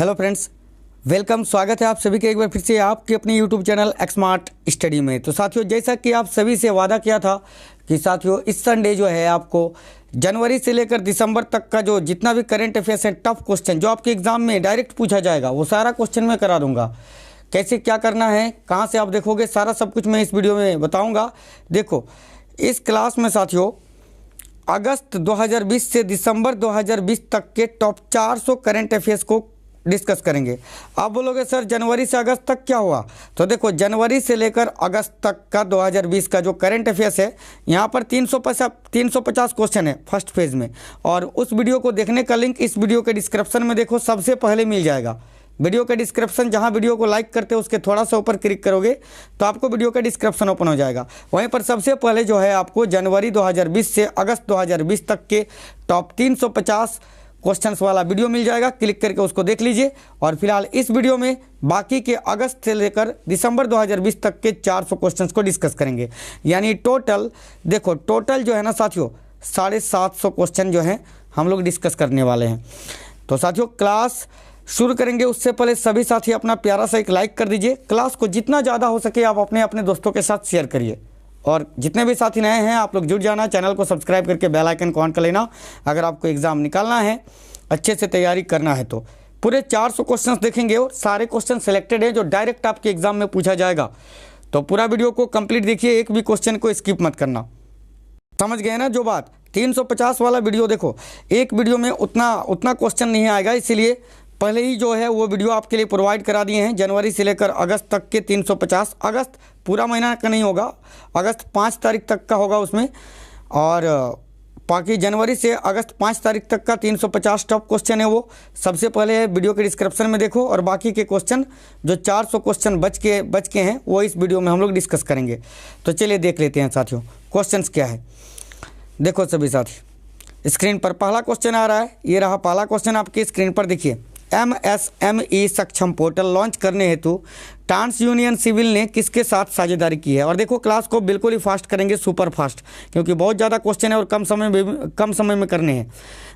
Hello friends, welcome. स्वागत है आप सभी के एक बार फिर से आपके अपने यूट्यूब चैनल एक्समार्ट स्टडी में। तो साथियों, जैसा कि आप सभी से वादा किया था कि साथियों इस संडे जो है आपको जनवरी से लेकर दिसंबर तक का जो जितना भी करंट अफेयर्स है, टफ क्वेश्चन जो आपके एग्जाम में डायरेक्ट पूछा जाएगा, वो सारा क्वेश्चन मैं करा दूंगा। कैसे क्या करना है, कहाँ से आप देखोगे, सारा सब कुछ मैं इस वीडियो में बताऊँगा। देखो, इस क्लास में साथियों अगस्त 2020 से दिसंबर 2020 तक के टॉप 400 करंट अफेयर्स को डिस्कस करेंगे। आप बोलोगे सर जनवरी से अगस्त तक क्या हुआ? तो देखो, जनवरी से लेकर अगस्त तक का 2020 का जो करंट अफेयर्स है, यहाँ पर 350 क्वेश्चन है फर्स्ट फेज में। और उस वीडियो को देखने का लिंक इस वीडियो के डिस्क्रिप्शन में देखो, सबसे पहले मिल जाएगा। वीडियो का डिस्क्रिप्शन, जहाँ वीडियो को लाइक करते हो उसके थोड़ा सा ऊपर क्लिक करोगे तो आपको वीडियो का डिस्क्रिप्शन ओपन हो जाएगा। वहीं पर सबसे पहले जो है आपको जनवरी 2020 से अगस्त 2020 तक के टॉप 350 क्वेश्चंस वाला वीडियो मिल जाएगा। क्लिक करके उसको देख लीजिए। और फिलहाल इस वीडियो में बाकी के अगस्त से लेकर दिसंबर 2020 तक के 400 क्वेश्चंस को डिस्कस करेंगे। यानी टोटल देखो, टोटल जो है ना साथियों 750 क्वेश्चन जो हैं हम लोग डिस्कस करने वाले हैं। तो साथियों क्लास शुरू करेंगे उससे पहले सभी साथी अपना प्यारा सा एक लाइक कर दीजिए। क्लास को जितना ज़्यादा हो सके आप अपने अपने दोस्तों के साथ शेयर करिए। और जितने भी साथी नए हैं आप लोग जुड़ जाना, चैनल को सब्सक्राइब करके बेल आइकन को ऑन कर लेना। अगर आपको एग्ज़ाम निकालना है, अच्छे से तैयारी करना है तो पूरे 400 क्वेश्चंस देखेंगे और सारे क्वेश्चन सेलेक्टेड है जो डायरेक्ट आपके एग्जाम में पूछा जाएगा। तो पूरा वीडियो को कंप्लीट देखिए, एक भी क्वेश्चन को स्किप मत करना। समझ गए ना जो बात? 350 वाला वीडियो देखो, एक वीडियो में उतना क्वेश्चन नहीं आएगा, इसीलिए पहले ही जो है वो वीडियो आपके लिए प्रोवाइड करा दिए हैं। जनवरी से लेकर अगस्त तक के 350, अगस्त पूरा महीना का नहीं होगा, अगस्त 5 तारीख तक का होगा उसमें। और बाकी जनवरी से अगस्त 5 तारीख तक का 350 टॉप क्वेश्चन है, वो सबसे पहले है वीडियो के डिस्क्रिप्शन में देखो। और बाकी के क्वेश्चन जो 400 क्वेश्चन बच के हैं वो इस वीडियो में हम लोग डिस्कस करेंगे। तो चलिए देख लेते हैं साथियों क्वेश्चंस क्या है। देखो सभी साथी, स्क्रीन पर पहला क्वेश्चन आ रहा है, ये रहा पहला क्वेश्चन आपकी स्क्रीन पर। देखिए, MSME सक्षम पोर्टल लॉन्च करने हेतु ट्रांस यूनियन सिविल ने किसके साथ साझेदारी की है? और देखो क्लास को बिल्कुल ही फास्ट करेंगे, सुपर फास्ट, क्योंकि बहुत ज़्यादा क्वेश्चन है और कम समय में करने हैं।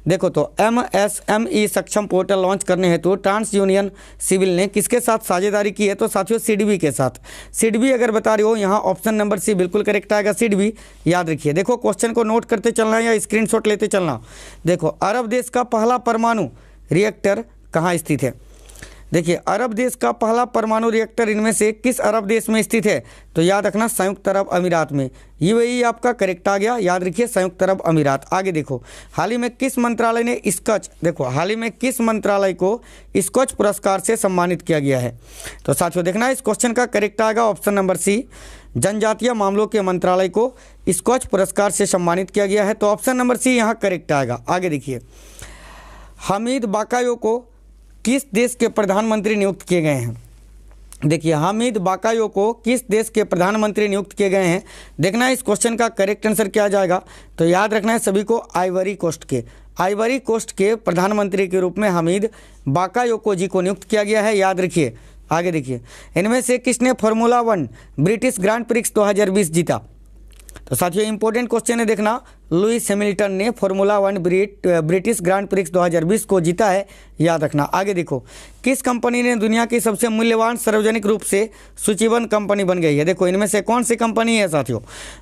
देखो तो MSME सक्षम पोर्टल लॉन्च करने हेतु ट्रांस यूनियन सिविल ने किसके साथ साझेदारी की है? तो साथियों सिडबी के साथ। सिडबी अगर बता रही हो, यहाँ ऑप्शन नंबर सी बिल्कुल करेक्ट आएगा, सिडबी। याद रखिए, देखो क्वेश्चन को नोट करते चलना है या स्क्रीनशॉट लेते चलना। देखो, अरब देश का पहला परमाणु रिएक्टर कहाँ स्थित है? देखिए, अरब देश का पहला परमाणु रिएक्टर इनमें से किस अरब देश में स्थित है? तो याद रखना संयुक्त अरब अमीरात में। यूएई आपका करेक्ट आ गया, याद रखिए संयुक्त अरब अमीरात। आगे देखो, हाल ही में किस मंत्रालय ने हाल ही में किस मंत्रालय को स्कॉच पुरस्कार से सम्मानित किया गया है? तो साथियों देखना, इस क्वेश्चन का करेक्ट आएगा ऑप्शन नंबर सी, जनजातीय मामलों के मंत्रालय को स्कॉच पुरस्कार से सम्मानित किया गया है। तो ऑप्शन नंबर सी यहाँ करेक्ट आएगा। आगे देखिए, हामिद बाकायो को किस देश के प्रधानमंत्री नियुक्त किए गए हैं? देखिए, हामिद बाकायो को किस देश के प्रधानमंत्री नियुक्त किए गए हैं? देखना है इस क्वेश्चन का करेक्ट आंसर क्या आ जाएगा। तो याद रखना है सभी को, आइवरी कोस्ट के प्रधानमंत्री के रूप में हामिद बाकायोको जी को नियुक्त किया गया है। याद रखिए। आगे देखिए, इनमें से किसने फार्मूला 1 ब्रिटिश ग्रांड प्रिक्स 2020 जीता? तो साथियों इंपॉर्टेंट क्वेश्चन है, देखना, लुइस हैमिल्टन ने फार्मूला 1 ब्रिटिश ग्रांड प्रिक्स 2020 को जीता है। याद रखना। आगे देखो, किस कंपनी ने दुनिया की सबसे मूल्यवान सार्वजनिक रूप से सूचीबद्ध कंपनी बन गई है? देखो, इनमें से कौन सी कंपनी है साथियों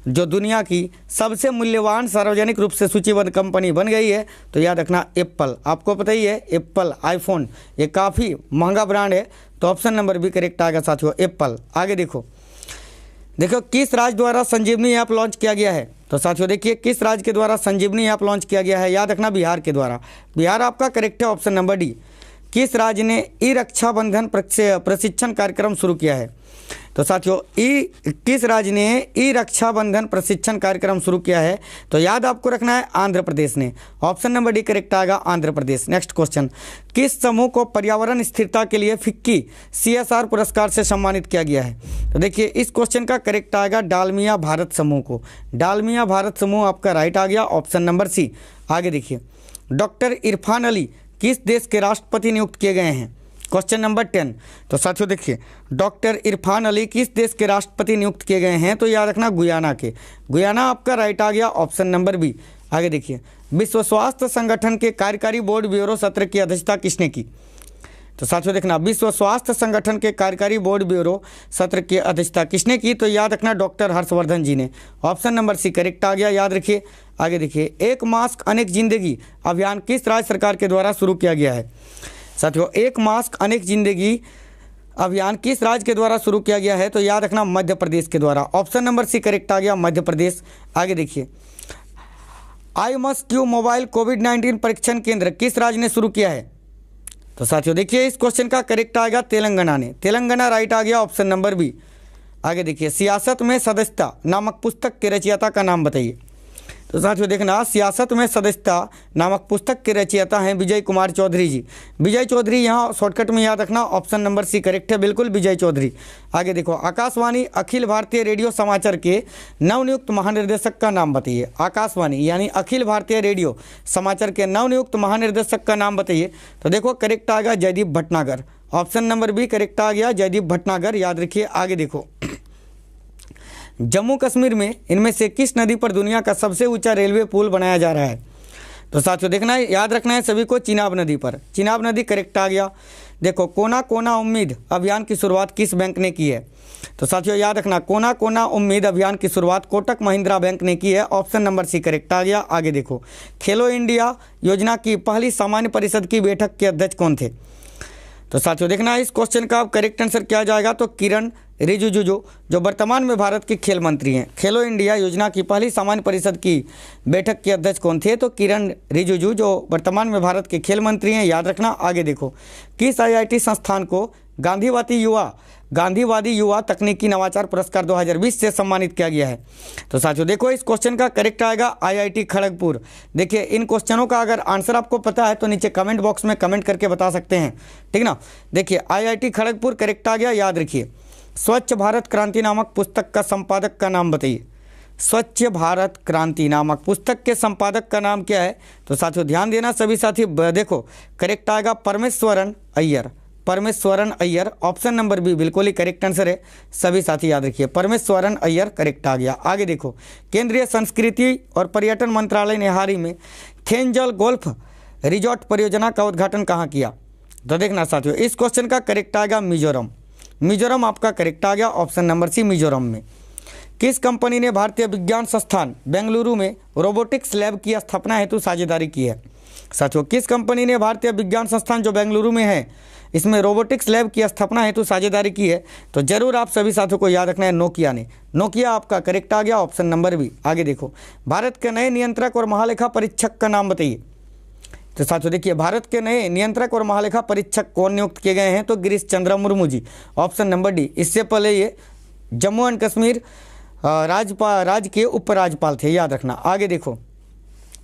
जो दुनिया की सबसे मूल्यवान सार्वजनिक रूप से सूचीबद्ध कंपनी बन गई है? तो याद रखना एप्पल। आपको पता ही है एप्पल आईफोन, ये काफ़ी महंगा ब्रांड है। तो ऑप्शन नंबर भी करेक्ट आएगा साथियों, एप्पल। आगे देखो, किस राज्य द्वारा संजीवनी ऐप लॉन्च किया गया है? तो साथियों देखिए, किस राज्य के द्वारा संजीवनी ऐप लॉन्च किया गया है? याद रखना बिहार के द्वारा। बिहार आपका करेक्ट है, ऑप्शन नंबर डी। किस राज्य ने ई रक्षाबंधन प्रशिक्षण कार्यक्रम शुरू किया है? तो साथियों किस राज्य ने ई रक्षाबंधन प्रशिक्षण कार्यक्रम शुरू किया है? तो याद आपको रखना है आंध्र प्रदेश ने। ऑप्शन नंबर डी करेक्ट आएगा, आंध्र प्रदेश। नेक्स्ट क्वेश्चन, किस समूह को पर्यावरण स्थिरता के लिए फिक्की CSR पुरस्कार से सम्मानित किया गया है? तो देखिए, इस क्वेश्चन का करेक्ट आएगा डालमिया भारत समूह को। डालमिया भारत समूह आपका राइट आ गया, ऑप्शन नंबर सी। आगे देखिए, डॉक्टर इरफान अली किस देश के राष्ट्रपति नियुक्त किए गए हैं? Question number 10। तो साथियों देखिए, डॉक्टर इरफान अली किस देश के राष्ट्रपति नियुक्त किए गए हैं? तो याद रखना गुयाना के। गुयाना आपका राइट आ गया, ऑप्शन नंबर बी। आगे देखिए, विश्व स्वास्थ्य संगठन के कार्यकारी बोर्ड ब्यूरो सत्र की अध्यक्षता किसने की? तो साथियों देखना, विश्व स्वास्थ्य संगठन के कार्यकारी बोर्ड ब्यूरो सत्र की अध्यक्षता किसने की? तो याद रखना डॉक्टर हर्षवर्धन जी ने। ऑप्शन नंबर सी करेक्ट आ गया, याद रखिए। आगे देखिए, एक मास्क अनेक जिंदगी अभियान किस राज्य सरकार के द्वारा शुरू किया गया है? साथियों, एक मास्क अनेक जिंदगी अभियान किस राज्य के द्वारा शुरू किया गया है? तो याद रखना मध्य प्रदेश के द्वारा। ऑप्शन नंबर सी करेक्ट आ गया, मध्य प्रदेश। आगे देखिए, IMSQ मोबाइल कोविड-19 परीक्षण केंद्र किस राज्य ने शुरू किया है? तो साथियों देखिए, इस क्वेश्चन का करेक्ट आ गया तेलंगाना ने। तेलंगाना राइट आ गया, ऑप्शन नंबर बी। आगे देखिए, सियासत में सदस्यता नामक पुस्तक के रचयिता का नाम बताइए। तो साथियों देखना, सियासत में सदस्यता नामक पुस्तक के रचयिता हैं विजय कुमार चौधरी जी। विजय चौधरी, यहाँ शॉर्टकट में याद रखना, ऑप्शन नंबर सी करेक्ट है, बिल्कुल विजय चौधरी। आगे देखो, आकाशवाणी अखिल भारतीय रेडियो समाचार के नवनियुक्त महानिर्देशक का नाम बताइए। आकाशवाणी यानी अखिल भारतीय रेडियो समाचार के नवनियुक्त महानिर्देशक का नाम बताइए। तो देखो करेक्ट आ गया Jaideep Bhatnagar. Option number B correct आ गया, जयदीप भटनागर, याद रखिए। आगे देखो, जम्मू कश्मीर में इनमें से किस नदी पर दुनिया का सबसे ऊंचा रेलवे पुल बनाया जा रहा है? तो साथियों देखना है, याद रखना है सभी को, चिनाब नदी पर। चिनाब नदी करेक्ट आ गया। देखो, कोना कोना उम्मीद अभियान की शुरुआत किस बैंक ने की है? तो साथियों याद रखना, कोना कोना उम्मीद अभियान की शुरुआत कोटक महिंद्रा बैंक ने की है। ऑप्शन नंबर सी करेक्ट आ गया। आगे देखो, खेलो इंडिया योजना की पहली सामान्य परिषद की बैठक के अध्यक्ष कौन थे? तो साथियों देखना, इस क्वेश्चन का करेक्ट आंसर क्या जाएगा? तो किरण रिजिजू जो वर्तमान में भारत के खेल मंत्री हैं। खेलो इंडिया योजना की पहली सामान्य परिषद की बैठक के अध्यक्ष कौन थे? तो किरण रिजिजू जो वर्तमान में भारत के खेल मंत्री हैं, याद रखना। आगे देखो, किस IIT संस्थान को गांधीवादी युवा तकनीकी नवाचार पुरस्कार 2020 से सम्मानित किया गया है? तो साथियों देखो, इस क्वेश्चन का करेक्ट आएगा IIT खड़गपुर। देखिए, इन क्वेश्चनों का अगर आंसर आपको पता है तो नीचे कमेंट बॉक्स में कमेंट करके बता सकते हैं, ठीक ना। देखिए, IIT खड़गपुर करेक्ट आ गया, याद रखिए। स्वच्छ भारत क्रांति नामक पुस्तक का संपादक का नाम बताइए। स्वच्छ भारत क्रांति नामक पुस्तक के संपादक का नाम क्या है? तो साथियों ध्यान देना सभी साथी, देखो करेक्ट आएगा Parameswaran Iyer. Parameswaran Iyer, option number B बिल्कुल ही करेक्ट आंसर है। सभी साथी याद रखिए, परमेश्वरन अय्यर करेक्ट आ गया। आगे देखो, केंद्रीय संस्कृति और पर्यटन मंत्रालय ने हाल ही में खेंजल गोल्फ रिजॉर्ट परियोजना का उद्घाटन कहाँ किया? तो देखना साथियों, इस क्वेश्चन का करेक्ट आएगा मिजोरम। मिजोरम आपका करेक्ट आ गया, ऑप्शन नंबर सी मिजोरम में। किस कंपनी ने भारतीय विज्ञान संस्थान बेंगलुरु में रोबोटिक्स लैब की स्थापना हेतु साझेदारी की है? साथियों, किस कंपनी ने भारतीय विज्ञान संस्थान जो बेंगलुरु में है इसमें रोबोटिक्स लैब की स्थापना हेतु साझेदारी की है? तो जरूर आप सभी साथियों को याद रखना है, नोकिया ने। नोकिया आपका करेक्ट आ गया, ऑप्शन नंबर बी। आगे देखो, भारत के नए नियंत्रक और महालेखा परीक्षक का नाम बताइए। तो साथियों देखिए, भारत के नए नियंत्रक और महालेखा परीक्षक कौन नियुक्त किए गए हैं? तो Girish Chandra Murmu ji, option number D. इससे पहले ये जम्मू एंड कश्मीर राज्य के उपराज्यपाल थे, याद रखना। आगे देखो,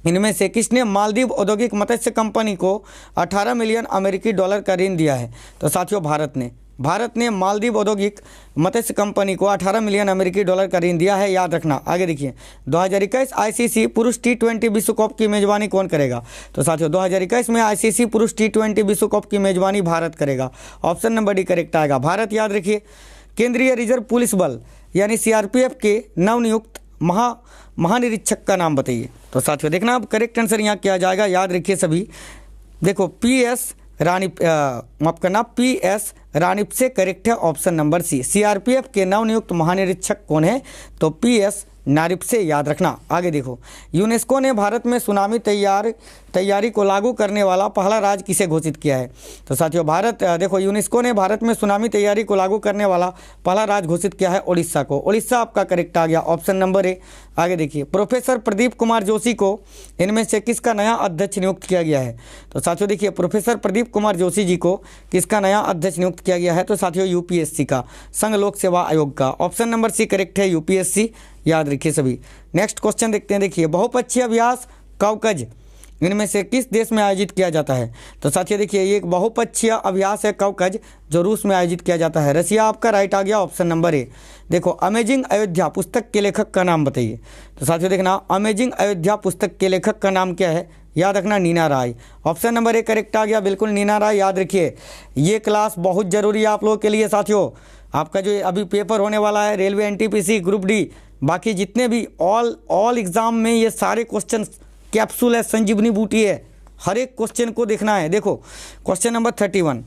इनमें से किसने मालदीव औद्योगिक मत्स्य कंपनी को 18 मिलियन अमेरिकी डॉलर का ऋण दिया है? तो साथियों भारत ने मालदीव औद्योगिक मत्स्य कंपनी को 18 मिलियन अमेरिकी डॉलर का ऋण दिया है, याद रखना। आगे देखिए, 2021 ICC पुरुष T20 विश्व कप की मेजबानी कौन करेगा? तो साथियों 2021 में ICC पुरुष T20 विश्व कप की मेजबानी भारत करेगा। ऑप्शन नंबर डी करेक्ट आएगा, भारत, याद रखिए। केंद्रीय रिजर्व पुलिस बल यानी CRPF के नवनियुक्त महानिरीक्षक का नाम बताइए। तो साथियों देखना, अब करेक्ट आंसर यहाँ क्या जाएगा, याद रखिए सभी। देखो, PS रानीप से करेक्ट है, ऑप्शन नंबर सी। CRPF के नवनियुक्त महानिरीक्षक कौन है? तो PS नारिप से, याद रखना। आगे देखो, यूनेस्को ने भारत में सुनामी तैयारी को लागू करने वाला पहला राज्य किसे घोषित किया है? तो साथियों देखो, यूनेस्को ने भारत में सुनामी तैयारी को लागू करने वाला पहला राज्य घोषित किया है उड़ीसा को। उड़ीसा आपका करेक्ट आ गया, ऑप्शन नंबर ए। आगे देखिए, प्रोफेसर प्रदीप कुमार जोशी को इनमें से किसका नया अध्यक्ष नियुक्त किया गया है? तो साथियों देखिए, प्रोफेसर प्रदीप कुमार जोशी जी को किसका नया अध्यक्ष नियुक्त किया गया है? तो साथियों UPSC का, संघ लोक सेवा आयोग का। ऑप्शन नंबर सी करेक्ट है, UPSC, याद रखिए सभी। नेक्स्ट क्वेश्चन देखते हैं। देखिए, बहुपक्षीय अभ्यास कवकज इनमें से किस देश में आयोजित किया जाता है? तो साथियों देखिए, ये एक बहुपक्षीय अभ्यास है कवकज, जो रूस में आयोजित किया जाता है। रसिया आपका राइट आ गया, ऑप्शन नंबर ए। देखो, अमेजिंग अयोध्या पुस्तक के लेखक का नाम बताइए। तो साथियों देखना, अमेजिंग अयोध्या पुस्तक के लेखक का नाम क्या है? याद रखना, नीना राय। ऑप्शन नंबर ए करेक्ट आ गया, बिल्कुल नीना राय, याद रखिए। ये क्लास बहुत ज़रूरी है आप लोगों के लिए साथियों। आपका जो अभी पेपर होने वाला है रेलवे NTPC ग्रुप डी, बाकी जितने भी ऑल एग्ज़ाम में ये सारे क्वेश्चन कैप्सूल है, संजीवनी बूटी है, हर एक क्वेश्चन को देखना है। देखो क्वेश्चन नंबर 31,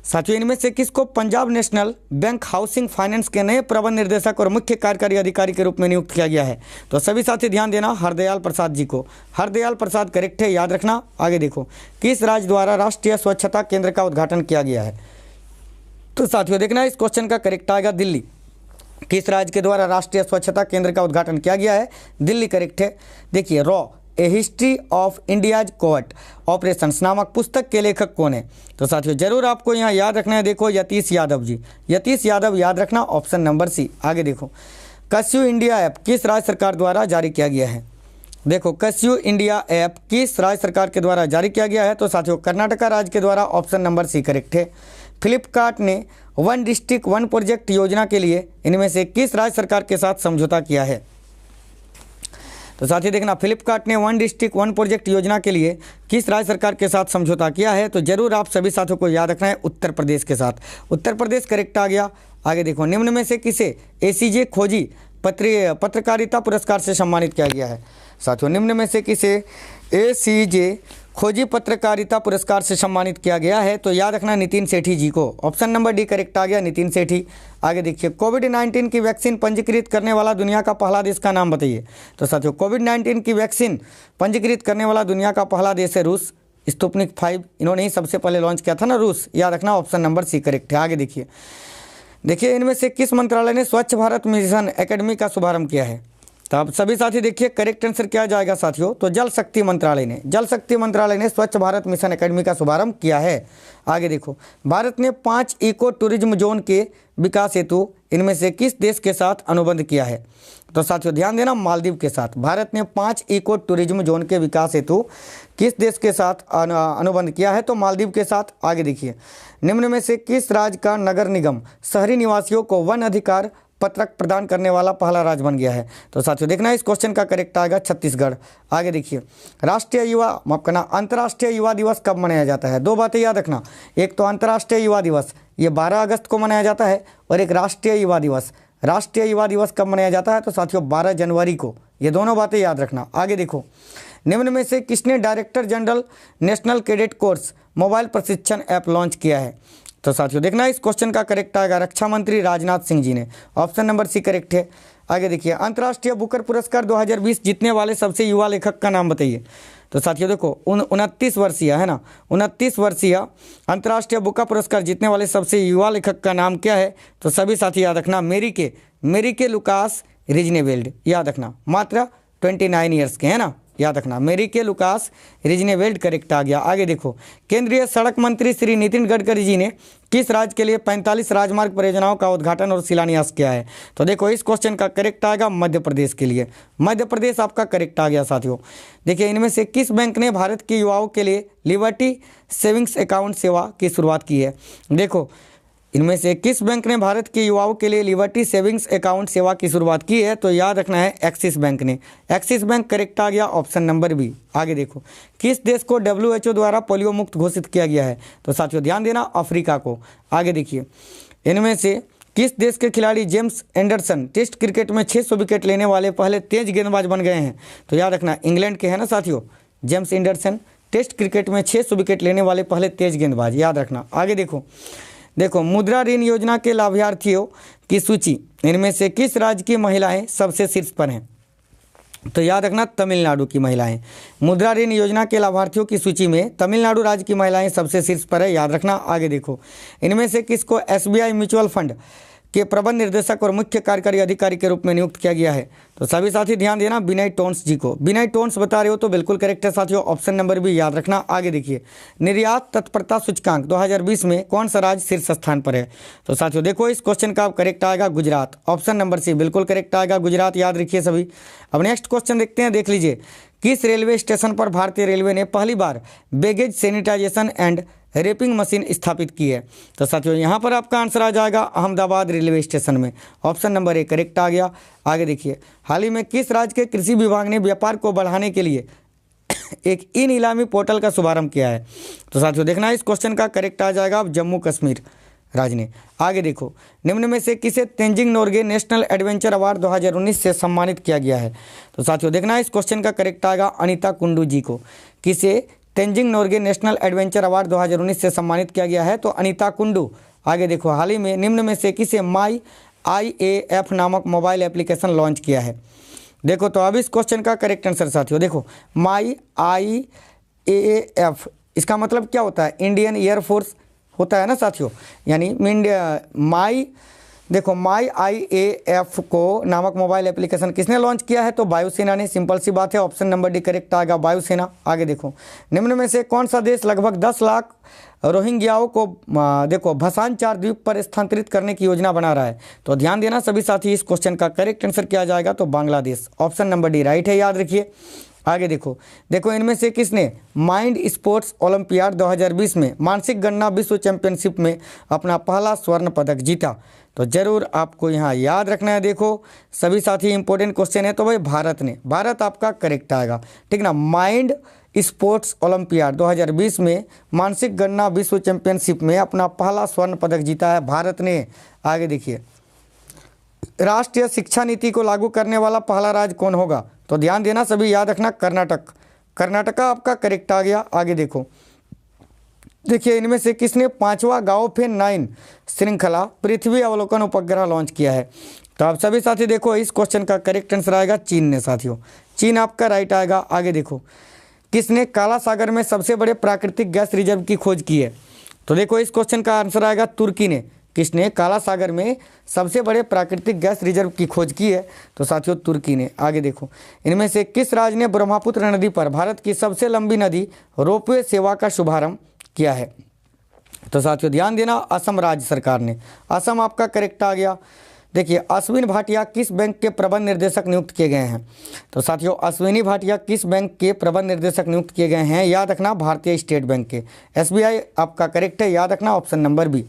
साथियों इनमें से किसको Punjab national bank housing finance के नए प्रबंध निर्देशक और मुख्य कार्यकारी अधिकारी के रूप में नियुक्त किया गया है? तो सभी साथी ध्यान देना, हरदयाल प्रसाद जी को। हरदयाल प्रसाद करेक्ट है, याद रखना। आगे देखो, किस राज्य द्वारा राष्ट्रीय स्वच्छता केंद्र का उद्घाटन किया गया है? तो साथियों देखना, इस क्वेश्चन का करेक्ट आएगा दिल्ली। किस राज्य के द्वारा राष्ट्रीय स्वच्छता केंद्र का उद्घाटन किया गया है? दिल्ली करेक्ट है। देखिए, raw A history of India's covert operations नामक पुस्तक के लेखक कौन है? तो साथियों जरूर आपको यहाँ याद रखना है। देखो, यतीश यादव जी, यतीश यादव याद रखना, ऑप्शन नंबर सी। आगे देखो, कस्यू इंडिया ऐप किस राज्य सरकार द्वारा जारी किया गया है? देखो, कस्यू इंडिया ऐप किस राज्य सरकार के द्वारा जारी किया गया है? तो साथियों कर्नाटका राज्य के द्वारा, ऑप्शन नंबर सी करेक्ट है। फ्लिपकार्ट ने वन डिस्ट्रिक्ट वन प्रोजेक्ट योजना के लिए इनमें से किस राज्य सरकार के साथ समझौता किया है? तो साथियों देखना, फ्लिपकार्ट ने वन डिस्ट्रिक्ट वन प्रोजेक्ट योजना के लिए किस राज्य सरकार के साथ समझौता किया है? तो जरूर आप सभी साथियों को याद रखना है, उत्तर प्रदेश के साथ। उत्तर प्रदेश करेक्ट आ गया। आगे देखो, निम्न में से किसे एसीजे खोजी पत्रकारिता पुरस्कार से सम्मानित किया गया है? साथियों निम्न में से किसे एसीजे खोजी पत्रकारिता पुरस्कार से सम्मानित किया गया है? तो याद रखना, नितिन सेठी जी को। ऑप्शन नंबर डी करेक्ट आ गया, नितिन सेठी। आगे देखिए, कोविड-19 की वैक्सीन पंजीकृत करने वाला दुनिया का पहला देश का नाम बताइए? तो साथियों कोविड-19 की वैक्सीन पंजीकृत करने वाला दुनिया का पहला देश है रूस। स्पुतनिक 5 इन्होंने ही सबसे पहले लॉन्च किया था ना, रूस। याद रखना, ऑप्शन नंबर सी करेक्ट है। आगे देखिए, इनमें से किस मंत्रालय ने स्वच्छ भारत मिशन एकेडमी का शुभारंभ किया है? तो आप सभी साथी देखिए, करेक्ट आंसर क्या जाएगा साथियों? तो जल शक्ति मंत्रालय ने स्वच्छ भारत मिशन एकेडमी का शुभारंभ किया है। आगे देखो, भारत ने 5 इको टूरिज्म जोन के विकास हेतु इनमें से किस देश के साथ अनुबंध किया है? तो साथियों ध्यान देना, मालदीव के साथ। भारत ने 5 इको टूरिज्म जोन के विकास हेतु किस देश के साथ अनुबंध किया है? तो मालदीव के साथ। आगे देखिए, निम्न में से किस राज्य का नगर निगम शहरी निवासियों को वन अधिकार पत्रक प्रदान करने वाला पहला राज्य बन गया है? तो साथियों देखना, इस क्वेश्चन का करेक्ट आएगा छत्तीसगढ़। आगे देखिए, अंतर्राष्ट्रीय युवा दिवस कब मनाया जाता है? 2 बातें याद रखना, एक तो अंतर्राष्ट्रीय युवा दिवस ये 12 अगस्त को मनाया जाता है, और एक राष्ट्रीय युवा दिवस कब मनाया जाता है? तो साथियों 12 जनवरी को। ये दोनों बातें याद रखना। आगे देखो, निम्न में से किसने director general national cadet course mobile प्रशिक्षण ऐप लॉन्च किया है? तो साथियों देखना, इस क्वेश्चन का करेक्ट आएगा रक्षा मंत्री राजनाथ सिंह जी ने। ऑप्शन नंबर सी करेक्ट है। आगे देखिए, अंतर्राष्ट्रीय बुकर पुरस्कार 2020 जीतने वाले सबसे युवा लेखक का नाम बताइए? तो साथियों देखो, 29 वर्षीय है ना, 29 वर्षीय अंतर्राष्ट्रीय बुकर पुरस्कार जीतने वाले सबसे युवा लेखक का नाम क्या है? तो सभी साथी याद रखना, मेरिके लुकास रिजनेवेल्ड। याद रखना, मात्र 29 ईयर्स के है ना, याद रखना, मेरिके लुकास रिजनेवेल्ड करेक्ट आ गया। आगे देखो, केंद्रीय सड़क मंत्री श्री नितिन गडकरी जी ने किस राज्य के लिए 45 राजमार्ग परियोजनाओं का उद्घाटन और शिलान्यास किया है? तो देखो, इस क्वेश्चन का करेक्ट आएगा मध्य प्रदेश के लिए। मध्य प्रदेश आपका करेक्ट आ गया साथियों। देखिए, इनमें से किस बैंक ने भारत के युवाओं के लिए लिबर्टी सेविंग्स अकाउंट सेवा की शुरुआत की है? देखो, इनमें से किस बैंक ने भारत के युवाओं के लिए लिबर्टी सेविंग्स अकाउंट सेवा की शुरुआत की है? तो याद रखना है, एक्सिस बैंक ने। एक्सिस बैंक करेक्ट आ गया, ऑप्शन नंबर बी। आगे देखो, किस देश को WHO द्वारा पोलियो मुक्त घोषित किया गया है? तो साथियों ध्यान देना, अफ्रीका को। आगे देखिए, इनमें से किस देश के खिलाड़ी जेम्स एंडरसन टेस्ट क्रिकेट में 600 विकेट लेने वाले पहले तेज गेंदबाज बन गए हैं? तो याद रखना, इंग्लैंड के हैं ना साथियों, जेम्स एंडरसन टेस्ट क्रिकेट में 600 विकेट लेने वाले पहले तेज गेंदबाज। याद रखना। आगे देखो, मुद्रा ऋण योजना के लाभार्थियों की सूची इनमें से किस राज्य की महिलाएं सबसे शीर्ष पर हैं? तो याद रखना, तमिलनाडु की महिलाएं। मुद्रा ऋण योजना के लाभार्थियों की सूची में तमिलनाडु राज्य की महिलाएं सबसे शीर्ष पर है। याद रखना। आगे देखो, इनमें से किसको SBI म्यूचुअल फंड के प्रबंध निर्देशक और मुख्य कार्यकारी अधिकारी के रूप में नियुक्त किया गया है? तो सभी साथी ध्यान देना, विनय टोन्स जी को। विनय टोन्स बता रहे हो तो बिल्कुल करेक्ट है साथियों, ऑप्शन नंबर भी याद रखना। आगे देखिए, निर्यात तत्परता सूचकांक 2020 में कौन सा राज्य शीर्ष स्थान पर है? तो साथियों देखो, इस क्वेश्चन का करेक्ट आएगा गुजरात। ऑप्शन नंबर सी बिल्कुल करेक्ट आएगा, गुजरात। याद रखिए सभी। अब नेक्स्ट क्वेश्चन देखते हैं, देख लीजिए, किस रेलवे स्टेशन पर भारतीय रेलवे ने पहली बार baggage sanitization and wrapping machine स्थापित की है? तो साथियों यहाँ पर आपका आंसर आ जाएगा अहमदाबाद रेलवे स्टेशन में। ऑप्शन नंबर ए करेक्ट आ गया। आगे देखिए, हाल ही में किस राज्य के कृषि विभाग ने व्यापार को बढ़ाने के लिए एक ई नीलामी पोर्टल का शुभारंभ किया है? तो साथियों देखना, इस क्वेश्चन का करेक्ट आ जाएगा अब जम्मू कश्मीर राज्य ने। आगे देखो, निम्न में से किसे Tenzing Norgay national adventure award 2019 से सम्मानित किया गया है? तो साथियों देखना, इस क्वेश्चन का करेक्ट आएगा अनीता कुंडू जी को। किसे Tenzing Norgay national adventure award 2019 से सम्मानित किया गया है? तो अनीता कुंडू। आगे देखो, हाल ही में निम्न में से किसे माई IAF नामक मोबाइल एप्लीकेशन लॉन्च किया है? देखो, तो अब इस क्वेश्चन का करेक्ट आंसर साथियों, देखो माई IAF इसका मतलब क्या होता है? इंडियन एयरफोर्स होता है ना साथियों, यानी माई IAF को नामक मोबाइल एप्लीकेशन किसने लॉन्च किया है? तो वायुसेना ने। सिंपल सी बात है, ऑप्शन नंबर डी करेक्ट आएगा, वायुसेना। आगे देखो, निम्न में से कौन सा देश लगभग 10 लाख रोहिंग्याओं को देखो भसान चार द्वीप पर स्थानांतरित करने की योजना बना रहा है? तो ध्यान देना सभी साथी, इस क्वेश्चन का करेक्ट आंसर क्या जाएगा? तो Bangladesh. Option number D right है, याद रखिए। आगे देखो इनमें से किसने माइंड स्पोर्ट्स ओलंपियाड 2020 में मानसिक गणना विश्व चैंपियनशिप में अपना पहला स्वर्ण पदक जीता? तो जरूर आपको यहाँ याद रखना है। देखो सभी साथी, इंपॉर्टेंट क्वेश्चन है, तो भाई भारत ने, भारत आपका करेक्ट आएगा, ठीक ना। माइंड स्पोर्ट्स ओलंपियाड 2020 में मानसिक गणना विश्व चैंपियनशिप में अपना पहला स्वर्ण पदक जीता है भारत ने। आगे देखिए, राष्ट्रीय शिक्षा नीति को लागू करने वाला पहला राज्य कौन होगा? तो ध्यान देना सभी, याद रखना कर्नाटक। कर्नाटका आपका करेक्ट आ गया। आगे देखिए इनमें से किसने 5वां गाओफेन 9 श्रृंखला पृथ्वी अवलोकन उपग्रह लॉन्च किया है? तो आप सभी साथी देखो, इस क्वेश्चन का करेक्ट आंसर आएगा चीन ने साथियों, चीन आपका राइट आएगा। आगे देखो, किसने काला सागर में सबसे बड़े प्राकृतिक गैस रिजर्व की खोज की है? तो देखो इस क्वेश्चन का आंसर आएगा तुर्की ने। किसने काला सागर में सबसे बड़े प्राकृतिक गैस रिजर्व की खोज की है? तो साथियों तुर्की ने। आगे देखो, इनमें से किस राज्य ने ब्रह्मपुत्र नदी पर भारत की सबसे लंबी नदी रोपवे सेवा का शुभारंभ किया है? तो साथियों ध्यान देना, असम राज्य सरकार ने। असम आपका करेक्ट आ गया। देखिए, अश्विन भाटिया किस बैंक के प्रबंध निर्देशक नियुक्त किए गए हैं? तो साथियों अश्विनी भाटिया किस बैंक के प्रबंध निर्देशक नियुक्त किए गए हैं? याद रखना, भारतीय स्टेट बैंक के। SBI आपका करेक्ट है, याद रखना, ऑप्शन नंबर बी।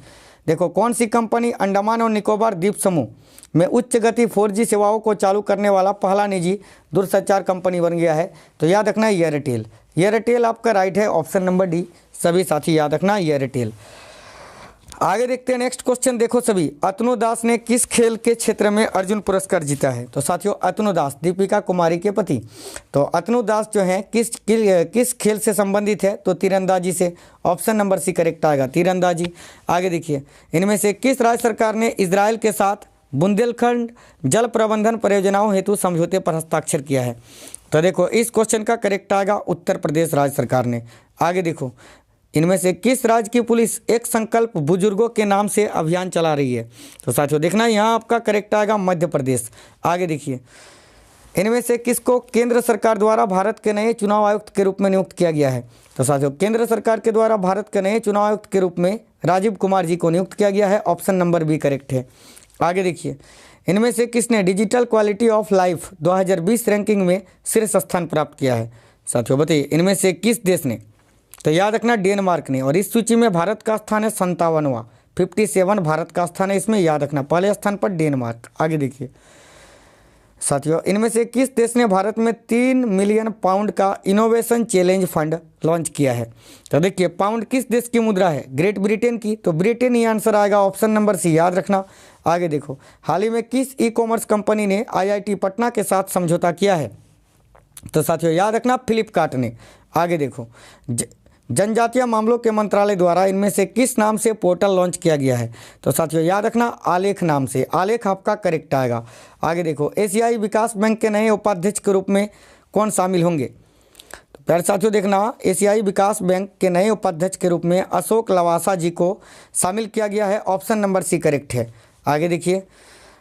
देखो, कौन सी कंपनी अंडमान और निकोबार द्वीप समूह में उच्च गति 4G सेवाओं को चालू करने वाला पहला निजी दूरसंचार कंपनी बन गया है? तो याद रखना एयरटेल। एयरटेल आपका राइट है, ऑप्शन नंबर डी। सभी साथी याद रखना एयरटेल। आगे देखते हैं नेक्स्ट क्वेश्चन। देखो सभी, अतनु दास ने किस खेल के क्षेत्र में अर्जुन पुरस्कार जीता है? तो साथियों अतनु दास दीपिका कुमारी के पति। तो अतनु दास जो हैं किस खेल से संबंधित है? तो तीरंदाजी से। ऑप्शन नंबर सी करेक्ट आएगा, तीरंदाजी। आगे देखिए, इनमें से किस राज्य सरकार ने इजराइल के साथ बुंदेलखंड जल प्रबंधन परियोजनाओं हेतु समझौते पर हस्ताक्षर किया है? तो देखो इस क्वेश्चन का करेक्ट आएगा उत्तर प्रदेश राज्य सरकार ने। आगे देखो, इनमें से किस राज्य की पुलिस एक संकल्प बुजुर्गों के नाम से अभियान चला रही है? तो साथियों देखना, यहाँ आपका करेक्ट आएगा मध्य प्रदेश। आगे देखिए, इनमें से किसको केंद्र सरकार द्वारा भारत के नए चुनाव आयुक्त के रूप में नियुक्त किया गया है? तो साथियों केंद्र सरकार के द्वारा भारत के नए चुनाव आयुक्त के रूप में राजीव कुमार जी को नियुक्त किया गया है। ऑप्शन नंबर बी करेक्ट है। आगे देखिए, इनमें से किसने digital quality of life 2020 ranking में शीर्ष स्थान प्राप्त किया है? साथियों बताइए, इनमें से किस देश ने? तो याद रखना डेनमार्क ने। और इस सूची में भारत का स्थान है 57वां, 57 भारत का स्थान है इसमें, याद रखना, पहले स्थान पर डेनमार्क। आगे देखिए साथियों, इनमें से किस देश ने भारत में 3 मिलियन पाउंड का इनोवेशन चैलेंज फंड लॉन्च किया है? तो देखिए, पाउंड किस देश की मुद्रा है? ग्रेट ब्रिटेन की। तो ब्रिटेन ही आंसर आएगा, ऑप्शन नंबर सी, याद रखना। आगे देखो, हाल ही में किस ई-कॉमर्स कंपनी ने IIT पटना के साथ समझौता किया है? तो साथियों याद रखना, फ्लिपकार्ट ने। आगे देखो, जनजातीय मामलों के मंत्रालय द्वारा इनमें से किस नाम से पोर्टल लॉन्च किया गया है? तो साथियों याद रखना, आलेख नाम से। आलेख आपका करेक्ट आएगा। आगे देखो, एशियाई विकास बैंक के नए उपाध्यक्ष के रूप में कौन शामिल होंगे? तो प्यारे साथियों देखना, एशियाई विकास बैंक के नए उपाध्यक्ष के रूप में अशोक लवासा जी को शामिल किया गया है। ऑप्शन नंबर सी करेक्ट है। आगे देखिए,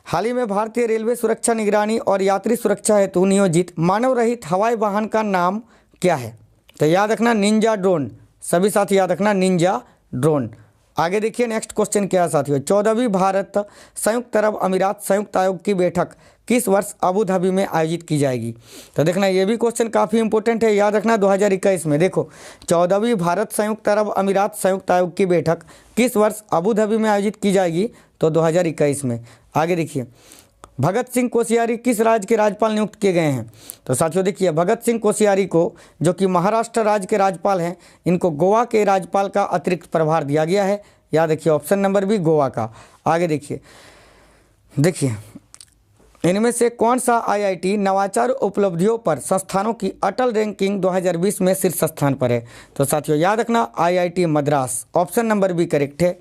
हाल ही में भारतीय रेलवे सुरक्षा निगरानी और यात्री सुरक्षा हेतु नियोजित मानव रहित हवाई वाहन का नाम क्या है? तो याद रखना, निंजा ड्रोन। सभी साथी याद रखना, निंजा ड्रोन। आगे देखिए नेक्स्ट क्वेश्चन क्या है साथियों, 14वीं भारत संयुक्त अरब अमीरात संयुक्त आयोग की बैठक किस वर्ष अबू धाबी में आयोजित की जाएगी? तो देखना, ये भी क्वेश्चन काफ़ी इंपॉर्टेंट है, याद रखना 2021 में। देखो, 14वीं भारत संयुक्त अरब अमीरात संयुक्त आयोग की बैठक किस वर्ष अबू धाबी में आयोजित की जाएगी? तो 2021 में। आगे देखिए, भगत सिंह कोश्यारी किस राज्य के राज्यपाल नियुक्त किए गए हैं? तो साथियों देखिए, भगत सिंह कोश्यारी को, जो कि महाराष्ट्र राज्य के राज्यपाल हैं, इनको गोवा के राज्यपाल का अतिरिक्त प्रभार दिया गया है। याद रखिए, ऑप्शन नंबर बी गोवा का। आगे देखिए इनमें से कौन सा आईआईटी नवाचार उपलब्धियों पर संस्थानों की अटल रैंकिंग 2020 में शीर्ष स्थान पर है? तो साथियों याद रखना IIT Madras, option number B correct है।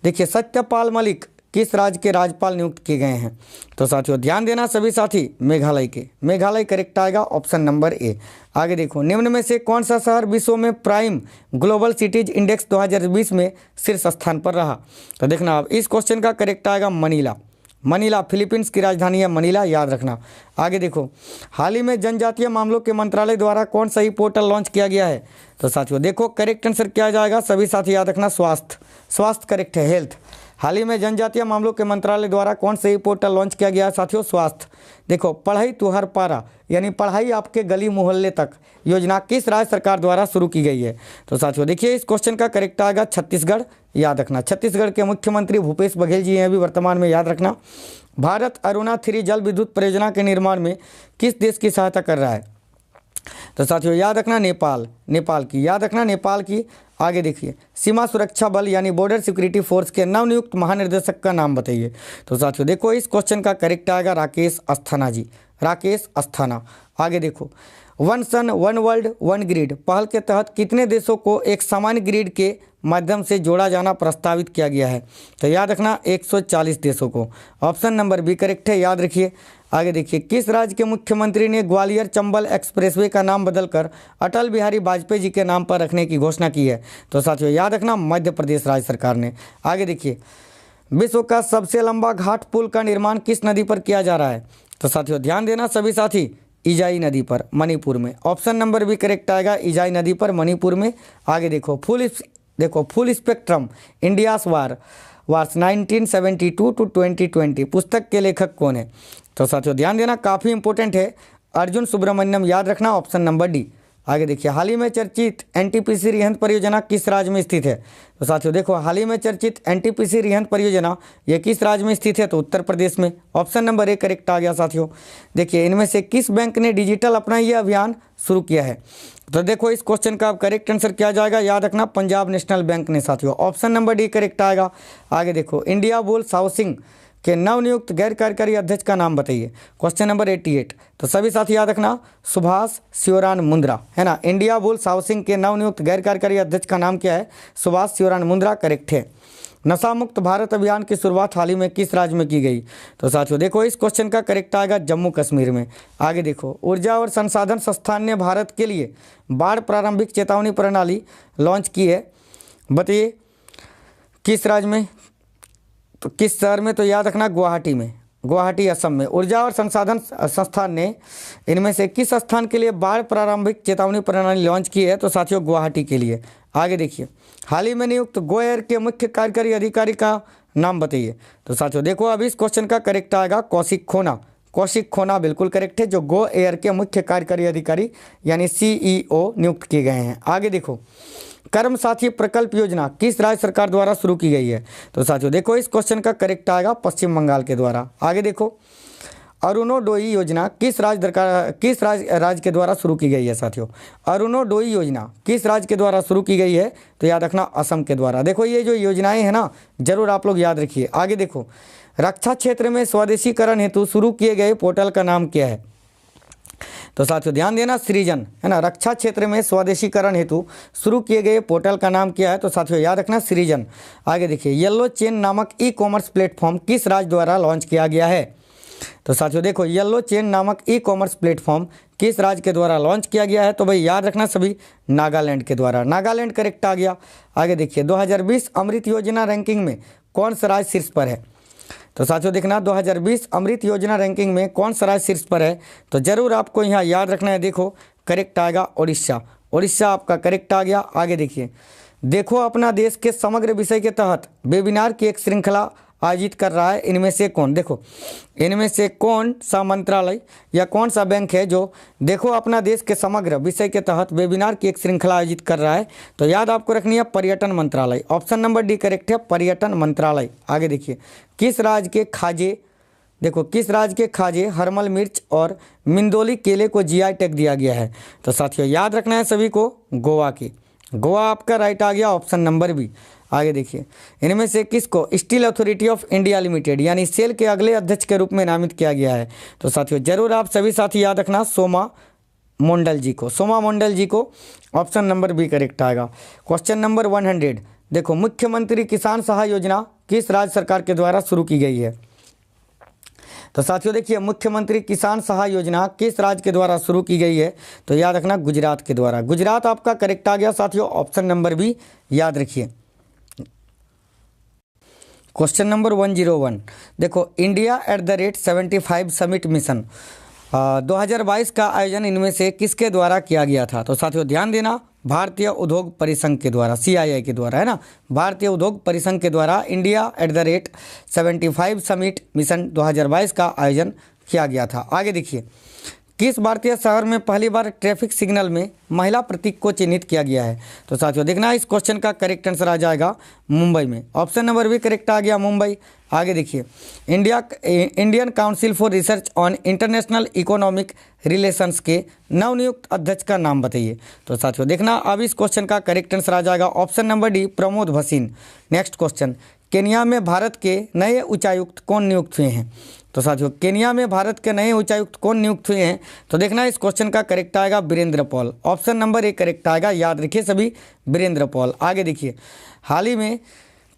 देखिए सत्यपाल मलिक किस राज्य के राज्यपाल नियुक्त किए गए हैं? तो साथियों ध्यान देना सभी साथी, मेघालय के, मेघालय करेक्ट आएगा, ऑप्शन नंबर ए। आगे देखो, निम्न में से कौन सा शहर विश्व में प्राइम ग्लोबल सिटीज इंडेक्स 2020 में शीर्ष स्थान पर रहा? तो देखना अब इस क्वेश्चन का करेक्ट आएगा मनीला। मनीला फिलीपींस की राजधानी है मनीला, याद रखना। आगे देखो, हाल ही में जनजातीय मामलों के मंत्रालय द्वारा कौन सा ही पोर्टल लॉन्च किया गया है? तो साथियों देखो करेक्ट आंसर क्या जाएगा, सभी साथी याद रखना स्वास्थ्य, स्वास्थ्य करेक्ट है, हेल्थ। हाल ही में जनजातीय मामलों के मंत्रालय द्वारा कौन से ही पोर्टल लॉन्च किया गया है साथियों? स्वास्थ्य। देखो पढ़ाई तू हर पारा यानी पढ़ाई आपके गली मोहल्ले तक योजना किस राज्य सरकार द्वारा शुरू की गई है? तो साथियों देखिए इस क्वेश्चन का करेक्ट आएगा छत्तीसगढ़, याद रखना। छत्तीसगढ़ के मुख्यमंत्री भूपेश बघेल जी हैं अभी वर्तमान में, याद रखना। भारत अरुणा 3 जल विद्युत परियोजना के निर्माण में किस देश की सहायता कर रहा है? तो साथियों याद रखना नेपाल, नेपाल की, याद रखना नेपाल की। आगे देखिए, सीमा सुरक्षा बल यानी बॉर्डर सिक्योरिटी फोर्स के नवनियुक्त महानिर्देशक का नाम बताइए? तो साथियों देखो इस क्वेश्चन का करेक्ट आएगा राकेश अस्थाना जी, राकेश अस्थाना। आगे देखो, one sun one world one grid पहल के तहत कितने देशों को एक सामान्य ग्रिड के माध्यम से जोड़ा जाना प्रस्तावित किया गया है? तो याद रखना 140 देशों को, ऑप्शन नंबर बी करेक्ट है, याद रखिए। आगे देखिए, किस राज्य के मुख्यमंत्री ने ग्वालियर चंबल एक्सप्रेसवे का नाम बदलकर अटल बिहारी वाजपेयी जी के नाम पर रखने की घोषणा की है? तो साथियों याद रखना मध्य प्रदेश राज्य सरकार ने। आगे देखिए, विश्व का सबसे लंबा घाट पुल का निर्माण किस नदी पर किया जा रहा है? तो साथियों ध्यान देना सभी साथी, इजाई नदी पर, मणिपुर में, ऑप्शन नंबर भी करेक्ट आएगा, इजाई नदी पर, मणिपुर में। आगे देखो, full spectrum India's wars 1972 to 2020 पुस्तक के लेखक कौन है? तो साथियों ध्यान देना काफ़ी इंपॉर्टेंट है, अर्जुन सुब्रमण्यम, याद रखना, ऑप्शन नंबर डी। आगे देखिए, हाल ही में चर्चित एनटीपीसी रिहंद परियोजना किस राज्य में स्थित है? तो साथियों देखो, हाल ही में चर्चित एनटीपीसी रिहंद परियोजना ये किस राज्य में स्थित है? तो उत्तर प्रदेश में, ऑप्शन नंबर ए करेक्ट आ गया साथियों। देखिए, इनमें से किस बैंक ने डिजिटल अपना ये अभियान शुरू किया है? तो देखो इस क्वेश्चन का करेक्ट आंसर क्या जाएगा, याद रखना पंजाब नेशनल बैंक ने साथियों, ऑप्शन नंबर डी करेक्ट आएगा। आगे देखो, इंडिया बुल्स हाउसिंग के नवनियुक्त गैर कार्यकारी अध्यक्ष का नाम बताइए? Question number 88। तो सभी साथी याद रखना सुभाष शिवरान मुंद्रा, है ना। इंडिया बुल्स हाउसिंग के नवनियुक्त गैर कार्यकारी अध्यक्ष का नाम क्या है? सुभाष शिवरान मुंद्रा करेक्ट है। नशा मुक्त भारत अभियान की शुरुआत हाल ही में किस राज्य में की गई? तो साथियों देखो इस क्वेश्चन का करेक्ट आएगा जम्मू कश्मीर में। आगे देखो, ऊर्जा और संसाधन संस्थान ने भारत के लिए बाढ़ प्रारंभिक चेतावनी प्रणाली लॉन्च की है, बताइए किस राज्य में, तो किस शहर में? तो याद रखना गुवाहाटी में, गुवाहाटी असम में। ऊर्जा और संसाधन संस्थान ने इनमें से किस स्थान के लिए बाढ़ प्रारंभिक चेतावनी प्रणाली लॉन्च की है? तो साथियों गुवाहाटी के लिए। आगे देखिए, हाल ही में नियुक्त गो एयर के मुख्य कार्यकारी अधिकारी का नाम बताइए? तो साथियों देखो अभी इस क्वेश्चन का करेक्ट आएगा कौशिक खोना, कौशिक खोना बिल्कुल करेक्ट है, जो गो एयर के मुख्य कार्यकारी अधिकारी यानी सीईओ नियुक्त किए गए हैं। आगे देखो, कर्म साथी प्रकल्प योजना किस राज्य सरकार द्वारा शुरू की गई है? तो साथियों देखो इस क्वेश्चन का करेक्ट आएगा पश्चिम बंगाल के द्वारा। आगे देखो, अरुणोदय योजना किस राज्य के द्वारा शुरू की गई है? साथियों अरुणोदय योजना किस राज्य के द्वारा शुरू की गई है? तो याद रखना असम के द्वारा। देखो ये जो योजनाएं हैं ना, जरूर आप लोग याद रखिए। आगे देखो, रक्षा क्षेत्र में स्वदेशीकरण हेतु शुरू किए गए पोर्टल का नाम क्या है? तो साथियों ध्यान देना सृजन, है ना। रक्षा क्षेत्र में स्वदेशीकरण हेतु शुरू किए गए पोर्टल का नाम क्या है? तो साथियों याद रखना सृजन। आगे देखिए, येलो चेन नामक ई कॉमर्स प्लेटफॉर्म किस राज्य द्वारा लॉन्च किया गया है? तो साथियों देखो, येलो चेन नामक ई कॉमर्स प्लेटफॉर्म किस राज्य के द्वारा लॉन्च किया गया है? तो भाई याद रखना सभी, नागालैंड के द्वारा, नागालैंड करेक्ट आ गया। आगे देखिए, 2020 अमृत योजना रैंकिंग में कौन सा राज्य शीर्ष पर है? तो साथियों देखना 2020 अमृत योजना रैंकिंग में कौन सा राज्य शीर्ष पर है? तो जरूर आपको यहाँ याद रखना है। देखो करेक्ट आएगा ओडिशा, ओडिशा आपका करेक्ट आ गया। आगे देखिए, देखो अपना देश के समग्र विषय के तहत वेबिनार की एक श्रृंखला आयोजित कर रहा है, इनमें से कौन? देखो इनमें से कौन सा मंत्रालय या कौन सा बैंक है जो देखो अपना देश के समग्र विषय के तहत वेबिनार की एक श्रृंखला आयोजित कर रहा है? तो याद आपको रखनी है पर्यटन मंत्रालय, ऑप्शन नंबर डी करेक्ट है, पर्यटन मंत्रालय। आगे देखिए, किस राज्य के खाजे, देखो किस राज्य के खाजे हरमल मिर्च और मिंदोली केले को जीआई टैग दिया गया है? तो साथियों याद रखना है सभी को, गोवा के, गोवा आपका राइट आ गया, ऑप्शन नंबर बी। आगे देखिए, इनमें से किसको steel authority of India limited यानी सेल के अगले अध्यक्ष के रूप में नामित किया गया है? तो साथियों जरूर आप सभी साथी याद रखना, सोमा मंडल जी को, सोमा मंडल जी को। ऑप्शन नंबर बी करेक्ट आएगा। क्वेश्चन नंबर 100, देखो मुख्यमंत्री किसान सहाय योजना किस राज्य सरकार के द्वारा शुरू की गई है? तो साथियों देखिए, मुख्यमंत्री किसान सहाय योजना किस राज्य के द्वारा शुरू की गई है? तो याद रखना गुजरात के द्वारा। गुजरात आपका करेक्ट आ गया साथियों, ऑप्शन नंबर बी याद रखिए। क्वेश्चन नंबर 101, देखो इंडिया @75 समिट मिशन 2022 का आयोजन इनमें से किसके द्वारा किया गया था? तो साथियों ध्यान देना, भारतीय उद्योग परिसंघ के द्वारा, CII के द्वारा, है ना, भारतीय उद्योग परिसंघ के द्वारा इंडिया @75 समिट मिशन 2022 का आयोजन किया गया था। आगे देखिए, किस भारतीय शहर में पहली बार ट्रैफिक सिग्नल में महिला प्रतीक को चिन्हित किया गया है? तो साथियों देखना, इस क्वेश्चन का करेक्ट आंसर आ जाएगा मुंबई में। ऑप्शन नंबर भी करेक्ट आ गया, मुंबई। आगे देखिए, Indian council for research on international economic relations के नवनियुक्त अध्यक्ष का नाम बताइए। तो साथियों देखना, अब इस क्वेश्चन का करेक्ट आंसर आ जाएगा option number D, Pramod Bhasin. Next question, Kenya में भारत के नए उच्चायुक्त कौन नियुक्त हुए हैं? तो साथियों केन्या में भारत के नए उच्चायुक्त कौन नियुक्त हुए हैं? तो देखना, इस क्वेश्चन का करेक्ट आएगा Virendra Paul. Option number A correct आएगा, याद रखिए सभी, वीरेंद्र पॉल। आगे देखिए, हाल ही में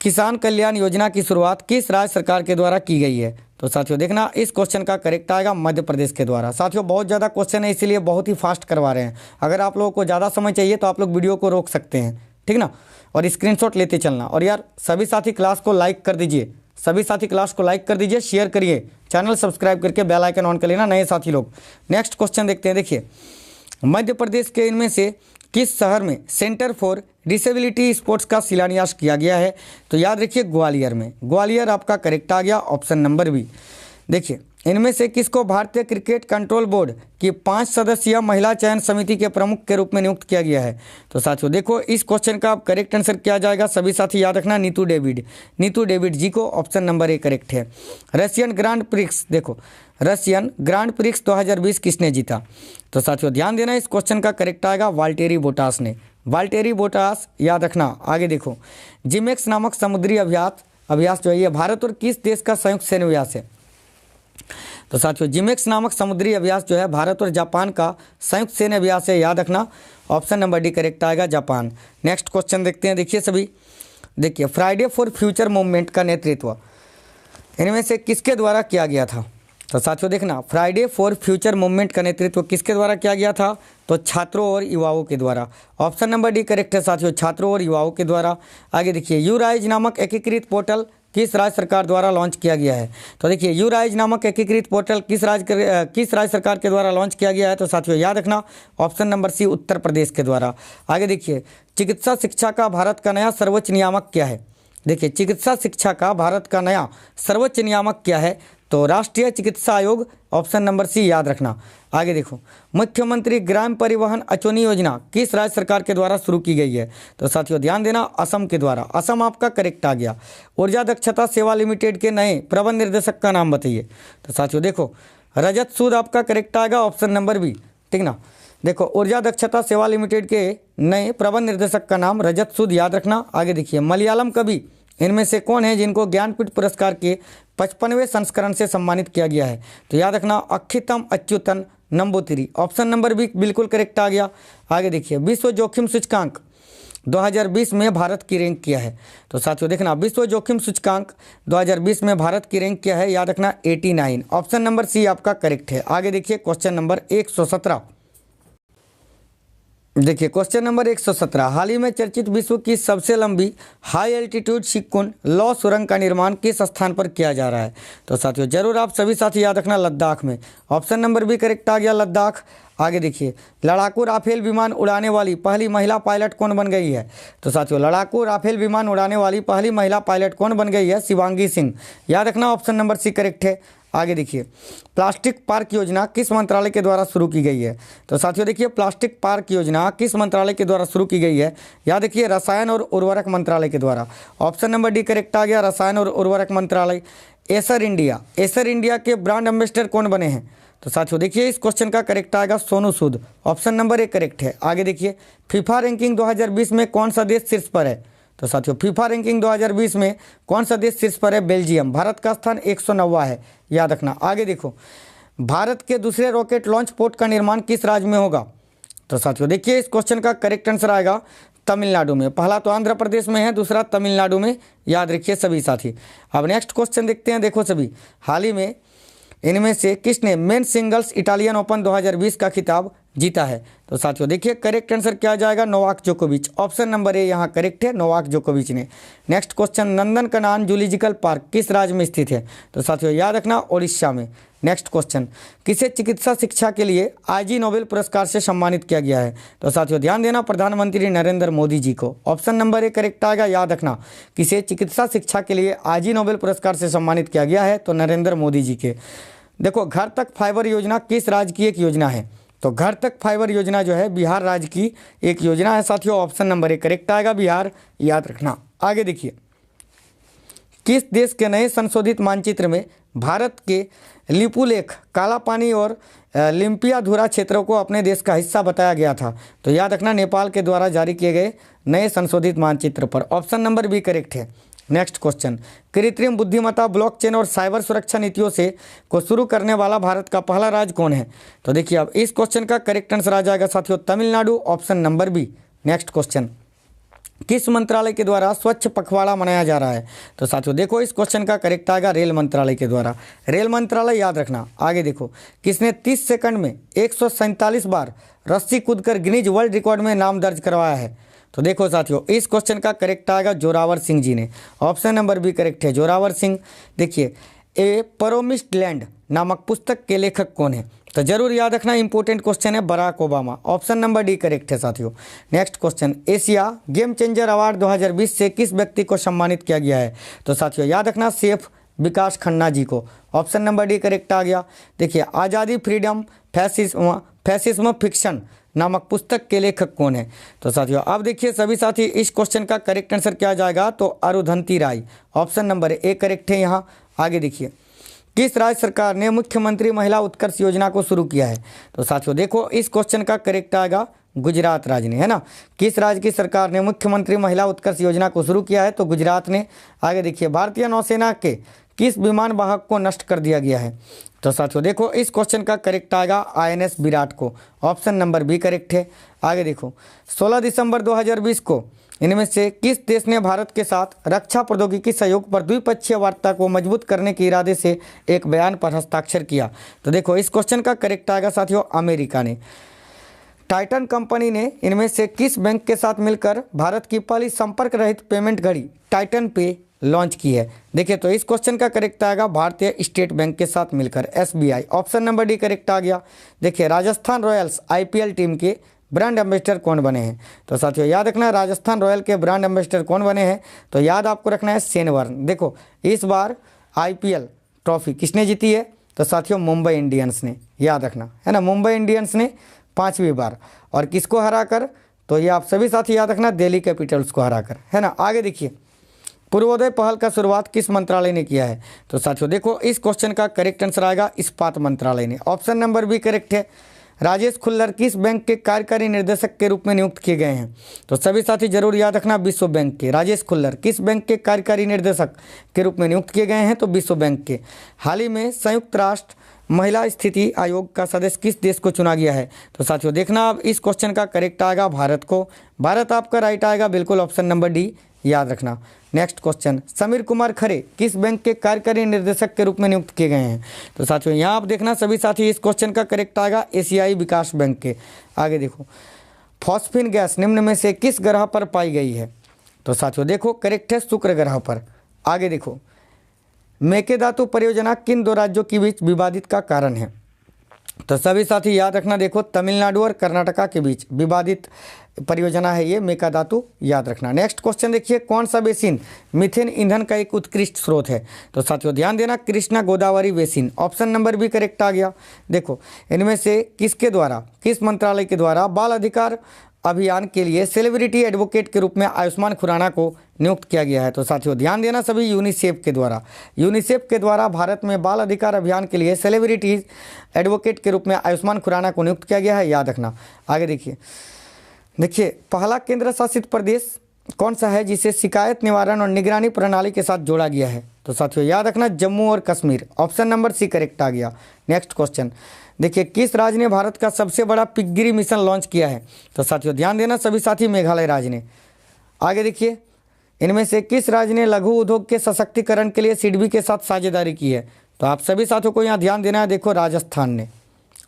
किसान कल्याण योजना की शुरुआत किस राज्य सरकार के द्वारा की गई है? तो साथियों देखना, इस क्वेश्चन का करेक्ट आएगा मध्य प्रदेश के द्वारा। साथियों बहुत ज़्यादा क्वेश्चन है, इसीलिए बहुत ही फास्ट करवा रहे हैं। अगर आप लोगों को ज़्यादा समय चाहिए तो आप लोग वीडियो को रोक सकते हैं, ठीक ना, और स्क्रीनशॉट लेते चलना। और यार सभी साथी क्लास को लाइक कर दीजिए, सभी साथी क्लास को लाइक कर दीजिए, शेयर करिए, चैनल सब्सक्राइब करके बेल आइकन ऑन कर लेना नए साथी लोग। नेक्स्ट क्वेश्चन देखते हैं। देखिए, मध्य प्रदेश के इनमें से किस शहर में सेंटर फॉर डिसेबिलिटी स्पोर्ट्स का शिलान्यास किया गया है? तो याद रखिए ग्वालियर में। ग्वालियर आपका करेक्ट आ गया, ऑप्शन नंबर बी। देखिए, इनमें से किसको भारतीय क्रिकेट कंट्रोल बोर्ड की 5 सदस्यीय महिला चयन समिति के प्रमुख के रूप में नियुक्त किया गया है? तो साथियों देखो, इस क्वेश्चन का आप करेक्ट आंसर क्या जाएगा, सभी साथी याद रखना, नीतू डेविड। नीतू डेविड जी को, ऑप्शन नंबर ए करेक्ट है। रशियन ग्रांड प्रिक्स, देखो रशियन ग्रांड प्रिक्स 2020 किसने जीता? तो साथियों ध्यान देना, इस क्वेश्चन का करेक्ट आएगा वाल्टेरी बोटास ने। वाल्टेरी बोटास याद रखना। आगे देखो, जिमेक्स नामक समुद्री अभ्यास जो है ये भारत और किस देश का संयुक्त सैन्य अभ्यास है? तो साथियों जिमेक्स नामक समुद्री अभ्यास जो है भारत और जापान का संयुक्त सैन्य अभ्यास है, याद रखना, ऑप्शन नंबर डी करेक्ट आएगा, जापान। नेक्स्ट क्वेश्चन देखते हैं। देखिए सभी, देखिए फ्राइडे फॉर फ्यूचर मूवमेंट का नेतृत्व इनमें से किसके द्वारा किया गया था? तो साथियों देखना, फ्राइडे फॉर फ्यूचर मूवमेंट का नेतृत्व किसके द्वारा किया गया था? तो छात्रों और युवाओं के द्वारा। ऑप्शन नंबर डी करेक्ट है साथियों, छात्रों और युवाओं के द्वारा। आगे देखिए, यूराइज नामक एकीकृत पोर्टल किस राज्य सरकार द्वारा लॉन्च किया गया है? तो देखिए, यूराइज नामक एकीकृत पोर्टल किस राज्य सरकार के द्वारा लॉन्च किया गया है? तो साथियों याद रखना, ऑप्शन नंबर सी, उत्तर प्रदेश के द्वारा। आगे देखिए, चिकित्सा शिक्षा का भारत का नया सर्वोच्च नियामक क्या है? देखिए, चिकित्सा शिक्षा का भारत का नया सर्वोच्च नियामक क्या है? तो राष्ट्रीय चिकित्सा आयोग, ऑप्शन नंबर सी याद रखना। आगे देखो, मुख्यमंत्री ग्राम परिवहन अचोनी योजना किस राज्य सरकार के द्वारा शुरू की गई है? तो साथियों ध्यान देना, असम के द्वारा। असम आपका करेक्ट आ गया। ऊर्जा दक्षता सेवा लिमिटेड के नए प्रबंध निर्देशक का नाम बताइए। तो साथियों देखो, रजत सूद आपका करेक्ट आएगा, ऑप्शन नंबर बी, ठीक ना। देखो, ऊर्जा दक्षता सेवा लिमिटेड के नए प्रबंध निर्देशक का नाम रजत सूद, याद रखना। आगे देखिए, मलयालम कवि इनमें से कौन है जिनको ज्ञानपीठ पुरस्कार के 55वें संस्करण से सम्मानित किया गया है? तो याद रखना, अक्षितम अच्युतन नंबूतिरी, ऑप्शन नंबर बी बिल्कुल करेक्ट आ गया। आगे देखिए, विश्व जोखिम सूचकांक 2020 में भारत की रैंक क्या है? तो साथियों देखना, विश्व जोखिम सूचकांक 2020 में भारत की रैंक क्या है? याद रखना, 89, ऑप्शन नंबर सी आपका करेक्ट है। आगे देखिए, क्वेश्चन नंबर 117। देखिए, क्वेश्चन नंबर 117, हाल ही में चर्चित विश्व की सबसे लंबी हाई एल्टीट्यूड सिक्कुन लौ सुरंग का निर्माण किस स्थान पर किया जा रहा है? तो साथियों जरूर आप सभी साथी याद रखना, लद्दाख में। ऑप्शन नंबर भी करेक्ट आ गया, लद्दाख। आगे देखिए, लड़ाकू राफेल विमान उड़ाने वाली पहली महिला पायलट कौन बन गई है? तो साथियों लड़ाकू राफेल विमान उड़ाने वाली पहली महिला पायलट कौन बन गई है? शिवांगी सिंह, याद रखना, ऑप्शन नंबर सी करेक्ट है। आगे देखिए, प्लास्टिक पार्क योजना किस मंत्रालय के द्वारा शुरू की गई है? तो साथियों देखिए, प्लास्टिक पार्क योजना किस मंत्रालय के द्वारा शुरू की गई है? याद रखिए, रसायन और उर्वरक मंत्रालय के द्वारा। ऑप्शन नंबर डी करेक्ट आ गया, रसायन और उर्वरक मंत्रालय। एसर इंडिया के ब्रांड एम्बेसडर कौन बने हैं? तो साथियों देखिए इस क्वेश्चन का करेक्ट आएगा Sonu Sood, option number A correct है। आगे देखिए फीफा रैंकिंग 2020 में कौन सा देश शीर्ष पर है? तो साथियों फीफा रैंकिंग 2020 में कौन सा देश शीर्ष पर है? बेल्जियम। भारत का स्थान 109वां है, याद रखना। आगे देखो भारत के दूसरे रॉकेट लॉन्च पोर्ट का निर्माण किस राज्य में होगा? तो साथियों देखिए इस क्वेश्चन का करेक्ट आंसर आएगा तमिलनाडु में। पहला तो आंध्र प्रदेश में है, दूसरा तमिलनाडु में, याद रखिए सभी साथी। अब नेक्स्ट क्वेश्चन देखते हैं। देखो सभी, हाल ही में इनमें से किसने मेन सिंगल्स इटालियन ओपन 2020 का खिताब जीता है? तो साथियों देखिए करेक्ट आंसर क्या जाएगा? नोवाक जोकोविच। ऑप्शन नंबर ए यहाँ करेक्ट है, नोवाक जोकोविच ने। Next question, Nandankanan zoological park किस राज्य में स्थित है? तो साथियों याद रखना ओडिशा में। नेक्स्ट क्वेश्चन, किसे चिकित्सा शिक्षा के लिए आईजी नोबेल पुरस्कार से सम्मानित किया गया है? तो साथियों ध्यान देना, प्रधानमंत्री नरेंद्र मोदी जी को। ऑप्शन नंबर ए करेक्ट आएगा, याद रखना किसे चिकित्सा शिक्षा के लिए आईजी नोबेल पुरस्कार से सम्मानित किया गया है? तो नरेंद्र मोदी जी के। देखो घर तक फाइबर योजना किस राज्य की एक योजना है? तो घर तक फाइबर योजना जो है बिहार राज्य की एक योजना है साथियों। ऑप्शन नंबर ए करेक्ट आएगा, बिहार, याद रखना। आगे देखिए किस देश के नए संशोधित मानचित्र में भारत के लिपुलेख, काला पानी और लिम्पियाधुरा क्षेत्रों को अपने देश का हिस्सा बताया गया था? तो याद रखना नेपाल के द्वारा जारी किए गए नए संशोधित मानचित्र पर। ऑप्शन नंबर बी करेक्ट है। नेक्स्ट क्वेश्चन, कृत्रिम बुद्धिमत्ता, ब्लॉकचेन और साइबर सुरक्षा नीतियों से को शुरू करने वाला भारत का पहला राज्य कौन है? तो देखिए अब इस क्वेश्चन का करेक्ट आंसर आ जाएगा साथियों Tamil Nadu. Option number B. Next question, किस मंत्रालय के द्वारा स्वच्छ पखवाड़ा मनाया जा रहा है? तो साथियों देखो इस क्वेश्चन का करेक्ट आएगा रेल मंत्रालय के द्वारा। रेल मंत्रालय, याद रखना। आगे देखो किसने 30 सेकंड में 147 बार रस्सी कूदकर गिनीज वर्ल्ड रिकॉर्ड में नाम दर्ज करवाया है? तो देखो साथियों इस क्वेश्चन का करेक्ट आएगा जोरावर सिंह जी ने। ऑप्शन नंबर बी करेक्ट है, जोरावर सिंह। देखिए ए प्रोमिस्ड लैंड नामक पुस्तक के लेखक कौन है? तो जरूर याद रखना, इंपॉर्टेंट क्वेश्चन है, Barack Obama. Option number D correct है साथियों। Next question, Asia game changer award 2020 से किस व्यक्ति को सम्मानित किया गया है? तो साथियों याद रखना सेफ विकास खन्ना जी को। ऑप्शन नंबर डी करेक्ट आ गया। देखिए आज़ादी, फ्रीडम, फैसिज्म फिक्शन नामक पुस्तक के लेखक कौन है? तो साथियों अब देखिए सभी साथी इस क्वेश्चन का करेक्ट आंसर क्या जाएगा? तो अरुंधति राय। ऑप्शन नंबर ए करेक्ट है यहाँ। आगे देखिए किस राज्य सरकार ने मुख्यमंत्री महिला उत्कर्ष योजना को शुरू किया है? तो साथियों देखो इस क्वेश्चन का करेक्ट आएगा गुजरात राज्य ने, है ना। किस राज्य की सरकार ने मुख्यमंत्री महिला उत्कर्ष योजना को शुरू किया है? तो गुजरात ने। आगे देखिए भारतीय नौसेना के किस विमान वाहक को नष्ट कर दिया गया है? तो साथियों देखो इस क्वेश्चन का करेक्ट आएगा आईएनएस विराट को। ऑप्शन नंबर बी करेक्ट है। आगे देखो 16 दिसंबर 2020 को इनमें से किस देश ने भारत के साथ रक्षा प्रौद्योगिकी सहयोग पर द्विपक्षीय वार्ता को मजबूत करने के इरादे से एक बयान पर हस्ताक्षर किया? तो देखो इस क्वेश्चन का करेक्ट आएगा साथियों अमेरिका ने। टाइटन कंपनी ने इनमें से किस बैंक के साथ मिलकर भारत की पहली संपर्क रहित पेमेंट घड़ी टाइटन पे लॉन्च की है? देखिए तो इस क्वेश्चन का करेक्ट आएगा भारतीय स्टेट बैंक के साथ मिलकर, SBI. Option number D correct आ गया। देखिए राजस्थान रॉयल्स आईपीएल टीम के ब्रांड एम्बेसडर कौन बने हैं? तो साथियों याद रखना है राजस्थान रॉयल के ब्रांड एम्बेसडर कौन बने हैं? तो याद आपको रखना है शेन वॉर्न। देखो इस बार आईपीएल ट्रॉफी किसने जीती है? तो साथियों मुंबई इंडियंस ने, याद रखना, है ना। मुंबई इंडियंस ने 5वीं बार, और किसको हराकर? तो ये आप सभी साथी याद रखना दिल्ली कैपिटल्स को हराकर, है ना। आगे देखिए पूर्वोदय पहल का शुरुआत किस मंत्रालय ने किया है? तो साथियों देखो इस क्वेश्चन का करेक्ट आंसर आएगा इस्पात मंत्रालय ने। ऑप्शन नंबर बी करेक्ट है। राजेश खुल्लर किस बैंक के कार्यकारी निर्देशक के रूप में नियुक्त किए गए हैं? तो सभी साथी जरूर याद रखना विश्व बैंक के। राजेश खुल्लर किस बैंक के कार्यकारी निर्देशक के रूप में नियुक्त किए गए हैं? तो विश्व बैंक के। हाल ही में संयुक्त राष्ट्र महिला स्थिति आयोग का सदस्य किस देश को चुना गया है? तो साथियों देखना अब इस क्वेश्चन का करेक्ट आएगा भारत को। भारत आपका राइट आएगा बिल्कुल, ऑप्शन नंबर डी, याद रखना। नेक्स्ट क्वेश्चन, समीर कुमार खरे किस बैंक के कार्यकारी निर्देशक के रूप में नियुक्त किए गए हैं? तो साथियों यहाँ आप देखना सभी साथी इस क्वेश्चन का करेक्ट आएगा एशियाई विकास बैंक के। आगे देखो फॉस्फिन गैस निम्न में से किस ग्रह पर पाई गई है? तो साथियों देखो करेक्ट है शुक्र ग्रह पर। आगे देखो मेकेदातु परियोजना किन दो राज्यों के बीच विवादित का कारण है? तो सभी साथी याद रखना, देखो तमिलनाडु और कर्नाटका के बीच विवादित परियोजना है ये मेकादातु, याद रखना। नेक्स्ट क्वेश्चन देखिए कौन सा बेसिन मीथेन ईंधन का एक उत्कृष्ट स्रोत है? तो साथियों ध्यान देना Krishna Godavari basin. Option number B correct आ गया। देखो इनमें से किसके द्वारा, किस मंत्रालय के द्वारा बाल अधिकार अभियान के लिए सेलिब्रिटी एडवोकेट के रूप में आयुष्मान खुराना को नियुक्त किया गया है। तो साथियों ध्यान देना सभी, यूनिसेफ के द्वारा भारत में बाल अधिकार अभियान के लिए सेलिब्रिटी एडवोकेट के रूप में आयुष्मान खुराना को नियुक्त किया गया है, याद रखना। आगे देखिए पहला केंद्र शासित प्रदेश कौन सा है जिसे शिकायत निवारण और निगरानी प्रणाली के साथ जोड़ा गया है? तो साथियों याद रखना जम्मू और Kashmir, option number C correct आ गया। नेक्स्ट क्वेश्चन देखिए, किस राज्य ने भारत का सबसे बड़ा पिगगिरी मिशन लॉन्च किया है? तो साथियों ध्यान देना सभी साथी, मेघालय राज्य ने। आगे देखिए, इनमें से किस राज्य ने लघु उद्योग के सशक्तिकरण के लिए सिडबी के साथ साझेदारी की है? तो आप सभी साथियों को यहाँ ध्यान देना है, देखो राजस्थान ने,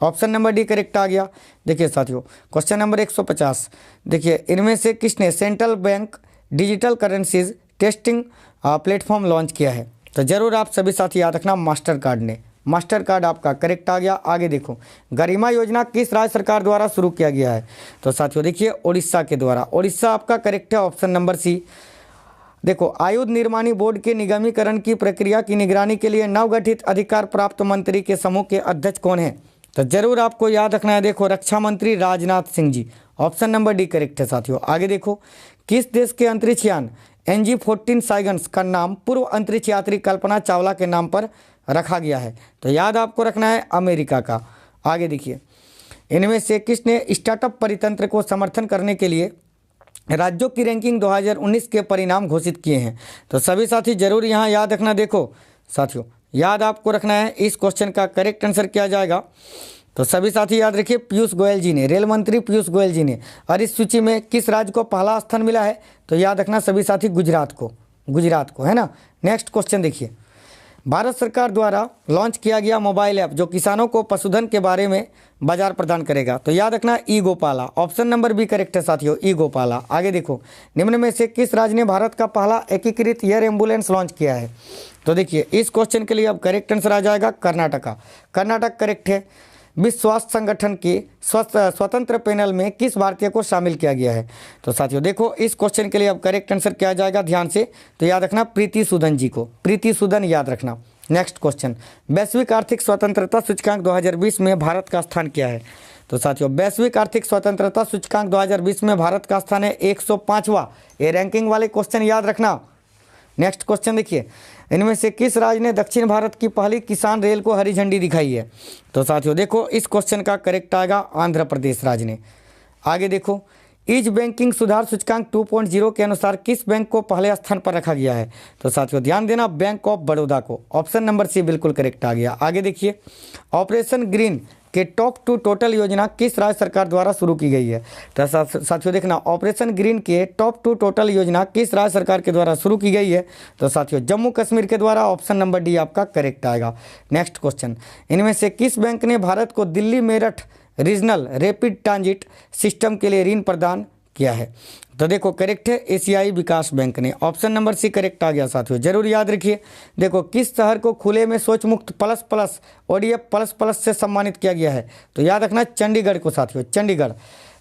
ऑप्शन नंबर डी करेक्ट आ गया। देखिए साथियों क्वेश्चन नंबर 150, देखिए इनमें से किसने central bank digital currencies testing platform launch किया है? तो जरूर आप सभी साथी याद रखना मास्टर कार्ड ने, मास्टर कार्ड आपका करेक्ट आ गया। आगे देखो, गरिमा योजना किस राज्य सरकार द्वारा शुरू किया गया है? तो साथियों देखिए उड़ीसा के द्वारा, उड़ीसा आपका करेक्ट है, ऑप्शन नंबर सी। देखो, आयुध निर्माणी बोर्ड के निगमीकरण की प्रक्रिया की निगरानी के लिए नवगठित अधिकार प्राप्त मंत्री के समूह के अध्यक्ष कौन है? तो जरूर आपको याद रखना है, देखो रक्षा मंत्री Rajnath Singh ji, option number D correct है साथियों। आगे देखो, किस देश के अंतरिक्ष यान NG-14 साइगन्स का नाम पूर्व अंतरिक्ष यात्री कल्पना चावला के नाम पर रखा गया है? तो याद आपको रखना है अमेरिका का। आगे देखिए, इनमें से किसने स्टार्टअप परितंत्र को समर्थन करने के लिए राज्यों की रैंकिंग 2019 के परिणाम घोषित किए हैं? तो सभी साथी जरूर यहाँ याद रखना। देखो साथियों याद आपको रखना है, इस क्वेश्चन का करेक्ट आंसर क्या जाएगा? तो सभी साथी याद रखिए, पीयूष गोयल जी ने, रेल मंत्री पीयूष गोयल जी ने। और इस सूची में किस राज्य को पहला स्थान मिला है? तो याद रखना सभी साथी गुजरात को, है ना। नेक्स्ट क्वेश्चन देखिए, भारत सरकार द्वारा लॉन्च किया गया मोबाइल ऐप जो किसानों को पशुधन के बारे में बाजार प्रदान करेगा? तो याद रखना e Gopala, option number B correct है साथियों, ई गोपाला। आगे देखो, निम्न में से किस राज्य ने भारत का पहला एकीकृत एयर एम्बुलेंस लॉन्च किया है? तो देखिए इस क्वेश्चन के लिए अब करेक्ट आंसर आ जाएगा कर्नाटक करेक्ट है। विश्व स्वास्थ्य संगठन के स्वतंत्र पैनल में किस भारतीय को शामिल किया गया है? तो साथियों देखो इस क्वेश्चन के लिए अब करेक्ट आंसर क्या जाएगा ध्यान से, तो याद रखना प्रीति सूदन जी को, प्रीति सूदन याद रखना। नेक्स्ट क्वेश्चन, वैश्विक आर्थिक स्वतंत्रता सूचकांक 2020 में भारत का स्थान क्या है? तो साथियों वैश्विक आर्थिक स्वतंत्रता सूचकांक 2020 में भारत का स्थान है 105वां। ये रैंकिंग वाले क्वेश्चन याद रखना। नेक्स्ट क्वेश्चन देखिए, इनमें से किस राज्य ने दक्षिण भारत की पहली किसान रेल को हरी झंडी दिखाई है? तो साथियों देखो इस क्वेश्चन का करेक्ट आएगा आंध्र प्रदेश राज्य ने। आगे देखो, ईज बैंकिंग सुधार सूचकांक 2.0 के अनुसार किस बैंक को पहले स्थान पर रखा गया है? तो साथियों ध्यान देना बैंक ऑफ बड़ौदा को, ऑप्शन नंबर सी बिल्कुल करेक्ट आ गया। आगे देखिए, ऑपरेशन ग्रीन के टॉप 2 टोटल योजना किस राज्य सरकार द्वारा शुरू की गई है? तो साथियों देखना, ऑपरेशन ग्रीन के टॉप 2 टोटल योजना किस राज्य सरकार के द्वारा शुरू की गई है? तो साथियों जम्मू कश्मीर के द्वारा, ऑप्शन नंबर डी आपका करेक्ट आएगा। नेक्स्ट क्वेश्चन, इनमें से किस बैंक ने भारत को Delhi Meerut regional rapid transit system के लिए ऋण प्रदान किया है? तो देखो करेक्ट है एशियाई विकास बैंक ने, ऑप्शन नंबर सी करेक्ट आ गया साथियों। जरूर याद रखिए, देखो किस शहर को खुले में शौच मुक्त प्लस ODF प्लस से सम्मानित किया गया है? तो याद रखना चंडीगढ़ को साथियों, चंडीगढ़।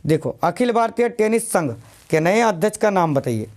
देखो अखिल भारतीय टेनिस संघ के नए अध्यक्ष का नाम बताइए?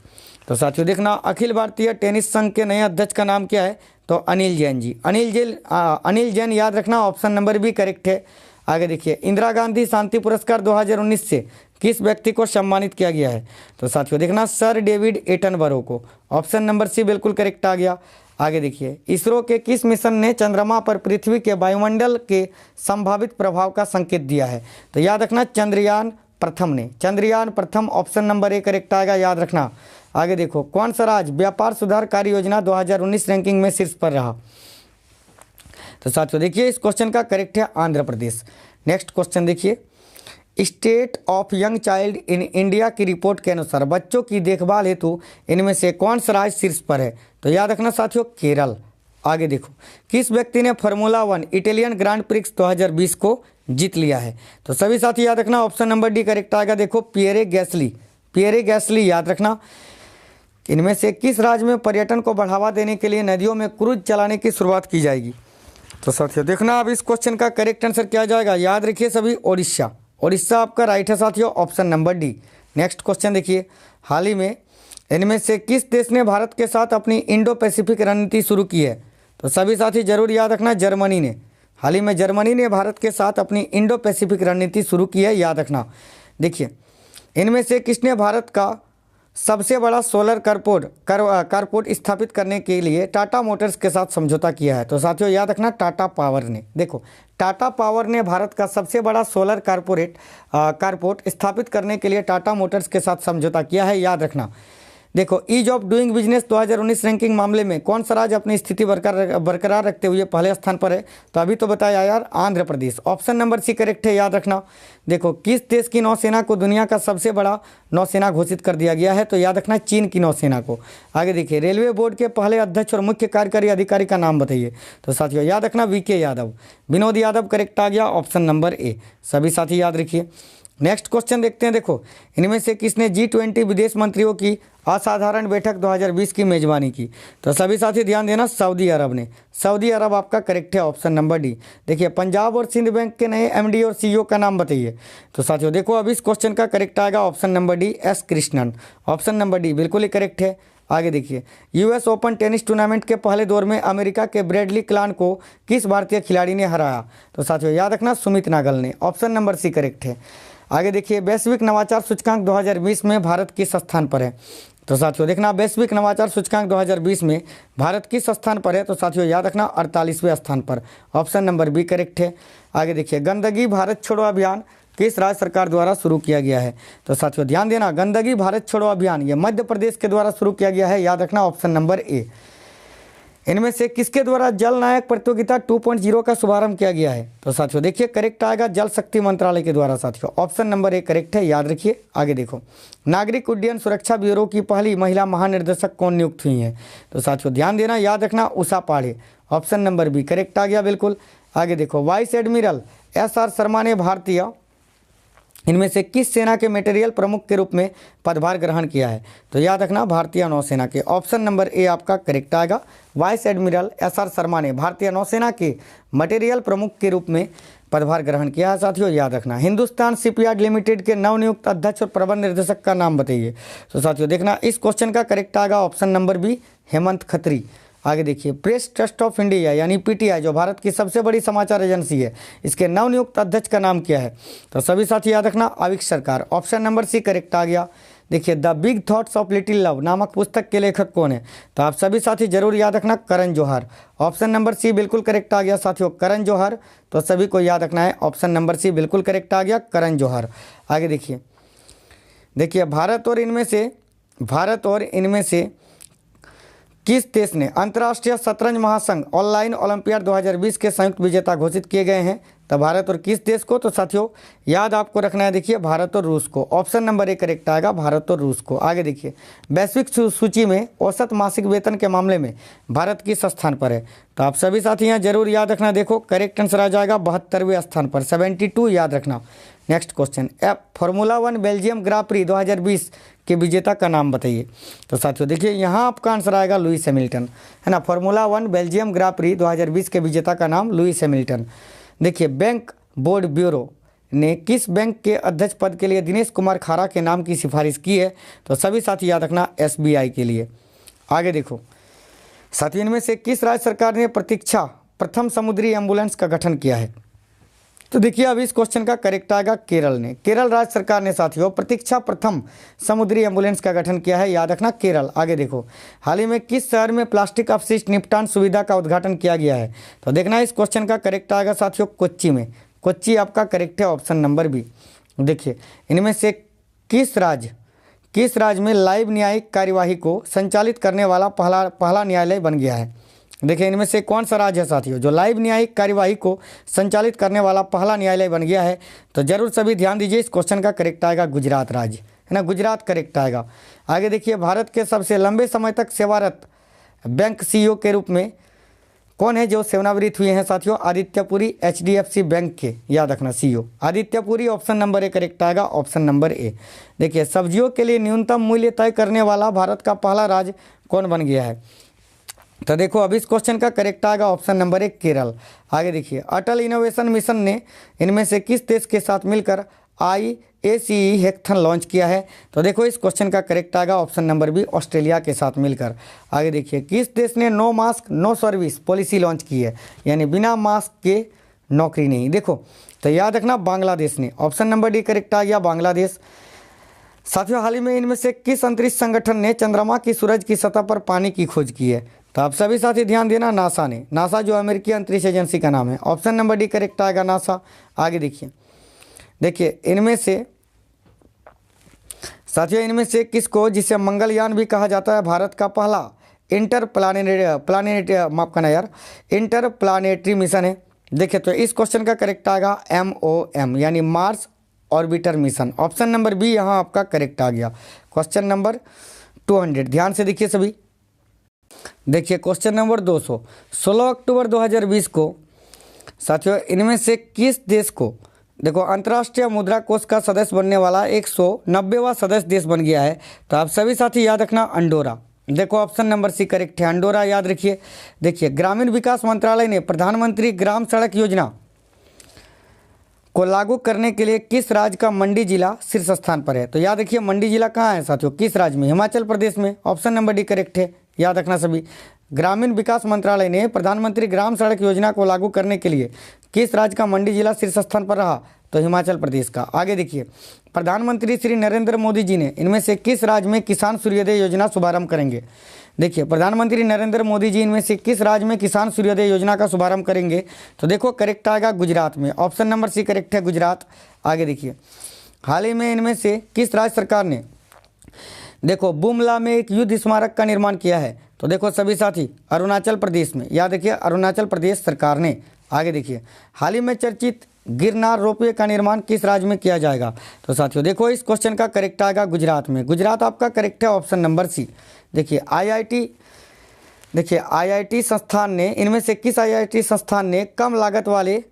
तो साथियों देखना, अखिल भारतीय टेनिस संघ के नए अध्यक्ष का नाम क्या है? तो अनिल जैन जी, अनिल जैन याद रखना, ऑप्शन नंबर भी करेक्ट है। आगे देखिए, इंदिरा गांधी शांति पुरस्कार 2019 से किस व्यक्ति को सम्मानित किया गया है? तो साथियों देखना सर डेविड एटनबरो को, ऑप्शन नंबर सी बिल्कुल करेक्ट आ गया। आगे देखिए, इसरो के किस मिशन ने चंद्रमा पर पृथ्वी के वायुमंडल के संभावित प्रभाव का संकेत दिया है? तो याद रखना चंद्रयान प्रथम ने, चंद्रयान प्रथम, ऑप्शन नंबर ए करेक्ट आएगा, याद रखना। आगे देखो, कौन सा राज्य व्यापार सुधार कार्य योजना 2019 रैंकिंग में शीर्ष पर रहा? तो साथियों देखिए इस क्वेश्चन का करेक्ट है आंध्र प्रदेश। नेक्स्ट क्वेश्चन देखिए, state of young child in India की रिपोर्ट के अनुसार बच्चों की देखभाल हेतु इनमें से कौन सा राज्य शीर्ष पर है? तो याद रखना साथियों केरल। आगे देखो, किस व्यक्ति ने फार्मूला 1 इटालियन ग्रांड प्रिक्स 2020 को जीत लिया है? तो सभी साथी याद रखना, ऑप्शन नंबर डी करेक्ट आएगा। देखो पियरे गैसली याद रखना। इनमें से किस राज्य में पर्यटन को बढ़ावा देने के लिए नदियों में क्रूज चलाने की शुरुआत की जाएगी? तो साथियों देखना अब इस क्वेश्चन का करेक्ट आंसर क्या जाएगा? याद रखिए सभी ओडिशा आपका राइट है साथियों, option number D. Next question देखिए, हाल ही में इनमें से किस देश ने भारत के साथ अपनी इंडो पैसिफिक रणनीति शुरू की है? तो सभी साथी जरूर याद रखना जर्मनी ने, हाल ही में जर्मनी ने भारत के साथ अपनी इंडो पैसिफिक रणनीति शुरू की है, याद रखना। देखिए इनमें से किसने भारत का सबसे बड़ा सोलर कारपोर्ट स्थापित करने के लिए टाटा मोटर्स के साथ समझौता किया है? तो साथियों याद रखना, टाटा पावर ने। देखो, टाटा पावर ने भारत का सबसे बड़ा सोलर कारपोर्ट स्थापित करने के लिए टाटा मोटर्स के साथ समझौता किया है, याद रखना। देखो, ease of doing business 2019 ranking मामले में कौन सा राज्य अपनी स्थिति बरकरार रखते हुए पहले स्थान पर है? तो अभी तो बताया यार, Andhra Pradesh. Option number C correct है, याद रखना। देखो, किस देश की नौसेना को दुनिया का सबसे बड़ा नौसेना घोषित कर दिया गया है? तो याद रखना, चीन की नौसेना को। आगे देखिए, रेलवे बोर्ड के पहले अध्यक्ष और मुख्य कार्यकारी अधिकारी का नाम बताइए। तो साथियों याद रखना, वीके यादव। विनोद यादव करेक्ट आ गया, ऑप्शन नंबर ए। सभी साथी याद रखिए। नेक्स्ट क्वेश्चन देखते हैं। देखो, इनमें से किसने G20 विदेश मंत्रियों की असाधारण बैठक 2020 की मेजबानी की? तो सभी साथी ध्यान देना, सऊदी अरब ने। सऊदी अरब आपका करेक्ट है, ऑप्शन नंबर डी। देखिए, पंजाब और सिंध बैंक के नए MD और CEO का नाम बताइए। तो साथियों देखो, अब इस क्वेश्चन का करेक्ट आएगा option number D, S Krishnan. Option number D बिल्कुल ही करेक्ट है। आगे देखिए, US ओपन टेनिस टूर्नामेंट के पहले दौर में अमेरिका के ब्रैडली क्लान को किस भारतीय खिलाड़ी ने हराया? तो साथियों याद रखना, सुमित नागल ने। ऑप्शन नंबर सी करेक्ट है। आगे देखिए, वैश्विक नवाचार सूचकांक 2020 में भारत किस स्थान पर है? तो साथियों देखना, वैश्विक नवाचार सूचकांक 2020 में भारत किस स्थान पर है? तो साथियों याद रखना, 48वें स्थान पर। ऑप्शन नंबर बी करेक्ट है। आगे देखिए, गंदगी भारत छोड़ो अभियान किस राज्य सरकार द्वारा शुरू किया गया है? तो साथियों ध्यान देना, गंदगी भारत छोड़ो अभियान ये मध्य प्रदेश के द्वारा शुरू किया गया है, याद रखना, ऑप्शन नंबर ए। इनमें से किसके द्वारा जल नायक प्रतियोगिता 2.0 का शुभारंभ किया गया है? तो साथियों देखिए, करेक्ट आएगा जल शक्ति मंत्रालय के द्वारा। साथियों ऑप्शन नंबर ए करेक्ट है, याद रखिए। आगे देखो, नागरिक उड्डयन सुरक्षा ब्यूरो की पहली महिला महानिर्देशक कौन नियुक्त हुई हैं? तो साथियों ध्यान देना, याद रखना, Usha पाढ़े। Option number B correct आ गया बिल्कुल। आगे देखो, वाइस एडमिरल SR शर्मा ने इनमें से किस सेना के मटेरियल प्रमुख के रूप में पदभार ग्रहण किया है? तो याद रखना, भारतीय नौसेना के। ऑप्शन नंबर ए आपका करेक्ट आएगा। वाइस एडमिरल SR शर्मा ने भारतीय नौसेना के मटेरियल प्रमुख के रूप में पदभार ग्रहण किया है। साथियों याद रखना, हिंदुस्तान शिपयार्ड लिमिटेड के नवनियुक्त अध्यक्ष और प्रबंध निर्देशक का नाम बताइए। तो साथियों देखना, इस क्वेश्चन का करेक्ट आएगा option number B, Hemant Khatri. आगे देखिए, प्रेस ट्रस्ट ऑफ इंडिया यानी PTI जो भारत की सबसे बड़ी समाचार एजेंसी है, इसके नवनियुक्त अध्यक्ष का नाम क्या है? तो सभी साथी याद रखना, आविक सरकार। ऑप्शन नंबर सी करेक्ट आ गया। देखिए, the big thoughts of little love नामक पुस्तक के लेखक कौन है? तो आप सभी साथी जरूर याद रखना, करण जौहर। ऑप्शन नंबर सी बिल्कुल करेक्ट आ गया साथियों, करण जौहर। तो सभी को याद रखना है, ऑप्शन नंबर सी बिल्कुल करेक्ट आ गया, करण जौहर। आगे देखिए, भारत और इनमें से किस देश ने अंतर्राष्ट्रीय शतरंज महासंघ ऑनलाइन ओलंपियाड 2020 के संयुक्त विजेता घोषित किए गए हैं? तो भारत और किस देश को? तो साथियों याद आपको रखना है, देखिए, भारत और रूस को। ऑप्शन नंबर ए करेक्ट आएगा, भारत और रूस को। आगे देखिए, वैश्विक सूची में औसत मासिक वेतन के मामले में भारत किस स्थान पर है? तो आप सभी साथी यहाँ जरूर याद रखना। देखो, करेक्ट आंसर आ जाएगा 72वें स्थान पर, 72 याद रखना। नेक्स्ट क्वेश्चन, फॉर्मूला 1 बेल्जियम ग्रां प्री 2020 के विजेता का नाम बताइए। तो साथियों देखिए, यहाँ आपका आंसर आएगा लुईस हैमिल्टन, है ना। फॉर्मूला 1 बेल्जियम ग्रां प्री 2020 के विजेता का नाम लुईस हैमिल्टन। देखिए, बैंक बोर्ड ब्यूरो ने किस बैंक के अध्यक्ष पद के लिए दिनेश कुमार खारा के नाम की सिफारिश की है? तो सभी साथी याद रखना, SBI के लिए। आगे देखो साथियों, इनमें से किस राज्य सरकार ने प्रतीक्षा प्रथम समुद्री एम्बुलेंस का गठन किया है? तो देखिए, अब इस क्वेश्चन का करेक्ट आएगा केरल ने। केरल राज्य सरकार ने साथियों प्रतीक्षा प्रथम समुद्री एम्बुलेंस का गठन किया है, याद रखना, केरल। आगे देखो, हाल ही में किस शहर में प्लास्टिक अपशिष्ट निपटान सुविधा का उद्घाटन किया गया है? तो देखना, इस क्वेश्चन का करेक्ट आएगा साथियों, कोच्चि में। कोच्चि आपका करेक्ट है, ऑप्शन नंबर बी। देखिए, इनमें से किस राज्य में लाइव न्यायिक कार्यवाही को संचालित करने वाला पहला न्यायालय बन गया है? देखिए, इनमें से कौन सा राज्य है साथियों जो लाइव न्यायिक कार्यवाही को संचालित करने वाला पहला न्यायालय बन गया है? तो जरूर सभी ध्यान दीजिए, इस क्वेश्चन का करेक्ट आएगा गुजरात राज्य, है ना, गुजरात करेक्ट आएगा। आगे देखिए, भारत के सबसे लंबे समय तक सेवारत बैंक CEO के रूप में कौन है जो सेवानिवृत्त हुए हैं साथियों? आदित्य पुरी, HDFC बैंक के, याद रखना, CEO Aditya Puri. Option number A correct आएगा, ऑप्शन नंबर ए। देखिए, सब्जियों के लिए न्यूनतम मूल्य तय करने वाला भारत का पहला राज्य कौन बन गया है? तो देखो, अब इस क्वेश्चन का करेक्ट आएगा ऑप्शन नंबर ए, केरल। आगे देखिए, अटल इनोवेशन मिशन ने इनमें से किस देश के साथ मिलकर IACE हैकाथन लॉन्च किया है? तो देखो, इस क्वेश्चन का करेक्ट आएगा ऑप्शन नंबर बी, ऑस्ट्रेलिया के साथ मिलकर। आगे देखिए, किस देश ने no mask no service policy launch की है, यानी बिना मास्क के नौकरी नहीं? देखो, तो याद रखना, बांग्लादेश ने। ऑप्शन नंबर डी करेक्ट आ गया, बांग्लादेश। साथियों हाल ही में इनमें से किस अंतरिक्ष संगठन ने चंद्रमा की सूरज की सतह पर पानी की खोज की है? तो आप सभी साथी ध्यान देना, नासा ने। नासा जो अमेरिकी अंतरिक्ष एजेंसी का नाम है। ऑप्शन नंबर डी करेक्ट आएगा, नासा। आगे देखिए इनमें से साथियों इनमें से किसको, जिसे मंगलयान भी कहा जाता है, भारत का पहला इंटरप्लानेटरी मिशन है? देखिए तो इस क्वेश्चन का करेक्ट आएगा MOM यानी Mars orbiter mission. Option number B यहाँ आपका करेक्ट आ गया। क्वेश्चन नंबर 200 ध्यान से देखिए सभी। देखिए क्वेश्चन नंबर 200, 16 अक्टूबर 2020 को साथियों इनमें से किस देश को, देखो अंतर्राष्ट्रीय मुद्रा कोष का सदस्य बनने वाला 190वां सदस्य देश बन गया है? तो आप सभी साथी याद रखना, अंडोरा। देखो ऑप्शन नंबर सी करेक्ट है, अंडोरा याद रखिए। देखिए ग्रामीण विकास मंत्रालय ने प्रधानमंत्री ग्राम सड़क योजना को लागू करने के लिए किस राज्य का मंडी जिला शीर्ष स्थान पर है? तो याद रखिए मंडी जिला कहाँ है साथियों, किस राज्य में? हिमाचल प्रदेश में। ऑप्शन नंबर डी करेक्ट है, याद रखना सभी। ग्रामीण विकास मंत्रालय ने प्रधानमंत्री ग्राम सड़क योजना को लागू करने के लिए किस राज्य का मंडी जिला शीर्ष स्थान पर रहा? तो हिमाचल प्रदेश का। आगे देखिए प्रधानमंत्री श्री नरेंद्र मोदी जी ने इनमें से किस राज्य में किसान सूर्योदय योजना शुभारंभ करेंगे? देखिए प्रधानमंत्री नरेंद्र मोदी जी इनमें से किस राज्य में किसान सूर्योदय योजना का शुभारंभ करेंगे? तो देखो करेक्ट आएगा गुजरात में। ऑप्शन नंबर सी करेक्ट है, गुजरात। आगे देखिए हाल ही में इनमें से किस राज्य सरकार ने देखो बुमला में एक युद्ध स्मारक का निर्माण किया है? तो देखो सभी साथी अरुणाचल प्रदेश में। याद रखिए अरुणाचल प्रदेश सरकार ने। आगे देखिए हाल ही में चर्चित गिरनार रोपवे का निर्माण किस राज्य में किया जाएगा? तो साथियों देखो इस क्वेश्चन का करेक्ट आएगा गुजरात में। गुजरात आपका करेक्ट है, ऑप्शन नंबर सी। देखिए IIT संस्थान ने इनमें से किस IIT संस्थान ने कम लागत वाले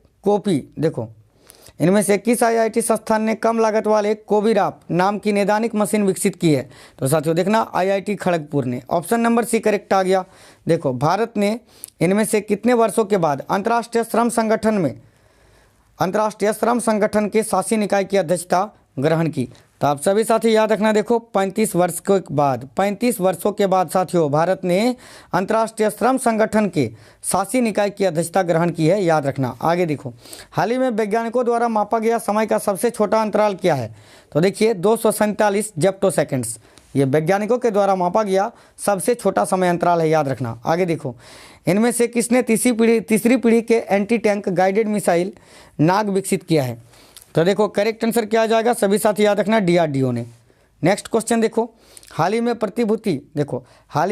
इनमें से किस IIT संस्थान ने कम लागत वाले कोविराप नाम की नैदानिक मशीन विकसित की है? तो साथियों देखना IIT खड़गपुर ने। ऑप्शन नंबर सी करेक्ट आ गया। देखो भारत ने इनमें से कितने वर्षों के बाद अंतर्राष्ट्रीय श्रम संगठन के शासी निकाय की अध्यक्षता ग्रहण की? तो आप सभी साथी याद रखना, देखो 35 वर्षों के बाद साथियों भारत ने अंतर्राष्ट्रीय श्रम संगठन के शासी निकाय की अध्यक्षता ग्रहण की है, याद रखना। आगे देखो हाल ही में वैज्ञानिकों द्वारा मापा गया समय का सबसे छोटा अंतराल क्या है? तो देखिए 247 जेप्टो सेकेंड्स, ये वैज्ञानिकों के द्वारा मापा गया सबसे छोटा समय अंतराल है, याद रखना। आगे देखो इनमें से किसने तीसरी पीढ़ी के एंटी टैंक गाइडेड मिसाइल नाग विकसित किया है? तो देखो करेक्ट आंसर क्या आ जाएगा, सभी साथी याद रखना, DRDO ने। नेक्स्ट क्वेश्चन देखो हाल ही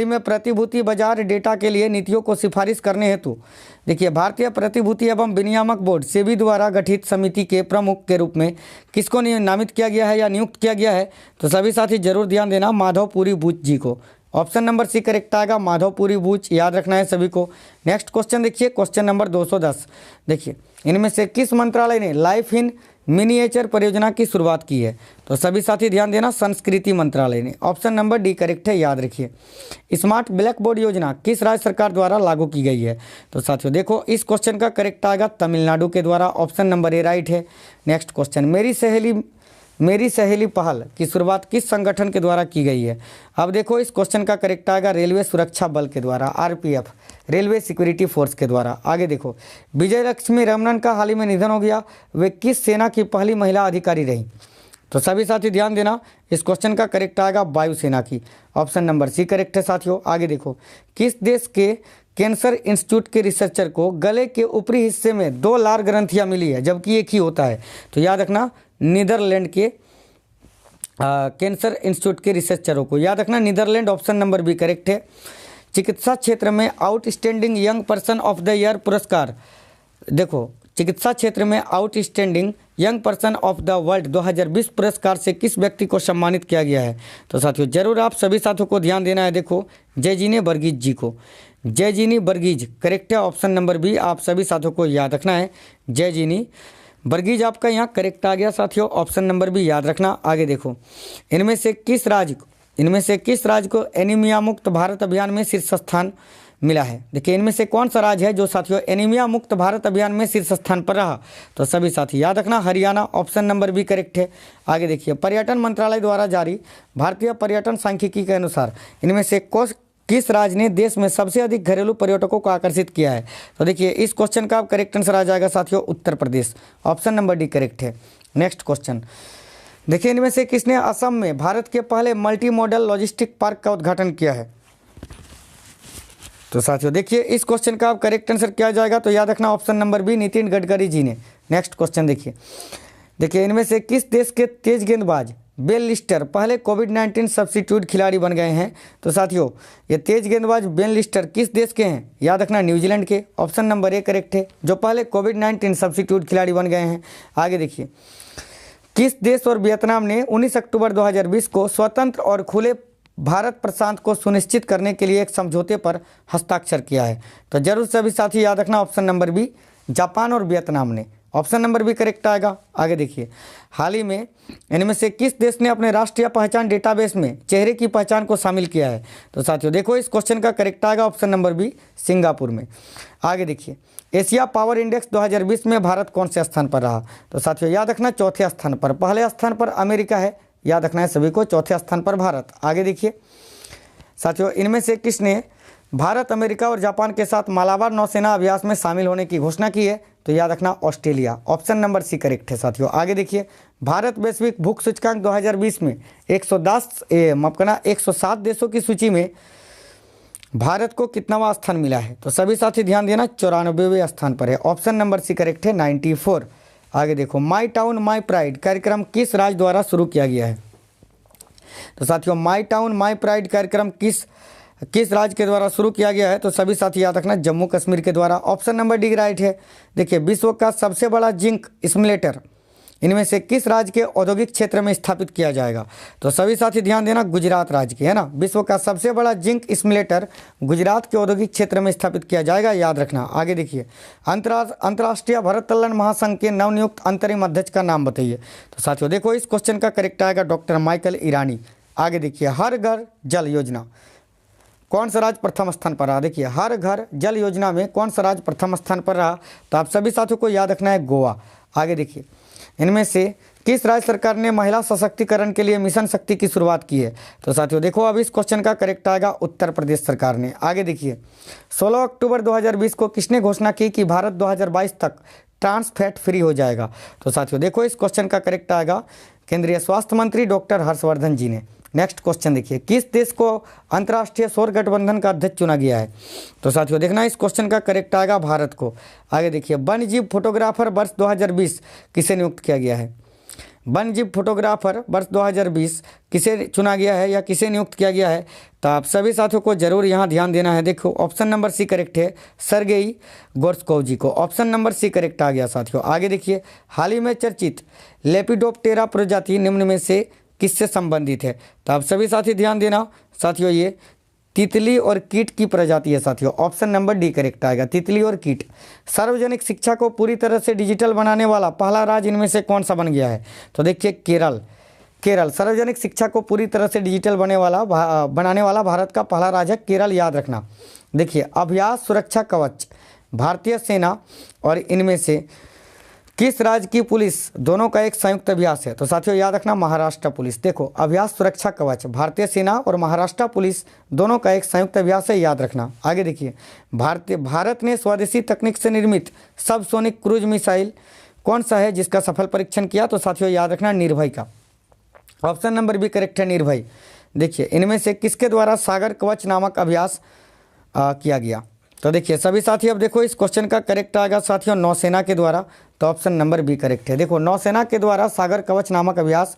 में प्रतिभूति बाजार डेटा के लिए नीतियों को सिफारिश करने हेतु देखिए भारतीय प्रतिभूति एवं विनियामक बोर्ड सेबी द्वारा गठित समिति के प्रमुख के रूप में किसको नामित किया गया है या नियुक्त किया गया है? तो सभी साथी जरूर ध्यान देना, माधवपुरी बूच जी को। ऑप्शन नंबर सी करेक्ट आएगा, माधवपुरी बूच, याद रखना है सभी को। नेक्स्ट क्वेश्चन देखिए क्वेश्चन नंबर 210। देखिए इनमें से किस मंत्रालय ने लाइफ इन मिनिएचर परियोजना की शुरुआत की है? तो सभी साथी ध्यान देना, संस्कृति मंत्रालय ने। ऑप्शन नंबर डी करेक्ट है, याद रखिए। स्मार्ट ब्लैक बोर्ड योजना किस राज्य सरकार द्वारा लागू की गई है? तो साथियों देखो इस क्वेश्चन का करेक्ट आएगा तमिलनाडु के द्वारा। ऑप्शन नंबर ए राइट है। नेक्स्ट क्वेश्चन मेरी सहेली पहल की शुरुआत किस संगठन के द्वारा की गई है? अब देखो इस क्वेश्चन का करेक्ट आएगा रेलवे सुरक्षा बल के द्वारा, RPF, रेलवे सिक्योरिटी फोर्स के द्वारा। आगे देखो विजय लक्ष्मी रमणन का हाल ही में निधन हो गया, वे किस सेना की पहली महिला अधिकारी रही? तो सभी साथी ध्यान देना, इस क्वेश्चन का करेक्ट आएगा वायुसेना की। ऑप्शन नंबर सी करेक्ट है साथियों। आगे देखो किस देश के कैंसर इंस्टीट्यूट के रिसर्चर को गले के ऊपरी हिस्से में 2 लार ग्रंथियां मिली है जबकि एक ही होता है? तो याद रखना नीदरलैंड के कैंसर इंस्टीट्यूट के रिसर्चरों को, याद रखना Netherlands. Option number B correct है। चिकित्सा क्षेत्र में outstanding young person of the year पुरस्कार, देखो चिकित्सा क्षेत्र में outstanding young person of the world 2020 पुरस्कार से किस व्यक्ति को सम्मानित किया गया है? तो साथियों जरूर आप सभी साथियों को ध्यान देना है, देखो जयजीनी वर्गीज जी को, जयजीनी वर्गीज करेक्ट है। ऑप्शन नंबर बी आप सभी साथियों को याद रखना है, जयजीनी वर्गीज आपका यहाँ करेक्ट आ गया साथियों। ऑप्शन नंबर बी याद रखना। आगे देखो इनमें से किस राज्य को एनीमिया मुक्त भारत अभियान में शीर्ष स्थान मिला है? देखिए इनमें से कौन सा राज्य है जो साथियों एनीमिया मुक्त भारत अभियान में शीर्ष स्थान पर रहा? तो सभी साथी याद रखना Haryana. Option number B correct है। आगे देखिए पर्यटन मंत्रालय द्वारा जारी भारतीय पर्यटन सांख्यिकी के अनुसार इनमें से किस राज्य ने देश में सबसे अधिक घरेलू पर्यटकों को आकर्षित किया है? तो देखिए इस क्वेश्चन का करेक्ट आंसर आ जाएगा साथियों Uttar Pradesh. Option number D correct है। नेक्स्ट क्वेश्चन देखिए इनमें से किसने असम में भारत के पहले मल्टी मॉडल लॉजिस्टिक पार्क का उद्घाटन किया है? तो साथियों देखिए इस क्वेश्चन का आप करेक्ट आंसर क्या जाएगा, तो याद रखना option number B, Nitin Gadkari ji ने। नेक्स्ट क्वेश्चन देखिए इनमें से किस देश के तेज गेंदबाज बेन लिस्टर पहले कोविड-19 सब्स्टिट्यूट खिलाड़ी बन गए हैं? तो साथियों ये तेज गेंदबाज बेन लिस्टर किस देश के हैं? याद रखना न्यूजीलैंड के। ऑप्शन नंबर ए करेक्ट है, जो पहले कोविड-19 सब्स्टिट्यूट खिलाड़ी बन गए हैं। आगे देखिए किस देश और वियतनाम ने 19 अक्टूबर 2020 को स्वतंत्र और खुले भारत प्रशांत को सुनिश्चित करने के लिए एक समझौते पर हस्ताक्षर किया है? तो जरूर सभी साथी याद रखना ऑप्शन नंबर बी, जापान और वियतनाम ने। ऑप्शन नंबर बी करेक्ट आएगा। आगे देखिए हाल ही में इनमें से किस देश ने अपने राष्ट्रीय पहचान डेटाबेस में चेहरे की पहचान को शामिल किया है? तो साथियों देखो इस क्वेश्चन का करेक्ट आएगा ऑप्शन नंबर बी, सिंगापुर में। आगे देखिए एशिया पावर इंडेक्स 2020 में भारत कौन से स्थान पर रहा? तो साथियों याद रखना चौथे स्थान पर। पहले स्थान पर अमेरिका है, याद रखना है सभी को, चौथे स्थान पर भारत। आगे देखिए साथियों इनमें से किसने भारत, अमेरिका और जापान के साथ मालाबार नौसेना अभ्यास में शामिल होने की घोषणा की है? तो याद रखना Australia. Option number C correct है साथियों। आगे देखिए भारत वैश्विक भूख सूचकांक 2020 में 107 देशों की सूची में भारत को कितनावां स्थान मिला है? तो सभी साथी ध्यान देना 94वें स्थान पर है। ऑप्शन नंबर सी करेक्ट है, 94। आगे देखो माई टाउन माई प्राइड कार्यक्रम किस राज्य द्वारा शुरू किया गया है? तो साथियों माई टाउन माई प्राइड कार्यक्रम किस राज्य के द्वारा शुरू किया गया है? तो सभी साथी याद रखना जम्मू कश्मीर के द्वारा। ऑप्शन नंबर डी राइट है। देखिए विश्व का सबसे बड़ा जिंक स्मिलेटर इनमें से किस राज्य के औद्योगिक क्षेत्र में स्थापित किया जाएगा? तो सभी साथी ध्यान देना गुजरात राज्य के, है ना। विश्व का सबसे बड़ा जिंक स्मिलेटर गुजरात के औद्योगिक क्षेत्र में स्थापित किया जाएगा, याद रखना। आगे देखिए अंतर्राष्ट्रीय भारोत्तोलन महासंघ के नवनियुक्त अंतरिम अध्यक्ष का नाम बताइए? तो साथियों देखो इस क्वेश्चन का करेक्ट आएगा डॉक्टर माइकल ईरानी। आगे देखिए हर घर जल योजना कौन सा राज्य प्रथम स्थान पर रहा? देखिए हर घर जल योजना में कौन सा राज्य प्रथम स्थान पर रहा? तो आप सभी साथियों को याद रखना है गोवा। आगे देखिए इनमें से किस राज्य सरकार ने महिला सशक्तिकरण के लिए मिशन शक्ति की शुरुआत की है? तो साथियों देखो अब इस क्वेश्चन का करेक्ट आएगा उत्तर प्रदेश सरकार ने। आगे देखिए 16 अक्टूबर 2020 को किसने घोषणा की कि भारत 2022 तक ट्रांस फैट फ्री हो जाएगा? तो साथियों देखो इस क्वेश्चन का करेक्ट आएगा केंद्रीय स्वास्थ्य मंत्री डॉक्टर हर्षवर्धन जी ने। नेक्स्ट क्वेश्चन देखिए किस देश को अंतर्राष्ट्रीय सौर गठबंधन का अध्यक्ष चुना गया है? तो साथियों देखना इस क्वेश्चन का करेक्ट आएगा भारत को। आगे देखिए वन्यजीव फोटोग्राफर वर्ष 2020 किसे नियुक्त किया गया है? वन्यजीव फोटोग्राफर वर्ष 2020 किसे चुना गया है या किसे नियुक्त किया गया है? तो आप सभी साथियों को जरूर यहाँ ध्यान देना है। देखो ऑप्शन नंबर सी करेक्ट है, सर्गेई गोर्स्कोव जी को। ऑप्शन नंबर सी करेक्ट आ गया साथियों। आगे देखिए हाल ही में चर्चित लेपिडोप्टेरा प्रजाति निम्न में से किससे संबंधित है? तो आप सभी साथी ध्यान देना साथियों ये तितली और कीट की प्रजाति है साथियों। ऑप्शन नंबर डी करेक्ट आएगा, तितली और कीट। सार्वजनिक शिक्षा को पूरी तरह से डिजिटल बनाने वाला पहला राज्य इनमें से कौन सा बन गया है? तो देखिए केरल सार्वजनिक शिक्षा को पूरी तरह से डिजिटल बनाने वाला भारत का पहला राज्य केरल, याद रखना। देखिए अभ्यास सुरक्षा कवच भारतीय सेना और इनमें से किस राज्य की पुलिस दोनों का एक संयुक्त अभ्यास है? तो साथियों याद रखना महाराष्ट्र पुलिस। देखो अभ्यास सुरक्षा कवच भारतीय सेना और महाराष्ट्र पुलिस दोनों का एक संयुक्त अभ्यास है, याद रखना। आगे देखिए भारत ने स्वदेशी तकनीक से निर्मित सबसोनिक क्रूज मिसाइल कौन सा है जिसका सफल परीक्षण किया? तो साथियों याद रखना निर्भय का। ऑप्शन नंबर बी करेक्ट है, निर्भय। देखिए इनमें से किसके द्वारा सागर कवच नामक अभ्यास किया गया? तो देखिए सभी साथी अब देखो इस क्वेश्चन का करेक्ट आएगा साथियों नौसेना के द्वारा। तो ऑप्शन नंबर बी करेक्ट है। देखो नौसेना के द्वारा सागर कवच नामक अभ्यास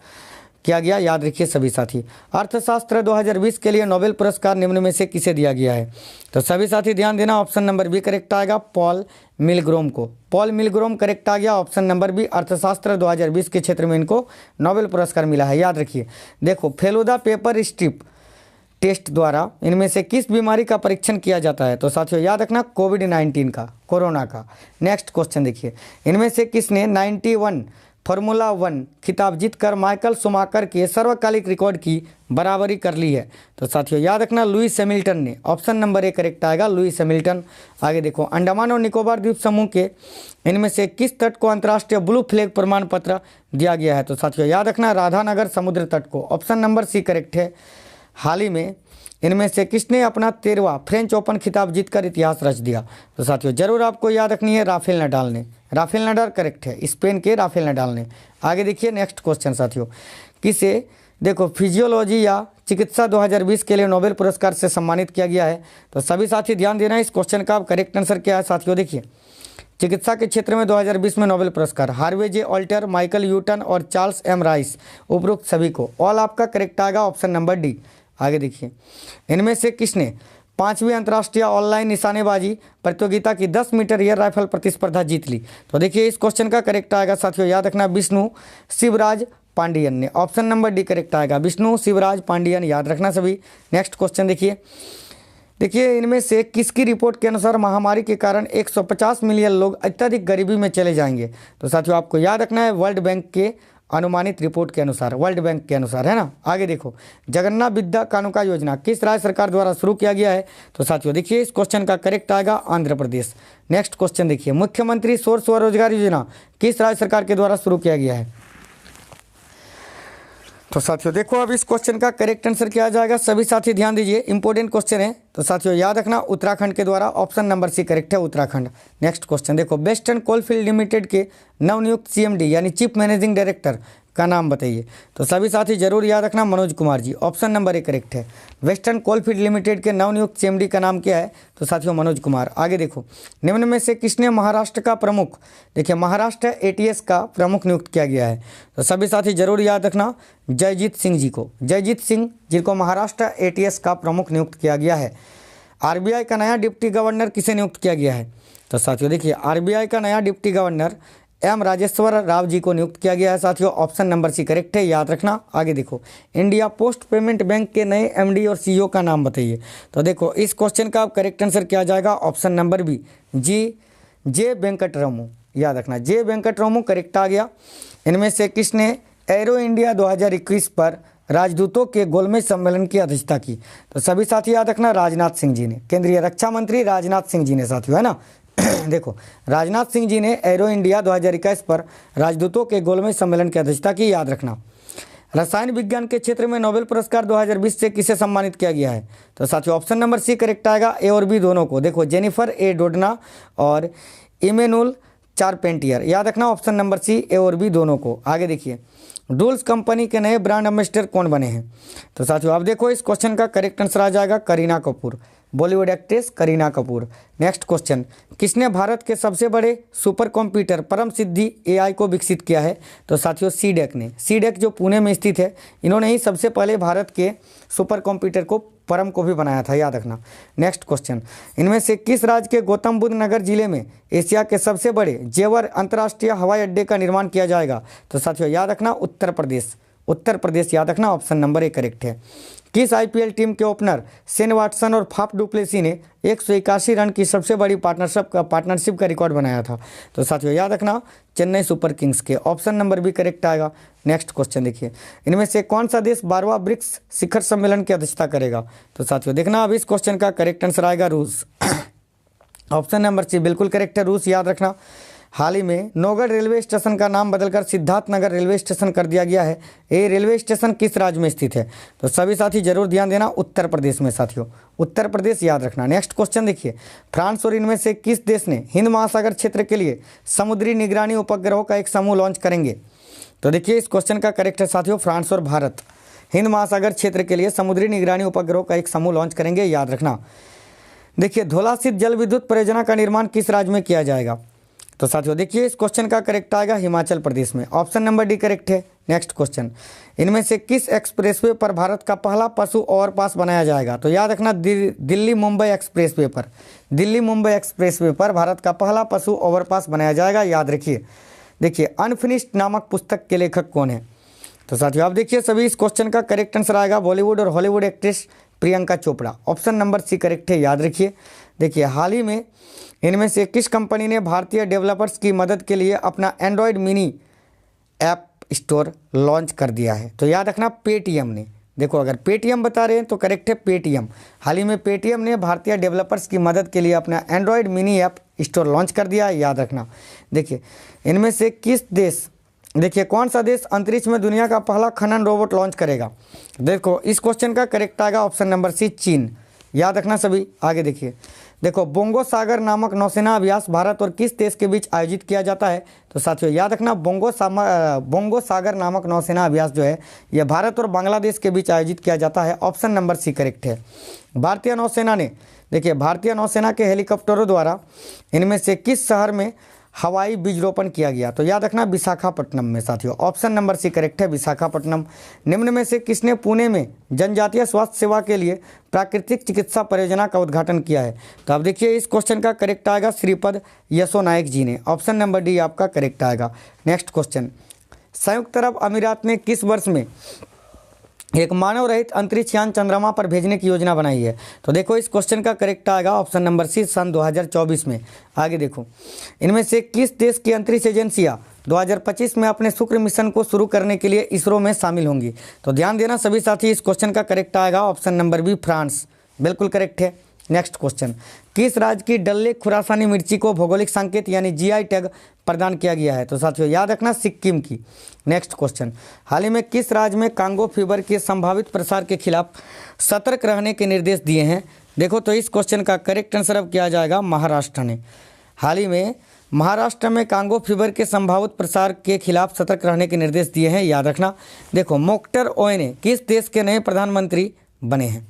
किया गया, याद रखिए सभी साथी। अर्थशास्त्र 2020 के लिए नोबेल पुरस्कार निम्न में से किसे दिया गया है? तो सभी साथी ध्यान देना ऑप्शन नंबर बी करेक्ट आएगा पॉल मिलग्रोम को। पॉल मिलग्रोम करेक्ट आ गया। ऑप्शन नंबर बी अर्थशास्त्र 2020 के क्षेत्र में इनको नोबेल पुरस्कार मिला है, याद रखिए। देखो फेलुदा पेपर स्ट्रिप टेस्ट द्वारा इनमें से किस बीमारी का परीक्षण किया जाता है? तो साथियों याद रखना कोविड-19 का, कोरोना का। नेक्स्ट क्वेश्चन देखिए इनमें से किसने 91 फार्मूला 1 खिताब जीतकर माइकल शुमाकर के सर्वकालिक रिकॉर्ड की बराबरी कर ली है? तो साथियों याद रखना लुईस हैमिल्टन ने। ऑप्शन नंबर ए करेक्ट आएगा, लुईस हैमिल्टन। आगे देखो अंडमान और निकोबार द्वीप समूह के इनमें से किस तट को अंतर्राष्ट्रीय ब्लू फ्लैग प्रमाण पत्र दिया गया है? तो साथियों याद रखना राधानगर समुद्र तट को। ऑप्शन नंबर सी करेक्ट है। हाल ही में इनमें से किसने अपना 13वां फ्रेंच ओपन खिताब जीतकर इतिहास रच दिया? तो साथियों जरूर आपको याद रखनी है, राफेल नडाल ने। राफेल नडाल करेक्ट है, स्पेन के राफेल नडाल ने। आगे देखिए नेक्स्ट क्वेश्चन साथियों, किसे देखो फिजियोलॉजी या चिकित्सा 2020 के लिए नोबेल पुरस्कार से सम्मानित किया गया है? तो सभी साथी ध्यान देना, इस क्वेश्चन का करेक्ट आंसर क्या है साथियों? देखिए चिकित्सा के क्षेत्र में 2020 में नोबेल पुरस्कार हार्वे जे ऑल्टर, माइकल यूटन और चार्ल्स एम राइस, उपरोक्त सभी को। ऑल आपका करेक्ट आएगा, ऑप्शन नंबर डी। आगे देखिए इनमें से किसने 5वीं अंतर्राष्ट्रीय ऑनलाइन निशानेबाजी प्रतियोगिता की 10 मीटर एयर राइफल प्रतिस्पर्धा जीत ली? तो देखिए इस क्वेश्चन का करेक्ट आएगा साथियों, याद रखना विष्णु शिवराज पांडियन ने। ऑप्शन नंबर डी करेक्ट आएगा, विष्णु शिवराज पांडियन, याद रखना सभी। नेक्स्ट क्वेश्चन देखिए इनमें से किसकी रिपोर्ट के अनुसार महामारी के कारण 150 मिलियन लोग अत्यधिक गरीबी में चले जाएंगे? तो साथियों आपको याद रखना है वर्ल्ड बैंक के अनुमानित रिपोर्ट के अनुसार, वर्ल्ड बैंक के अनुसार, है ना। आगे देखो जगन्नाथ विद्या कानुका योजना किस राज्य सरकार द्वारा शुरू किया गया है? तो साथियों देखिए इस क्वेश्चन का करेक्ट आएगा आंध्र प्रदेश। नेक्स्ट क्वेश्चन देखिए मुख्यमंत्री सौर स्वरोजगार योजना किस राज्य सरकार के द्वारा शुरू किया गया है? तो साथियों देखो अब इस क्वेश्चन का करेक्ट आंसर क्या आ जाएगा, सभी साथी ध्यान दीजिए, इंपॉर्टेंट क्वेश्चन है। तो साथियों याद रखना उत्तराखंड के द्वारा, ऑप्शन नंबर सी करेक्ट है उत्तराखंड। नेक्स्ट क्वेश्चन देखो वेस्टर्न कोलफील्ड लिमिटेड के नवनियुक्त सीएमडी यानी चीफ मैनेजिंग डायरेक्टर का नाम बताइए? तो सभी साथी जरूर याद रखना Manoj Kumar ji, option number A correct है। वेस्टर्न कोलफील्ड लिमिटेड के नवनियुक्त सीएमडी का नाम क्या है? तो साथियों मनोज कुमार। आगे देखो निम्न में से किसने महाराष्ट्र का प्रमुख, देखिए महाराष्ट्र एटीएस का प्रमुख नियुक्त किया गया है? तो सभी साथी जरूर याद रखना जयजीत सिंह जी को, जयजीत सिंह जिनको महाराष्ट्र एटीएस का प्रमुख नियुक्त किया गया है। आरबीआई का नया डिप्टी गवर्नर किसे नियुक्त किया गया है? तो साथियों देखिए आरबीआई का नया deputy governor M Rajeshwar Rao ji को नियुक्त किया गया है साथियों, ऑप्शन नंबर सी करेक्ट है, याद रखना। आगे देखो इंडिया पोस्ट पेमेंट बैंक के नए एमडी और सीईओ का नाम बताइए? तो देखो इस क्वेश्चन का करेक्ट आंसर क्या आ जाएगा, option number B J Venkatramu, याद रखना जे वेंकटरामू करेक्ट आ गया। इनमें से किसने एरो इंडिया 2021 पर राजदूतों के गोलमेज सम्मेलन की अध्यक्षता की? तो सभी साथी याद रखना राजनाथ सिंह जी ने, केंद्रीय रक्षा मंत्री राजनाथ सिंह जी ने साथियों, है ना। देखो राजनाथ सिंह जी ने एरो इंडिया 2021 पर राजदूतों के गोलमेज सम्मेलन की अध्यक्षता की, याद रखना। रसायन विज्ञान के क्षेत्र में नोबेल पुरस्कार 2020 से किसे सम्मानित किया गया है? तो साथियों ऑप्शन नंबर सी करेक्ट आएगा, ए और बी दोनों को। देखो जेनिफर ए डोडना और इमेनुअल चारपेंटियर, याद रखना ऑप्शन नंबर सी ए और बी दोनों को। आगे देखिए डूल्स कंपनी के नए ब्रांड एम्बेसडर कौन बने हैं? तो साथियों अब देखो इस क्वेश्चन का करेक्ट आंसर आ जाएगा Kareena Kapoor, Bollywood actress Kareena Kapoor. Next question किसने भारत के सबसे बड़े सुपर कंप्यूटर परम सिद्धि एआई को विकसित किया है? तो साथियों सीडेक ने, सीडेक जो पुणे में स्थित है, इन्होंने ही सबसे पहले भारत के सुपर कंप्यूटर को परम को भी बनाया था, याद रखना। नेक्स्ट क्वेश्चन इनमें से किस राज्य के गौतम बुद्ध नगर जिले में एशिया के सबसे बड़े जेवर अंतर्राष्ट्रीय हवाई अड्डे का निर्माण किया जाएगा? तो साथियों याद रखना उत्तर प्रदेश, उत्तर प्रदेश, याद रखना ऑप्शन नंबर ए करेक्ट है। किस आईपीएल टीम के ओपनर शेन वाटसन और फाफ डुप्लेसी ने 181 रन की सबसे बड़ी पार्टनरशिप का रिकॉर्ड बनाया था? तो साथियों याद रखना चेन्नई सुपर किंग्स के, ऑप्शन नंबर बी करेक्ट आएगा। नेक्स्ट क्वेश्चन देखिए इनमें से कौन सा देश 12वां ब्रिक्स शिखर सम्मेलन की अध्यक्षता करेगा? तो साथियों देखना अब इस क्वेश्चन का करेक्ट आंसर आएगा रूस, ऑप्शन नंबर सी बिल्कुल करेक्ट है रूस, याद रखना। हाल ही में नौगढ़ रेलवे स्टेशन का नाम बदलकर सिद्धार्थनगर रेलवे स्टेशन कर दिया गया है। ये रेलवे स्टेशन किस राज्य में स्थित है? तो सभी साथी जरूर ध्यान देना उत्तर प्रदेश में साथियों, उत्तर प्रदेश, याद रखना। नेक्स्ट क्वेश्चन देखिए फ्रांस और इनमें से किस देश ने हिंद महासागर क्षेत्र के लिए समुद्री निगरानी उपग्रहों का एक समूह लॉन्च करेंगे? तो देखिए इस क्वेश्चन का करेक्ट है साथियों फ्रांस और भारत हिंद महासागर क्षेत्र के लिए समुद्री निगरानी उपग्रहों का एक समूह लॉन्च करेंगे, याद रखना। देखिए धौला स्थित जल विद्युत परियोजना का निर्माण किस राज्य में किया जाएगा? तो साथियों देखिए इस क्वेश्चन का करेक्ट आएगा हिमाचल प्रदेश में, ऑप्शन नंबर डी करेक्ट है। नेक्स्ट क्वेश्चन इनमें से किस एक्सप्रेसवे पर भारत का पहला पशु ओवरपास बनाया जाएगा? तो याद रखना दिल्ली मुंबई एक्सप्रेसवे पर, दिल्ली मुंबई एक्सप्रेसवे पर भारत का पहला पशु ओवरपास बनाया जाएगा, याद रखिए। देखिए अनफिनिश्ड नामक पुस्तक के लेखक कौन है? तो साथियों आप देखिए सभी इस क्वेश्चन का करेक्ट आंसर आएगा बॉलीवुड और Hollywood actress Priyanka Chopra, option number C correct है, याद रखिए। देखिए हाल ही में इनमें से किस कंपनी ने भारतीय डेवलपर्स की मदद के लिए अपना Android mini app store launch कर दिया है? तो याद रखना पेटीएम ने। देखो अगर पेटीएम बता रहे हैं तो करेक्ट है पेटीएम। हाल ही में पेटीएम ने भारतीय डेवलपर्स की मदद के लिए अपना Android mini app store launch कर दिया है, याद रखना। देखिए इनमें से किस देश देखिए कौन सा देश अंतरिक्ष में दुनिया का पहला खनन रोबोट लॉन्च करेगा? देखो इस क्वेश्चन का करेक्ट आएगा ऑप्शन नंबर सी, चीन। याद रखना सभी। आगे देखिए, देखो बोंगो सागर नामक नौसेना अभ्यास भारत और किस देश के बीच आयोजित किया जाता है? तो साथियों याद रखना, बोंगो सागर नामक नौसेना अभ्यास जो है यह भारत और बांग्लादेश के बीच आयोजित किया जाता है। ऑप्शन नंबर सी करेक्ट है। भारतीय नौसेना ने, देखिए भारतीय नौसेना के हेलीकॉप्टरों द्वारा इनमें से किस शहर में हवाई बीजरोपण किया गया? तो याद रखना विशाखापट्टनम में साथियों। ऑप्शन नंबर सी करेक्ट है, विशाखापट्टनम। निम्न में से किसने पुणे में जनजातीय स्वास्थ्य सेवा के लिए प्राकृतिक चिकित्सा परियोजना का उद्घाटन किया है? तो अब देखिए इस क्वेश्चन का करेक्ट आएगा श्रीपद यसो नायक जी ने। ऑप्शन नंबर डी आपका करेक्ट आएगा। नेक्स्ट क्वेश्चन, संयुक्त अरब अमीरात ने किस वर्ष में एक मानव रहित अंतरिक्ष यान चंद्रमा पर भेजने की योजना बनाई है? तो देखो इस क्वेश्चन का करेक्ट आएगा ऑप्शन नंबर सी, सन 2024 में। आगे देखो, इनमें से किस देश की अंतरिक्ष एजेंसियां 2025 में अपने शुक्र मिशन को शुरू करने के लिए इसरो में शामिल होंगी? तो ध्यान देना सभी साथी, इस क्वेश्चन का करेक्ट आएगा ऑप्शन नंबर बी, फ्रांस। बिल्कुल करेक्ट है। नेक्स्ट क्वेश्चन, किस राज्य की डल लेक खुरासानी मिर्ची को भौगोलिक संकेत यानी जीआई टैग प्रदान किया गया है? तो साथियों याद रखना सिक्किम की। नेक्स्ट क्वेश्चन, हाल ही में किस राज्य में कांगो फीवर के संभावित प्रसार के खिलाफ सतर्क रहने के निर्देश दिए हैं? देखो तो इस क्वेश्चन का करेक्ट आंसर अब किया जाएगा महाराष्ट्र ने। हाल ही में महाराष्ट्र में कांगो फीवर के संभावित प्रसार के खिलाफ सतर्क रहने के निर्देश दिए हैं। याद रखना। देखो मोक्टर ओएने किस देश के नए प्रधानमंत्री बने हैं?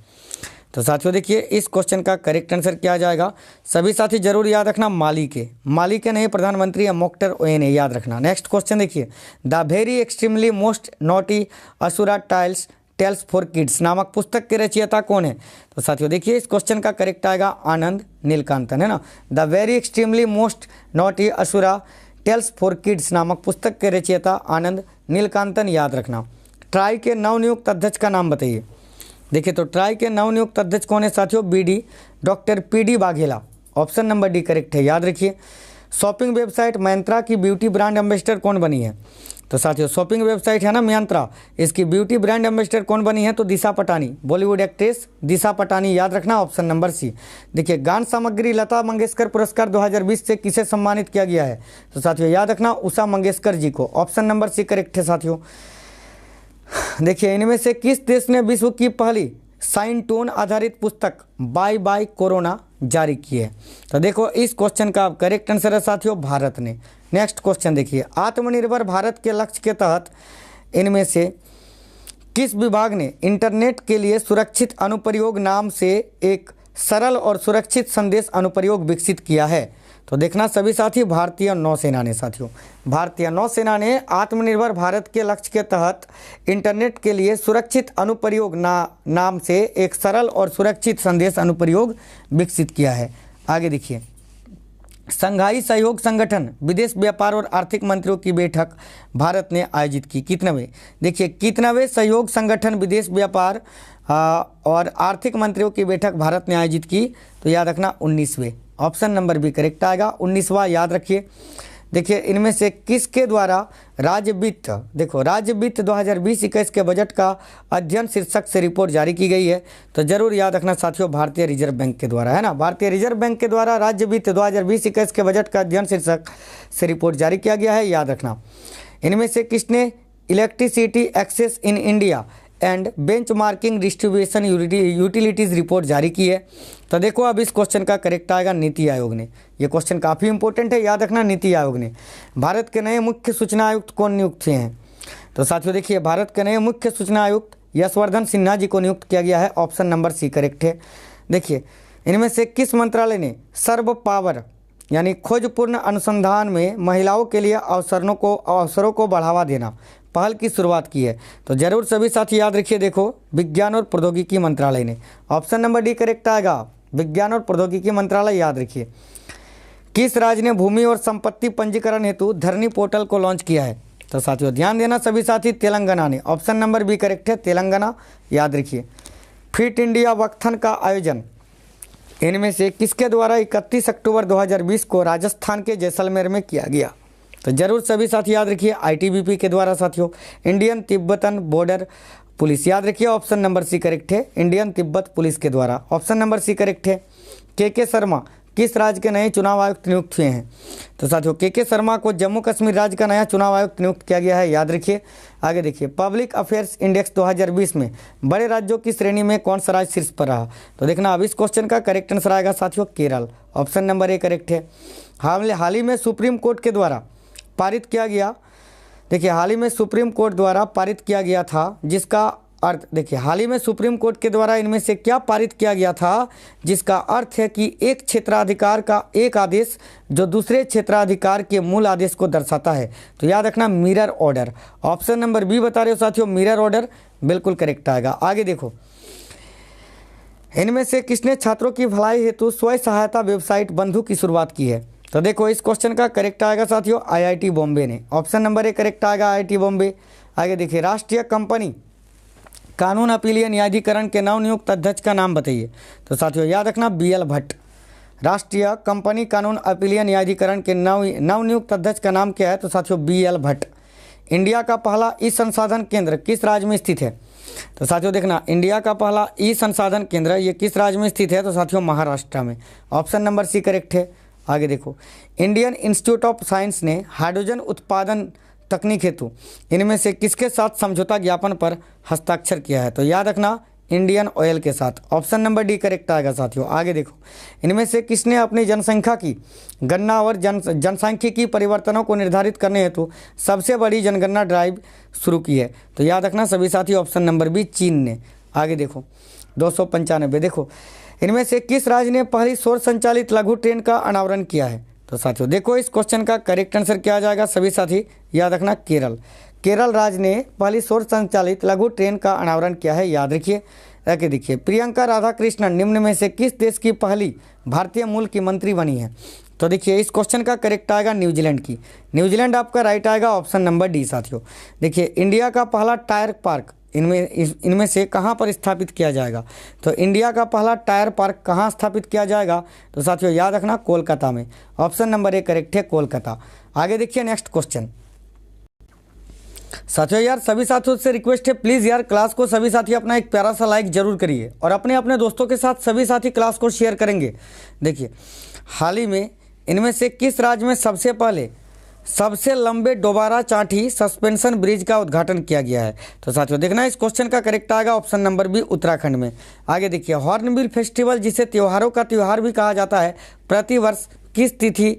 तो साथियों देखिए इस क्वेश्चन का करेक्ट आंसर क्या जाएगा? सभी साथी जरूर याद रखना, माली के नए प्रधानमंत्री या मोक्टर ओएने, याद रखना। नेक्स्ट क्वेश्चन देखिए, the very extremely most naughty Asura tales for kids नामक पुस्तक के रचयिता कौन है? तो साथियों देखिए इस क्वेश्चन का करेक्ट आएगा आनंद नीलकांतन, है ना। The very extremely most naughty Asura tales for kids नामक पुस्तक के रचयिता आनंद नीलकांतन, याद रखना। ट्राई के नवनियुक्त अध्यक्ष का नाम बताइए। देखिए तो ट्राई के नवनियुक्त अध्यक्ष कौन है साथियों? BD doctor PD Vaghela. Option number D correct है, याद रखिए। शॉपिंग वेबसाइट मंत्रा की ब्यूटी ब्रांड एम्बेसडर कौन बनी है? तो साथियों शॉपिंग वेबसाइट है ना मंत्रा, इसकी ब्यूटी ब्रांड एम्बेसडर कौन बनी है? तो दिशा पटानी, बॉलीवुड एक्ट्रेस दिशा पटानी, याद रखना। Option number C. देखिए गान सामग्री लता मंगेशकर पुरस्कार 2020 से किसे सम्मानित किया गया है? तो साथियों याद रखना उषा मंगेशकर जी को। ऑप्शन नंबर सी करेक्ट है साथियों। देखिए इनमें से किस देश ने विश्व की पहली साइन टोन आधारित पुस्तक बाय बाय कोरोना जारी की है? तो देखो इस क्वेश्चन का करेक्ट आंसर है साथियों भारत ने। नेक्स्ट क्वेश्चन देखिए, आत्मनिर्भर भारत के लक्ष्य के तहत इनमें से किस विभाग ने इंटरनेट के लिए सुरक्षित अनुप्रयोग नाम से एक सरल और सुरक्षित संदेश अनुप्रयोग विकसित किया है? तो देखना सभी साथी, भारतीय नौसेना ने साथियों। भारतीय नौसेना ने आत्मनिर्भर भारत के लक्ष्य के तहत इंटरनेट के लिए सुरक्षित अनुप्रयोग नाम से एक सरल और सुरक्षित संदेश अनुप्रयोग विकसित किया है। आगे देखिए, संघाई सहयोग संगठन विदेश व्यापार और आर्थिक मंत्रियों की बैठक भारत ने आयोजित की कितनवें? देखिए कितनवें सहयोग संगठन विदेश व्यापार और आर्थिक मंत्रियों की बैठक भारत ने आयोजित की? तो याद रखना 19वें। ऑप्शन नंबर बी करेक्ट आएगा 19वां, याद रखिए। देखिए इनमें से किसके द्वारा राज्य वित्त, देखो राज्य वित्त 2020-21 के बजट का अध्ययन शीर्षक से रिपोर्ट जारी की गई है? तो जरूर याद रखना साथियों भारतीय रिजर्व बैंक के द्वारा, है ना। भारतीय रिजर्व बैंक के द्वारा राज्य वित्त 2020-21 के बजट का अध्ययन शीर्षक से रिपोर्ट जारी किया गया है, याद रखना। इनमें से किसने electricity access in India and benchmarking distribution utilities report जारी की है? तो देखो अब इस क्वेश्चन का करेक्ट आएगा नीति आयोग ने। ये क्वेश्चन काफ़ी इंपॉर्टेंट है, याद रखना नीति आयोग ने। भारत के नए मुख्य सूचना आयुक्त कौन नियुक्त हुए हैं? तो साथियों देखिए भारत के नए मुख्य सूचना आयुक्त यशवर्धन सिन्हा जी को नियुक्त किया गया है। ऑप्शन नंबर सी करेक्ट है। देखिए इनमें से किस मंत्रालय ने सर्व पावर यानी खोजपूर्ण अनुसंधान में महिलाओं के लिए अवसरों को बढ़ावा देना पहल की शुरुआत की है? तो जरूर सभी साथी याद रखिए, देखो विज्ञान और प्रौद्योगिकी मंत्रालय ने। ऑप्शन नंबर डी करेक्ट आएगा, विज्ञान और प्रौद्योगिकी मंत्रालय, याद रखिए। किस राज्य ने भूमि और संपत्ति पंजीकरण हेतु धरनी पोर्टल को लॉन्च किया है? तो साथियों ध्यान देना सभी साथी, तेलंगाना ने। ऑप्शन नंबर बी करेक्ट है, तेलंगाना, याद रखिए। फिट इंडिया वॉकथन का आयोजन इनमें से किसके द्वारा 31 अक्टूबर 2020 को राजस्थान के जैसलमेर में किया गया? तो जरूर सभी साथी याद रखिए आईटीबीपी के द्वारा साथियों, इंडियन तिब्बतन बॉर्डर पुलिस, याद रखिए। ऑप्शन नंबर सी करेक्ट है, इंडियन तिब्बत पुलिस के द्वारा। ऑप्शन नंबर सी करेक्ट है। के शर्मा किस राज्य के नए चुनाव आयुक्त नियुक्त हुए हैं? तो साथियों के शर्मा को जम्मू कश्मीर राज्य का नया चुनाव आयुक्त नियुक्त किया गया है, याद रखिए। आगे देखिए, पब्लिक अफेयर्स इंडेक्स 2020 में बड़े राज्यों की श्रेणी में कौन सा राज्य शीर्ष पर रहा? तो देखना अब इस क्वेश्चन का करेक्ट आंसर आएगा साथियों Kerala. Option number A correct है। हाल ही में सुप्रीम कोर्ट के द्वारा पारित किया गया, देखिए हाल ही में सुप्रीम कोर्ट द्वारा पारित किया गया था जिसका अर्थ, देखिए हाल ही में सुप्रीम कोर्ट के द्वारा इनमें से क्या पारित किया गया था जिसका अर्थ है कि एक क्षेत्राधिकार का एक आदेश जो दूसरे क्षेत्राधिकार के मूल आदेश को दर्शाता है? तो याद रखना mirror order. Option number B बता रहे हो साथियों, मिरर ऑर्डर बिल्कुल करेक्ट आएगा। आगे देखो, इनमें से किसने छात्रों की भलाई हेतु स्वयं सहायता वेबसाइट बंधु की शुरुआत की है? तो देखो इस क्वेश्चन का करेक्ट आएगा साथियों आईआईटी बॉम्बे ने। ऑप्शन नंबर ए करेक्ट आएगा आईआईटी बॉम्बे। आगे देखिए, राष्ट्रीय कंपनी कानून अपीलीय न्यायाधिकरण के नवनियुक्त अध्यक्ष का नाम बताइए? तो साथियों याद रखना बीएल भट्ट। राष्ट्रीय कंपनी कानून अपीलीय न्यायाधिकरण के नवनियुक्त अध्यक्ष का नाम क्या है? तो साथियों बीएल भट्ट। इंडिया का पहला ई संसाधन केंद्र किस राज्य में स्थित है? तो साथियों देखना, इंडिया का पहला ई संसाधन केंद्र ये किस राज्य में स्थित है? तो साथियों महाराष्ट्र में। ऑप्शन नंबर सी करेक्ट है। आगे देखो, इंडियन इंस्टीट्यूट ऑफ साइंस ने हाइड्रोजन उत्पादन तकनीक हेतु इनमें से किसके साथ समझौता ज्ञापन पर हस्ताक्षर किया है? तो याद रखना इंडियन ऑयल के साथ। ऑप्शन नंबर डी करेक्ट आएगा साथियों। आगे देखो, इनमें से किसने अपनी जनसंख्या की गणना और जनसांख्यिकी परिवर्तनों को निर्धारित करने हेतु सबसे बड़ी जनगणना ड्राइव शुरू की है? तो याद रखना सभी साथी ऑप्शन नंबर बी चीन ने। आगे देखो 295, देखो इनमें से किस राज्य ने पहली सौर संचालित लघु ट्रेन का अनावरण किया है? तो साथियों देखो इस क्वेश्चन का करेक्ट आंसर क्या आ जाएगा सभी साथी, याद रखना केरल। केरल राज्य ने पहली सौर संचालित लघु ट्रेन का अनावरण किया है, याद रखिए। आगे देखिए, प्रियंका राधाकृष्णन निम्न में से किस देश की पहली भारतीय मूल की मंत्री बनी है? तो देखिए इस क्वेश्चन का करेक्ट आएगा न्यूजीलैंड की। न्यूजीलैंड आपका राइट आएगा, ऑप्शन नंबर डी साथियों। देखिए, इंडिया का पहला टायर पार्क इनमें से कहाँ पर स्थापित किया जाएगा? तो इंडिया का पहला टायर पार्क कहाँ स्थापित किया जाएगा? तो साथियों याद रखना कोलकाता में। ऑप्शन नंबर ए करेक्ट है कोलकाता। आगे देखिए नेक्स्ट क्वेश्चन। साथियों यार सभी साथियों से रिक्वेस्ट है, प्लीज़ यार क्लास को सभी साथी अपना एक प्यारा सा लाइक जरूर करिए और अपने अपने दोस्तों के साथ सभी साथी क्लास को शेयर करेंगे। देखिए, हाल ही में इनमें से किस राज्य में सबसे पहले सबसे लंबे दोबारा चाठी सस्पेंशन ब्रिज का उद्घाटन किया गया है? तो साथियों देखना इस क्वेश्चन का करेक्ट आएगा ऑप्शन नंबर बी उत्तराखंड में। आगे देखिए, हॉर्नबिल फेस्टिवल जिसे त्योहारों का त्यौहार भी कहा जाता है प्रतिवर्ष किस तिथि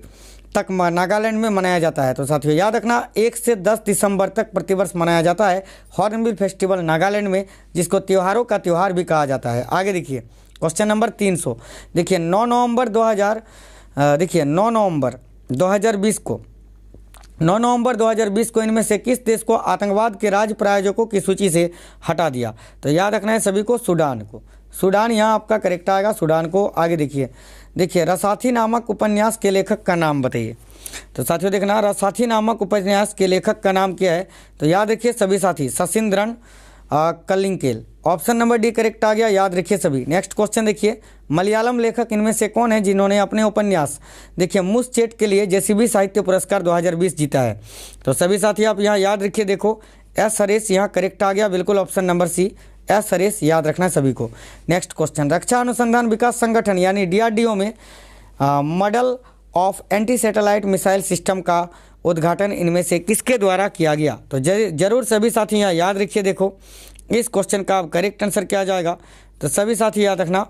तक नागालैंड में मनाया जाता है? तो साथियों याद रखना 1 से 10 दिसंबर तक प्रतिवर्ष मनाया जाता है हॉर्नबिल फेस्टिवल नागालैंड में, जिसको त्योहारों का त्यौहार भी कहा जाता है। आगे देखिए क्वेश्चन नंबर 300। देखिए 9 नवंबर 2020 को इनमें से किस देश को आतंकवाद के राज्य प्रायोजकों की सूची से हटा दिया? तो याद रखना है सभी को सूडान को। सूडान यहाँ आपका करेक्ट आएगा, सूडान को। आगे देखिए रसाथी नामक उपन्यास के लेखक का नाम बताइए? तो साथियों देखना रसाथी नामक उपन्यास के लेखक का नाम क्या है? तो याद रखिए सभी साथी शशींद्रन कलिंकेल। ऑप्शन नंबर डी करेक्ट आ गया, याद रखिए सभी। नेक्स्ट क्वेश्चन देखिए, मलयालम लेखक इनमें से कौन है जिन्होंने अपने उपन्यास देखिए मुसचेट के लिए जेसीबी साहित्य पुरस्कार 2020 जीता है? तो सभी साथी आप यहाँ याद रखिए, देखो एस हरेश यहाँ करेक्ट आ गया, बिल्कुल option number C S Haresh, याद रखना सभी को। नेक्स्ट क्वेश्चन, रक्षा अनुसंधान विकास संगठन यानी डीआरडीओ में model of anti satellite missile system का उद्घाटन इनमें से किसके द्वारा किया गया? तो जरूर सभी साथी यहाँ याद रखिए, देखो इस क्वेश्चन का करेक्ट आंसर क्या जाएगा? तो सभी साथी याद रखना,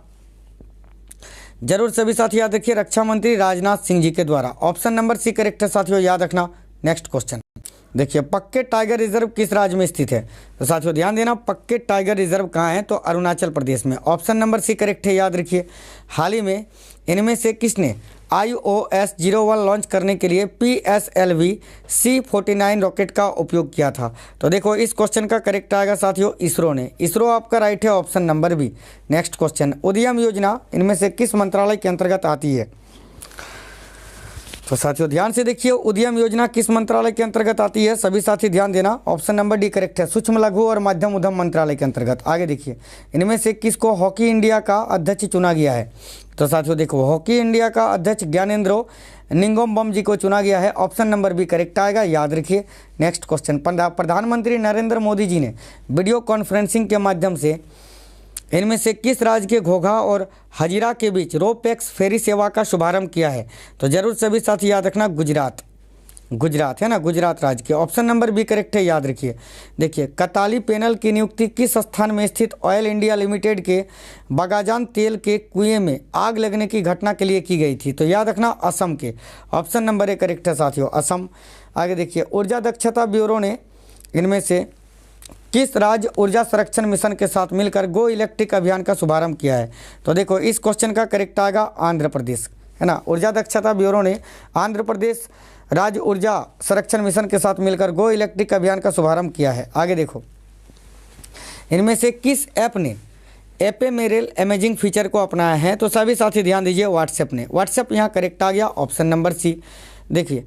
जरूर सभी साथी याद रखिए रक्षा मंत्री राजनाथ सिंह जी के द्वारा। ऑप्शन नंबर सी करेक्ट है साथियों, याद रखना। नेक्स्ट क्वेश्चन देखिए, पक्के टाइगर रिजर्व किस राज्य में स्थित है? तो साथियों ध्यान देना, पक्के टाइगर रिजर्व कहाँ है? तो अरुणाचल प्रदेश में। ऑप्शन नंबर सी करेक्ट है, याद रखिए। हाल ही में इनमें से किसने IOS-01 लॉन्च करने के लिए PSLV C-49 रॉकेट का उपयोग किया था? तो देखो इस क्वेश्चन का करेक्ट आएगा साथियों इसरो ने। इसरो आपका राइट है, option number B. Next question, उद्यम योजना इनमें से किस मंत्रालय के अंतर्गत आती है? तो साथियों ध्यान से देखिए, उद्यम योजना किस मंत्रालय के अंतर्गत आती है? सभी साथी ध्यान देना, ऑप्शन नंबर डी करेक्ट है, सूक्ष्म लघु और मध्यम उद्यम मंत्रालय के अंतर्गत। आगे देखिए, इनमें से किसको हॉकी इंडिया का अध्यक्ष चुना गया है? तो साथियों देखो हॉकी इंडिया का अध्यक्ष ज्ञानेंद्रो निंगोमबम जी को चुना गया है, ऑप्शन नंबर बी करेक्ट आएगा, याद रखिए। नेक्स्ट क्वेश्चन, प्रधानमंत्री नरेंद्र मोदी जी ने वीडियो कॉन्फ्रेंसिंग के माध्यम से इनमें से किस राज्य के घोघा और हजीरा के बीच रोपैक्स फेरी सेवा का शुभारंभ किया है? तो जरूर सभी साथी याद रखना, गुजरात। गुजरात है ना, गुजरात राज्य के। ऑप्शन नंबर बी करेक्ट है, याद रखिए। देखिए, कताली पैनल की नियुक्ति किस स्थान में स्थित ऑयल इंडिया लिमिटेड के बगाजान तेल के कुएं में आग लगने की घटना के लिए की गई थी? तो याद रखना, असम के। ऑप्शन नंबर ए करेक्ट है साथियों, असम। आगे देखिए, ऊर्जा दक्षता ब्यूरो ने इनमें से किस राज्य ऊर्जा संरक्षण मिशन के साथ मिलकर गो इलेक्ट्रिक अभियान का शुभारंभ किया है? तो देखो, इस क्वेश्चन का करेक्ट आएगा आंध्र प्रदेश, है ना। ऊर्जा दक्षता ब्यूरो ने आंध्र प्रदेश राज्य ऊर्जा संरक्षण मिशन के साथ मिलकर गो इलेक्ट्रिक अभियान का शुभारंभ किया है। आगे देखो, इनमें से किस ऐप ने एपेमेरल इमेजिंग फीचर को अपनाया है? तो सभी साथी ध्यान दीजिए, व्हाट्सएप ने। व्हाट्सएप यहाँ करेक्ट आ गया, ऑप्शन नंबर सी। देखिए,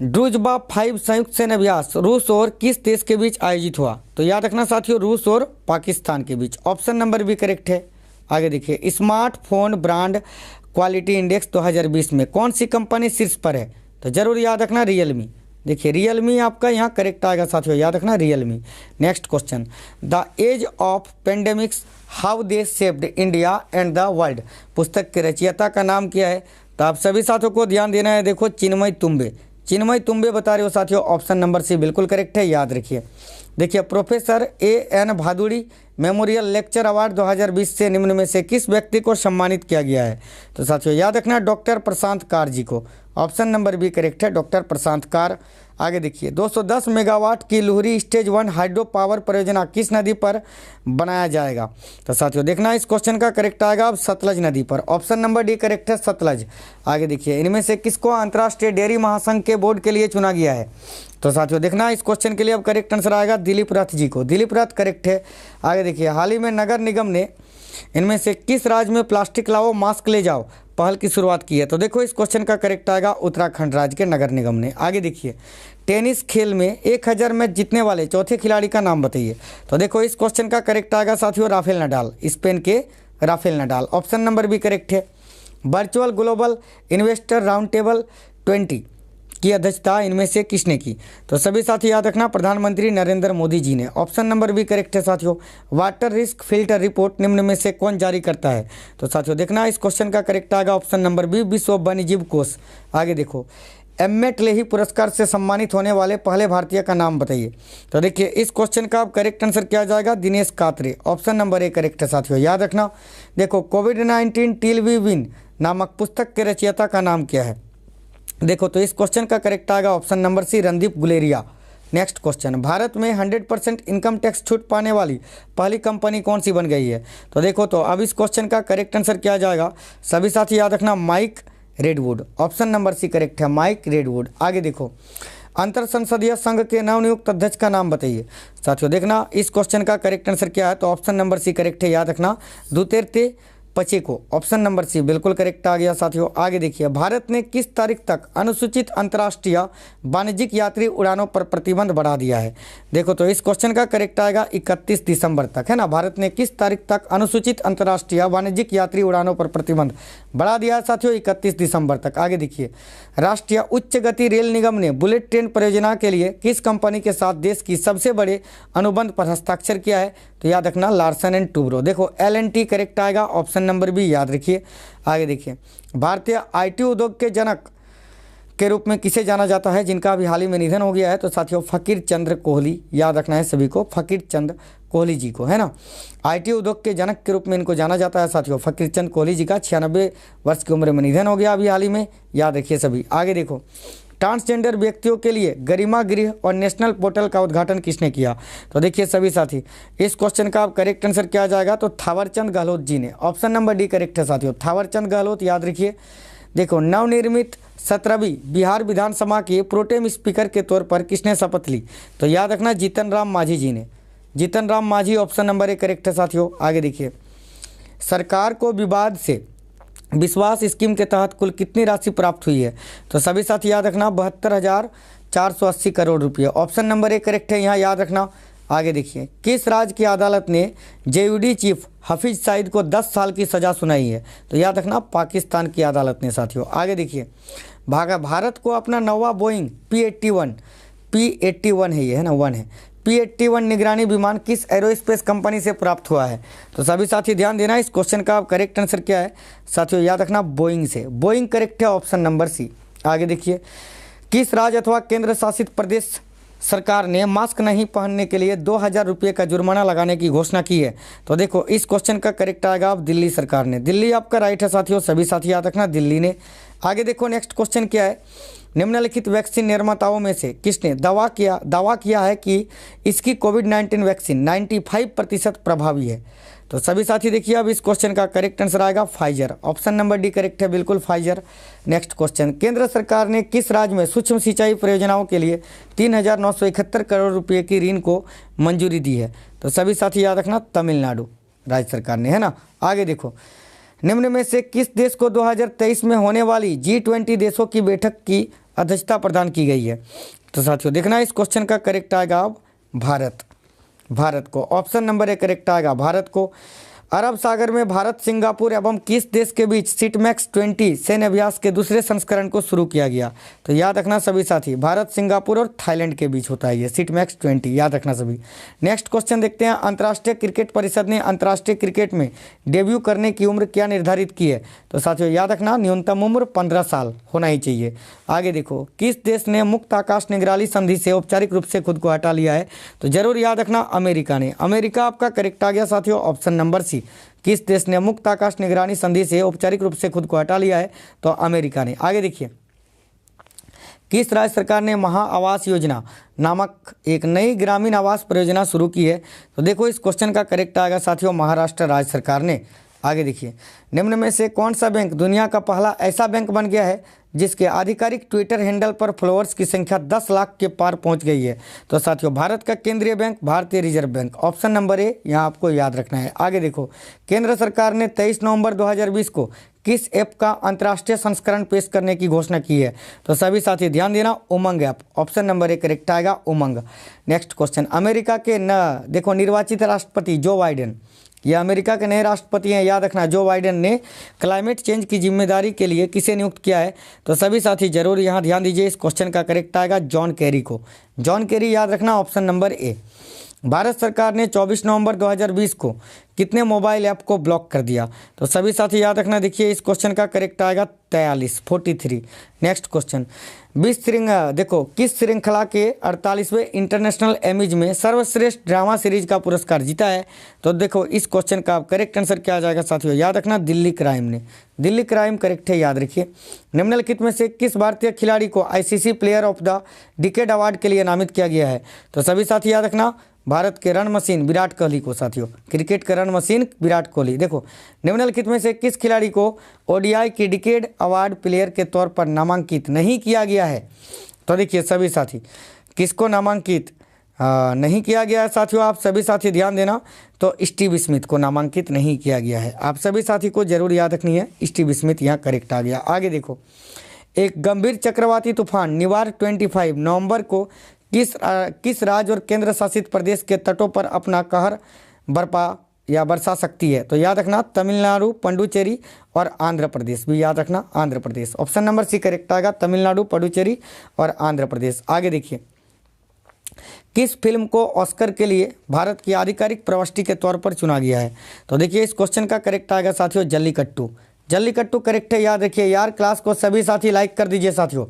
ड्रूजबा 5 संयुक्त सैन्य अभ्यास रूस और किस देश के बीच आयोजित हुआ? तो याद रखना साथियों, रूस और पाकिस्तान के बीच। ऑप्शन नंबर भी करेक्ट है। आगे देखिए, स्मार्टफोन ब्रांड क्वालिटी इंडेक्स 2020 में कौन सी कंपनी शीर्ष पर है? तो जरूर याद रखना, रियलमी। देखिए, रियलमी आपका यहाँ करेक्ट आएगा साथियों, याद रखना, Realme. Next question, the age of pandemics how they shaped India and the world पुस्तक के रचयिता का नाम क्या है? तो आप सभी साथियों को ध्यान देना है। देखो, चिन्मय तुम्बे। चिन्मय तुम्बे बता रहे हो साथियों, ऑप्शन नंबर सी बिल्कुल करेक्ट है, याद रखिए। देखिए, professor AN Bhaduri memorial lecture award 2020 से निम्न में से किस व्यक्ति को सम्मानित किया गया है? तो साथियों याद रखना, डॉक्टर प्रशांत कार जी को। ऑप्शन नंबर बी करेक्ट है, डॉक्टर प्रशांत कार। आगे देखिए, 210 मेगावाट की लुहरी स्टेज 1 हाइड्रो पावर परियोजना किस नदी पर बनाया जाएगा? तो साथियों देखना, इस क्वेश्चन का करेक्ट आएगा अब सतलज नदी पर। ऑप्शन नंबर डी करेक्ट है, सतलज। आगे देखिए, इनमें से किसको अंतर्राष्ट्रीय डेयरी महासंघ के बोर्ड के लिए चुना गया है? तो साथियों देखना, इस क्वेश्चन के लिए अब करेक्ट आंसर आएगा दिलीप रथ जी को। दिलीप रथ करेक्ट है। आगे देखिए, हाल ही में नगर निगम ने इनमें से किस राज्य में प्लास्टिक लाओ मास्क ले जाओ पहल की शुरुआत की है? तो देखो, इस क्वेश्चन का करेक्ट आएगा उत्तराखंड राज्य के नगर निगम ने। आगे देखिए, टेनिस खेल में 1000 मैच जीतने वाले चौथे खिलाड़ी का नाम बताइए? तो देखो, इस क्वेश्चन का करेक्ट आएगा साथियों राफेल नडाल, स्पेन के राफेल नडाल। ऑप्शन नंबर भी करेक्ट है। Virtual global investor round table 20 की अध्यक्षता इनमें से किसने की? तो सभी साथी याद रखना, प्रधानमंत्री नरेंद्र मोदी जी ने। ऑप्शन नंबर भी करेक्ट है साथियों। वाटर रिस्क फिल्टर रिपोर्ट निम्न में से कौन जारी करता है? तो साथियों देखना, इस क्वेश्चन का करेक्ट आएगा ऑप्शन नंबर बी, विश्व वन्यजीव कोष। आगे देखो, एम्मेट लेही पुरस्कार से सम्मानित होने वाले पहले भारतीय का नाम बताइए? तो देखिए, इस क्वेश्चन का अब करेक्ट आंसर क्या जाएगा? Dinesh Katre. Option number A correct है साथियों, याद रखना। देखो, कोविड-19 टिल वी विन नामक पुस्तक के रचयिता का नाम क्या है? देखो, तो इस क्वेश्चन का करेक्ट आएगा option number C, Randeep Guleria. Next question, भारत में 100% इनकम टैक्स छूट पाने वाली पहली कंपनी कौन सी बन गई है? तो देखो, तो अब इस क्वेश्चन का करेक्ट आंसर क्या जाएगा? सभी साथी याद रखना, Mike Redwood. Option number C correct है, माइक रेडवुड। आगे देखो, अंतर संसदीय संघ के नवनियुक्त अध्यक्ष का नाम बताइए? साथियों देखना, इस क्वेश्चन का करेक्ट आंसर क्या है? तो ऑप्शन नंबर सी करेक्ट है, याद रखना, दुतेर्ते पचेको। ऑप्शन नंबर सी बिल्कुल करेक्ट आ गया साथियों। आगे देखिए, भारत ने किस तारीख तक अनुसूचित अंतर्राष्ट्रीय वाणिज्यिक यात्री उड़ानों पर प्रतिबंध बढ़ा दिया है? देखो, तो इस क्वेश्चन का करेक्ट आएगा 31 दिसंबर तक, है ना। भारत ने किस तारीख तक अनुसूचित अंतर्राष्ट्रीय वाणिज्यिक यात्री उड़ानों पर प्रतिबंध बढ़ा दिया है साथियों? 31 दिसंबर तक। आगे देखिए, राष्ट्रीय उच्च गति रेल निगम ने बुलेट ट्रेन परियोजना के लिए किस कंपनी के साथ देश की सबसे बड़े अनुबंध पर हस्ताक्षर किया है? तो याद रखना, लार्सन एंड टूब्रो। देखो, LNT करेक्ट आएगा, ऑप्शन नंबर भी याद रखिए। आगे देखिए, भारतीय IT उद्योग के जनक के रूप में किसे जाना जाता है, जिनका अभी हाल ही में निधन हो गया है? तो साथियों, फकीर चंद्र कोहली। याद रखना है सभी को, फकीर चंद कोहली जी को, है ना। IT उद्योग के जनक के रूप में इनको जाना जाता है साथियों, फकीर चंद कोहली जी का 96 वर्ष की उम्र में निधन हो गया अभी हाल ही में, याद रखिए सभी। आगे देखो, ट्रांसजेंडर व्यक्तियों के लिए गरिमा गृह और नेशनल पोर्टल का उद्घाटन किसने किया? तो देखिए सभी साथी, इस क्वेश्चन का आप करेक्ट आंसर क्या जाएगा? तो थावरचंद गहलोत जी ने। ऑप्शन नंबर डी करेक्ट है साथियों, थावरचंद गहलोत, याद रखिए। देखो, नवनिर्मित 17वीं बिहार विधानसभा के प्रोटेम स्पीकर के तौर पर किसने शपथ ली? तो याद रखना, जीतन राम मांझी जी ने। Jitan Ram Manjhi, option number A correct है साथियों। आगे देखिए, सरकार को विवाद से विश्वास स्कीम के तहत कुल कितनी राशि प्राप्त हुई है? तो सभी साथी याद रखना, 72,480 करोड़ रुपये। ऑप्शन नंबर ए करेक्ट है, यहाँ याद रखना। आगे देखिए, किस राज्य की अदालत ने JUD चीफ हफीज सईद को 10 साल की सज़ा सुनाई है? तो याद रखना, पाकिस्तान की अदालत ने साथियों। आगे देखिए, भारत को अपना नौवा बोइंग P-81 है, ये है ना, 1 है, P-81 निगरानी विमान किस एरोस्पेस कंपनी से प्राप्त हुआ है? तो सभी साथी ध्यान देना, इस क्वेश्चन का करेक्ट आंसर क्या है साथियों, याद रखना बोइंग से। बोइंग करेक्ट है, ऑप्शन नंबर सी। आगे देखिए, किस राज्य अथवा केंद्र शासित प्रदेश सरकार ने मास्क नहीं पहनने के लिए 2000 रुपये का जुर्माना लगाने की घोषणा की है? तो देखो इस क्वेश्चन का करेक्ट आएगा आप दिल्ली सरकार ने। दिल्ली आपका राइट है साथियों, सभी साथी याद रखना दिल्ली ने। आगे देखो नेक्स्ट क्वेश्चन क्या है, निम्नलिखित वैक्सीन निर्माताओं में से किसने दावा किया है कि इसकी कोविड-19 वैक्सीन 95% प्रभावी है? तो सभी साथी देखिए अब इस क्वेश्चन का करेक्ट आंसर आएगा Pfizer, option number D correct है, बिल्कुल फाइजर। नेक्स्ट क्वेश्चन, केंद्र सरकार ने किस राज्य में सूक्ष्म सिंचाई परियोजनाओं के लिए 3,971 करोड़ रुपये की ऋण को मंजूरी दी है? तो सभी साथी याद रखना तमिलनाडु राज्य सरकार ने, है ना। आगे देखो, निम्न में से किस देश को 2023 में होने वाली G20 देशों की बैठक की अध्यक्षता प्रदान की गई है? तो साथियों देखना इस क्वेश्चन का करेक्ट आएगा अब भारत को, ऑप्शन नंबर ए करेक्ट आएगा भारत को। अरब सागर में भारत, सिंगापुर एवं किस देश के बीच सिटमैक्स 20 सैन्य अभ्यास के दूसरे संस्करण को शुरू किया गया? तो याद रखना सभी साथी, भारत, सिंगापुर और थाईलैंड के बीच होता है ये सिटमैक्स 20, याद रखना सभी। नेक्स्ट क्वेश्चन देखते हैं, अंतर्राष्ट्रीय क्रिकेट परिषद ने अंतर्राष्ट्रीय क्रिकेट में डेब्यू करने की उम्र क्या निर्धारित की है? तो साथियों याद रखना न्यूनतम उम्र 15 साल होना ही चाहिए। आगे देखो, किस देश ने मुक्त आकाश निगरानी संधि से औपचारिक रूप से खुद को हटा लिया है? तो जरूर याद रखना अमेरिका ने। अमेरिका आपका करेक्ट आ गया साथियों, ऑप्शन नंबर सी। किस देश ने मुक्त आकाश निगरानी संधि से औपचारिक रूप से खुद को हटा लिया है? तो अमेरिका ने। आगे देखिए, किस राज्य सरकार ने महा आवास योजना नामक एक नई ग्रामीण आवास परियोजना शुरू की है? तो देखो इस क्वेश्चन का करेक्ट आएगा साथियों महाराष्ट्र राज्य सरकार ने। आगे देखिए, निम्न में से कौन सा बैंक दुनिया का पहला ऐसा बैंक बन गया है जिसके आधिकारिक ट्विटर हैंडल पर फॉलोअर्स की संख्या 10 लाख के पार पहुंच गई है? तो साथियों भारत का केंद्रीय बैंक भारतीय रिजर्व बैंक, ऑप्शन नंबर ए यहाँ आपको याद रखना है। आगे देखो, केंद्र सरकार ने 23 नवंबर 2020 को किस ऐप का अंतर्राष्ट्रीय संस्करण पेश करने की घोषणा की है? तो सभी साथी ध्यान देना, Umang app, option number A correct आएगा उमंग। नेक्स्ट क्वेश्चन, अमेरिका के देखो निर्वाचित राष्ट्रपति जो बाइडेन, ये अमेरिका के नए राष्ट्रपति हैं, याद रखना जो बाइडेन ने क्लाइमेट चेंज की जिम्मेदारी के लिए किसे नियुक्त किया है? तो सभी साथी जरूर यहाँ ध्यान दीजिए, इस क्वेश्चन का करेक्ट आएगा जॉन केरी को। जॉन केरी याद रखना, ऑप्शन नंबर ए। भारत सरकार ने 24 नवंबर 2020 को कितने मोबाइल ऐप को ब्लॉक कर दिया? तो सभी साथी याद रखना, देखिए इस क्वेश्चन का करेक्ट आएगा 43। नेक्स्ट क्वेश्चन, देखो किस श्रृंखला के 48वें इंटरनेशनल एमीज में सर्वश्रेष्ठ ड्रामा सीरीज का पुरस्कार जीता है? तो देखो इस क्वेश्चन का करेक्ट आंसर क्या आ जाएगा साथियों, याद रखना दिल्ली क्राइम ने। दिल्ली क्राइम करेक्ट है, याद रखिए। निम्नलिखित में से किस भारतीय खिलाड़ी को ICC player of the decade award के लिए नामित किया गया है? तो सभी साथी याद रखना भारत के रन मशीन विराट कोहली को साथियों, क्रिकेट के रन मशीन विराट कोहली। देखो निम्नलिखित में से किस खिलाड़ी को ODI की डिकेड अवार्ड प्लेयर के तौर पर नामांकित नहीं किया गया है? तो देखिए सभी साथी किसको नामांकित नहीं किया गया है साथियों, आप सभी साथी ध्यान देना, तो स्टीव स्मिथ को नामांकित नहीं किया गया है। आप सभी साथी को जरूर याद रखनी है, स्टीव स्मिथ यहाँ करेक्ट आ गया। आगे देखो, एक गंभीर चक्रवाती तूफान निवार 25 नवंबर को किस राज्य और केंद्र शासित प्रदेश के तटों पर अपना कहर बरसा सकती है? तो याद रखना तमिलनाडु, पुडुचेरी और आंध्र प्रदेश भी याद रखना, Andhra Pradesh, option number C correct आएगा, तमिलनाडु, पुडुचेरी और आंध्र प्रदेश। आगे देखिए, किस फिल्म को ऑस्कर के लिए भारत की आधिकारिक प्रविष्टि के तौर पर चुना गया है? तो देखिए इस क्वेश्चन का करेक्ट आएगा साथियों जल्लीकट्टू। जल्लीकट्टू करेक्ट है, याद रखिए। यार क्लास को सभी साथी लाइक कर दीजिए साथियों,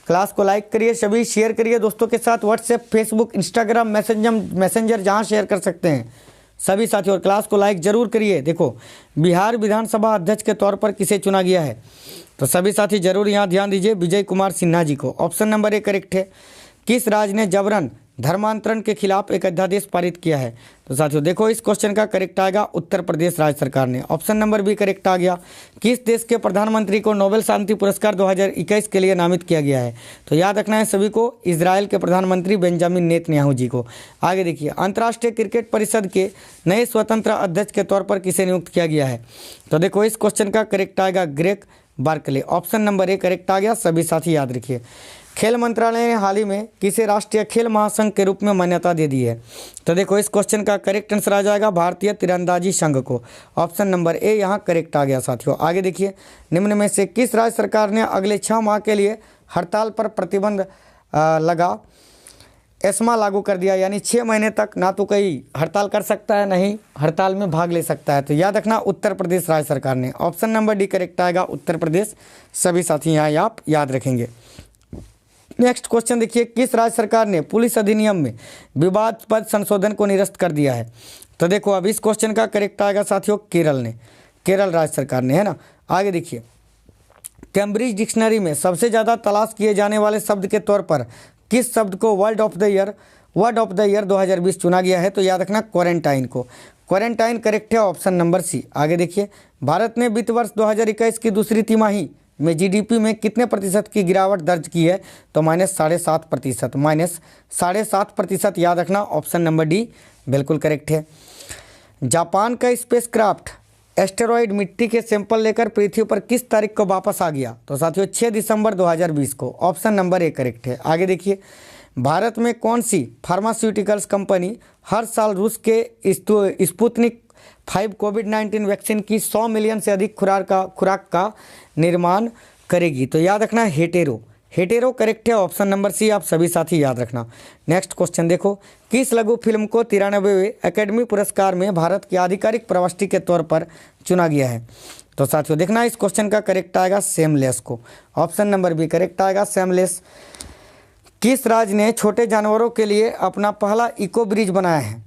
क्लास को लाइक करिए, सभी शेयर करिए दोस्तों के साथ, व्हाट्सएप, फेसबुक, इंस्टाग्राम, मैसेंजर जहां शेयर कर सकते हैं सभी साथियों, और क्लास को लाइक जरूर करिए। देखो बिहार विधानसभा अध्यक्ष के तौर पर किसे चुना गया है? तो सभी साथी जरूर यहाँ ध्यान दीजिए, विजय कुमार सिन्हा जी को, ऑप्शन नंबर ए करेक्ट है। किस राज्य ने जबरन धर्मांतरण के खिलाफ एक अध्यादेश पारित किया है? तो साथियों देखो इस क्वेश्चन का करेक्ट आएगा उत्तर प्रदेश राज्य सरकार ने, ऑप्शन नंबर बी करेक्ट आ गया। किस देश के प्रधानमंत्री को नोबेल शांति पुरस्कार 2021 के लिए नामित किया गया है? तो याद रखना है सभी को, इजराइल के प्रधानमंत्री बेंजामिन नेतन्याहू जी को। आगे देखिए, अंतर्राष्ट्रीय क्रिकेट परिषद के नए स्वतंत्र अध्यक्ष के तौर पर किसे नियुक्त किया गया है? तो देखो इस क्वेश्चन का करेक्ट आएगा Greg Barclay, option number A correct आ गया, सभी साथी याद रखिए। खेल मंत्रालय ने हाल ही में किसे राष्ट्रीय खेल महासंघ के रूप में मान्यता दे दी है? तो देखो इस क्वेश्चन का करेक्ट आंसर आ जाएगा भारतीय तीरंदाजी संघ को, ऑप्शन नंबर ए यहाँ करेक्ट आ गया साथियों। आगे देखिए, निम्न में से किस राज्य सरकार ने अगले 6 माह के लिए हड़ताल पर प्रतिबंध लगा एस्मा लागू कर दिया, यानी 6 महीने तक ना तो कोई हड़ताल कर सकता है, नहीं हड़ताल में भाग ले सकता है। तो याद रखना उत्तर प्रदेश राज्य सरकार ने। ऑप्शन नंबर डी करेक्ट आएगा, उत्तर प्रदेश। सभी साथी यहाँ आप याद रखेंगे। नेक्स्ट क्वेश्चन देखिए, किस राज्य सरकार ने पुलिस अधिनियम में विवादास्पद संशोधन को निरस्त कर दिया है? तो देखो अब इस क्वेश्चन का करेक्ट आएगा साथियों केरल ने, केरल राज्य सरकार ने, है ना। आगे देखिए, कैम्ब्रिज डिक्शनरी में सबसे ज़्यादा तलाश किए जाने वाले शब्द के तौर पर किस शब्द को वर्ड ऑफ द ईयर 2020 चुना गया है? तो याद रखना क्वारंटाइन को। क्वारंटाइन करेक्ट है, ऑप्शन नंबर सी। आगे देखिए, भारत ने वित्त वर्ष 2021 की दूसरी तिमाही में जीडीपी में कितने प्रतिशत की गिरावट दर्ज की है? तो -7.5%, -7.5%। याद रखना ऑप्शन नंबर डी बिल्कुल करेक्ट है। जापान का स्पेसक्राफ्ट एस्टेरॉयड मिट्टी के सैंपल लेकर पृथ्वी पर किस तारीख को वापस आ गया? तो साथियों 6 दिसंबर 2020 को। ऑप्शन नंबर ए करेक्ट है। आगे देखिए, भारत में कौन सी फार्मास्यूटिकल्स कंपनी हर साल रूस के स्पुतनिक 5 कोविड-19 वैक्सीन की 100 मिलियन से अधिक खुराक का निर्माण करेगी? तो याद रखना हेटेरो करेक्ट है, ऑप्शन नंबर सी। आप सभी साथी याद रखना। नेक्स्ट क्वेश्चन देखो, किस लघु फिल्म को 93वें एकेडमी पुरस्कार में भारत की आधिकारिक प्रविष्टि के तौर पर चुना गया है? तो साथियों देखना इस क्वेश्चन का करेक्ट आएगा सेमलेस को। ऑप्शन नंबर बी करेक्ट आएगा सेमलेस। किस राज्य ने छोटे जानवरों के लिए अपना पहला इको ब्रिज बनाया है?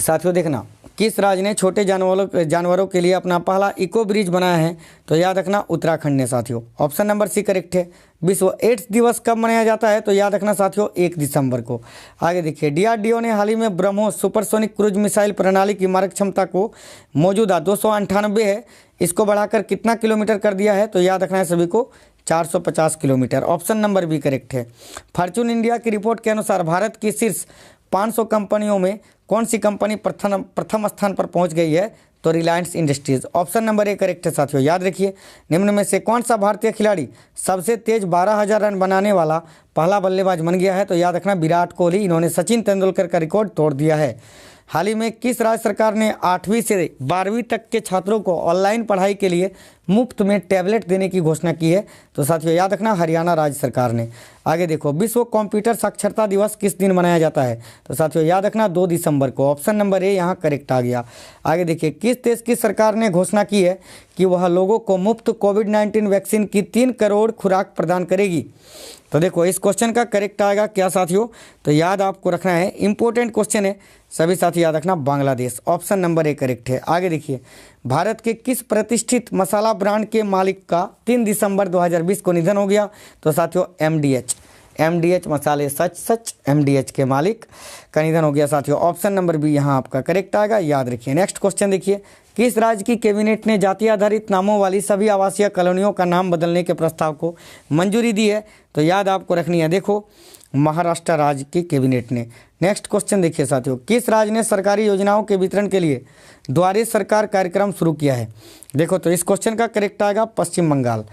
साथियों देखना, किस राज्य ने छोटे जानवरों के लिए अपना पहला इको ब्रिज बनाया है? तो याद रखना उत्तराखंड ने साथियों। ऑप्शन नंबर सी करेक्ट है। विश्व एड्स दिवस कब मनाया जाता है? तो याद रखना साथियों 1 दिसंबर को। आगे देखिए, डीआरडीओ ने हाल ही में ब्रह्मोस सुपरसोनिक क्रूज मिसाइल प्रणाली की मारक क्षमता को मौजूदा 298 है, इसको बढ़ाकर कितना किलोमीटर कर दिया है? तो याद रखना है सभी को 450 kilometre. Option number B correct है। फॉर्च्यून इंडिया की रिपोर्ट के अनुसार भारत की शीर्ष 500 कंपनियों में कौन सी कंपनी प्रथम स्थान पर पहुंच गई है? तो Reliance industries. Option number A correct है साथियों। याद रखिए, निम्न में से कौन सा भारतीय खिलाड़ी सबसे तेज 12,000 रन बनाने वाला पहला बल्लेबाज बन गया है? तो याद रखना विराट कोहली। इन्होंने सचिन तेंदुलकर का रिकॉर्ड तोड़ दिया है। हाल ही में किस राज्य सरकार ने 8वीं से 12वीं तक के छात्रों को ऑनलाइन पढ़ाई के लिए मुफ्त में टैबलेट देने की घोषणा की है? तो साथियों याद रखना हरियाणा राज्य सरकार ने। आगे देखो, विश्व कंप्यूटर साक्षरता दिवस किस दिन मनाया जाता है? तो साथियों याद रखना 2 दिसंबर को। ऑप्शन नंबर ए यहाँ करेक्ट आ गया। आगे देखिए, किस देश की सरकार ने घोषणा की है कि वह लोगों को मुफ्त कोविड-19 वैक्सीन की 3 करोड़ खुराक प्रदान करेगी? तो देखो इस क्वेश्चन का करेक्ट आएगा क्या साथियों? तो याद आपको रखना है, इंपॉर्टेंट क्वेश्चन है, सभी साथी याद रखना Bangladesh. Option number A correct है। आगे देखिए, भारत के किस प्रतिष्ठित मसाला ब्रांड के मालिक का 3 दिसंबर 2020 को निधन हो गया? तो साथियों एमडीएच मसाले सच एमडीएच के मालिक का निधन हो गया साथियों। ऑप्शन नंबर बी यहाँ आपका करेक्ट आएगा, याद रखिए। नेक्स्ट क्वेश्चन देखिए, किस राज्य की कैबिनेट ने जाति आधारित नामों वाली सभी आवासीय कॉलोनियों का नाम बदलने के प्रस्ताव को मंजूरी दी है? तो याद आपको रखनी है, देखो महाराष्ट्र राज्य की कैबिनेट ने। नेक्स्ट क्वेश्चन देखिए साथियों, किस राज्य ने सरकारी योजनाओं के वितरण के लिए द्वारे सरकार कार्यक्रम शुरू किया है? देखो तो इस क्वेश्चन का करेक्ट आएगा पश्चिम बंगाल।